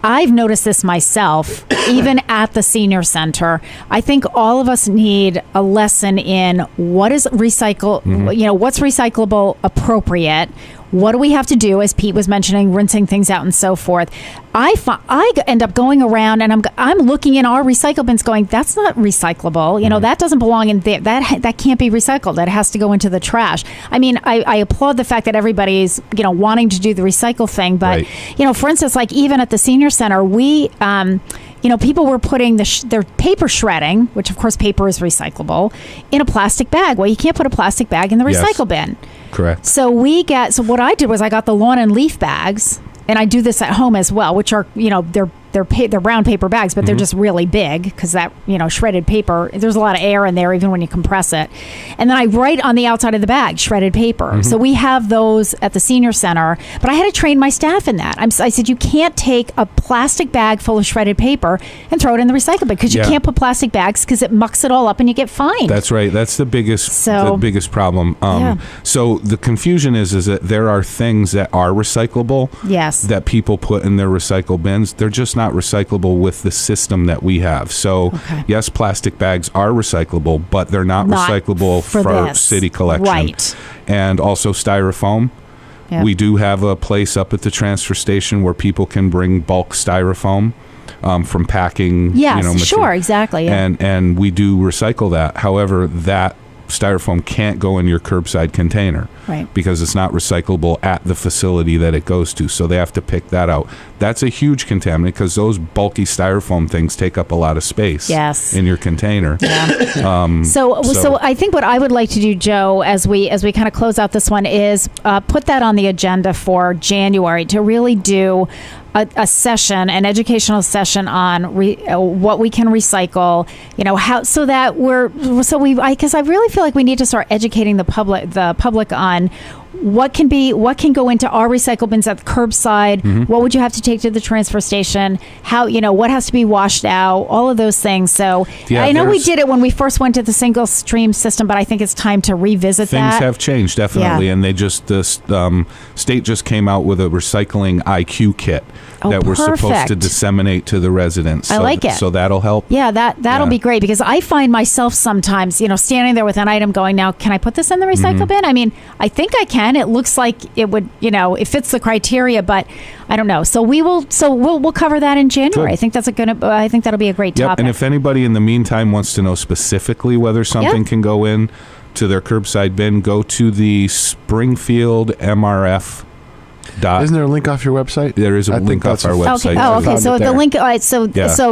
S3: I've noticed this myself, even at the senior center. I think all of us need a lesson in what is what's recyclable appropriate. What do we have to do, as Pete was mentioning, rinsing things out and so forth. I end up going around and I'm looking in our recycle bins going, that's not recyclable. That doesn't belong in there. That can't be recycled. That has to go into the trash. I mean, I applaud the fact that everybody's, wanting to do the recycle thing. But, for instance, like even at the senior center, we... people were putting their paper shredding, which of course paper is recyclable, in a plastic bag. Well, you can't put a plastic bag in the recycle bin.
S14: Correct.
S3: So what I did was I got the lawn and leaf bags, and I do this at home as well, which are, they're brown paper bags, but they're just really big because that, shredded paper, there's a lot of air in there even when you compress it. And then I write on the outside of the bag, shredded paper. So we have those at the senior center, but I had to train my staff in that. I said, you can't take a plastic bag full of shredded paper and throw it in the recycle bin because you can't put plastic bags because it mucks it all up and you get fined.
S14: That's right. That's the biggest problem. So the confusion is that there are things that are recyclable that people put in their recycle bins. They're just not recyclable with the system that we have. So yes, plastic bags are recyclable, but they're not recyclable for city collection.
S3: Right.
S14: And also styrofoam. We do have a place up at the transfer station where people can bring bulk styrofoam from packing.
S3: Yes, sure, exactly. Yeah.
S14: And we do recycle that. However, that styrofoam can't go in your curbside container,
S3: right?
S14: Because it's not recyclable at the facility that it goes to. So they have to pick that out. That's a huge contaminant because those bulky styrofoam things take up a lot of space.
S3: Yes.
S14: In your container.
S3: Yeah. So I think what I would like to do, Joe, as we kind of close out this one, is put that on the agenda for January to really do a session, an educational session on what we can recycle, because I really feel like we need to start educating the public on what can go into our recycle bins at the curbside. Mm-hmm. What would you have to take to the transfer station? How, what has to be washed out? All of those things. So I know we did it when we first went to the single stream system, but I think it's time to revisit that.
S14: Things have changed, definitely.
S3: Yeah.
S14: And the state just came out with a recycling IQ kit that we're supposed to disseminate to the residents.
S3: I like it.
S14: So that'll help.
S3: Yeah, that'll be great, because I find myself sometimes, standing there with an item going, now, can I put this in the recycle bin? I mean, I think I can. It looks like it would, it fits the criteria, but I don't know. So we'll cover that in January.
S14: Good.
S3: I think I think that'll be a great topic.
S14: And if anybody in the meantime wants to know specifically whether something can go in to their curbside bin, go to the Springfield MRF.
S4: Isn't there a link off your website?
S14: There is a link off our website.
S3: Okay. So the link. So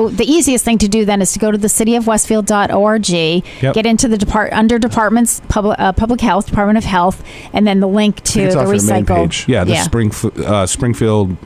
S3: the easiest thing to do then is to go to thecityofwestfield.org, get into the under departments, public health, Department of Health, and then the link to the recycle.
S14: Yeah, the Springfield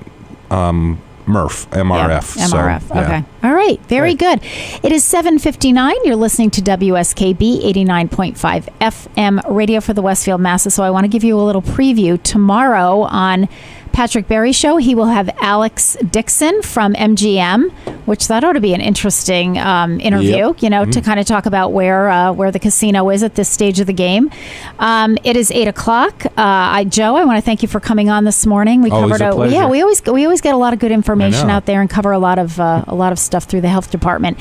S14: MRF.
S3: MRF. Okay. All right. Very good. It is 7:59. You're listening to WSKB 89.5 FM radio for the Westfield Masses. So I want to give you a little preview. Tomorrow on Patrick Berry's show, he will have Alex Dixon from MGM, which that ought to be an interesting interview, to kind of talk about where the casino is at this stage of the game. It is 8:00. Joe, I want to thank you for coming on this morning. We covered we always get a lot of good information out there and cover a lot of stuff through the health department.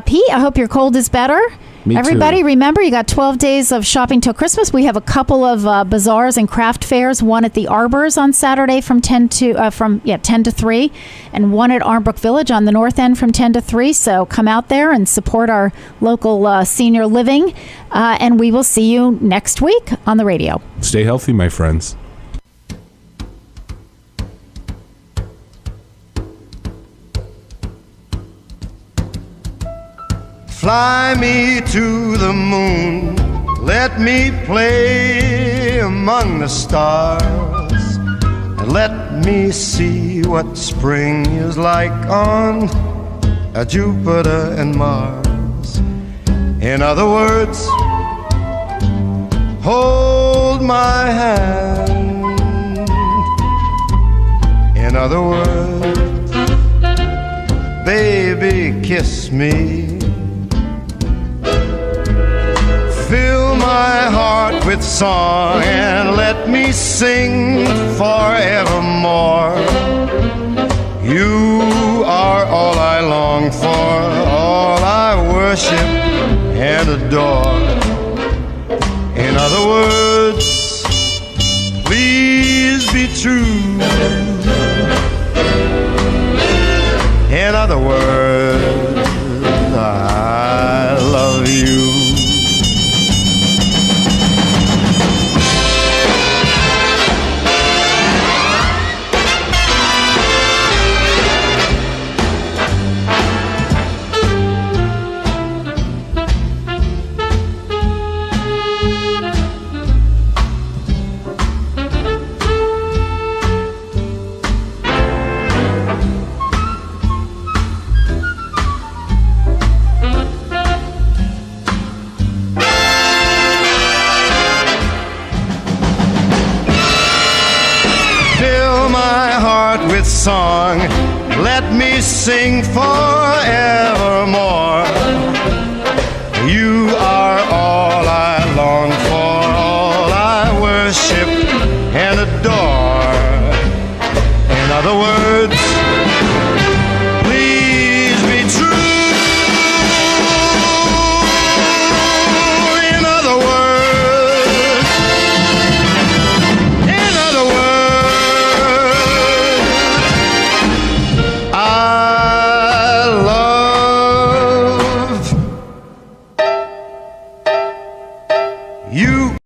S3: Pete, I hope your cold is better. Everybody, remember, you got 12 days of shopping till Christmas. We have a couple of bazaars and craft fairs. One at the Arbors on Saturday from 10 to 3, and one at Armbrook Village on the north end from 10 to 3. So come out there and support our local senior living, and we will see you next week on the radio.
S14: Stay healthy, my friends.
S13: Fly me to the moon, let me play among the stars, and let me see what spring is like on Jupiter and Mars. In other words, hold my hand. In other words, baby, kiss me. Fill my heart with song and let me sing forevermore. You are all I long for, all I worship and adore. In other words, please be true. In other words, I love you. Song, let me sing forevermore. You are all I long for, all I worship and adore. In other words, please be true. In other words, I You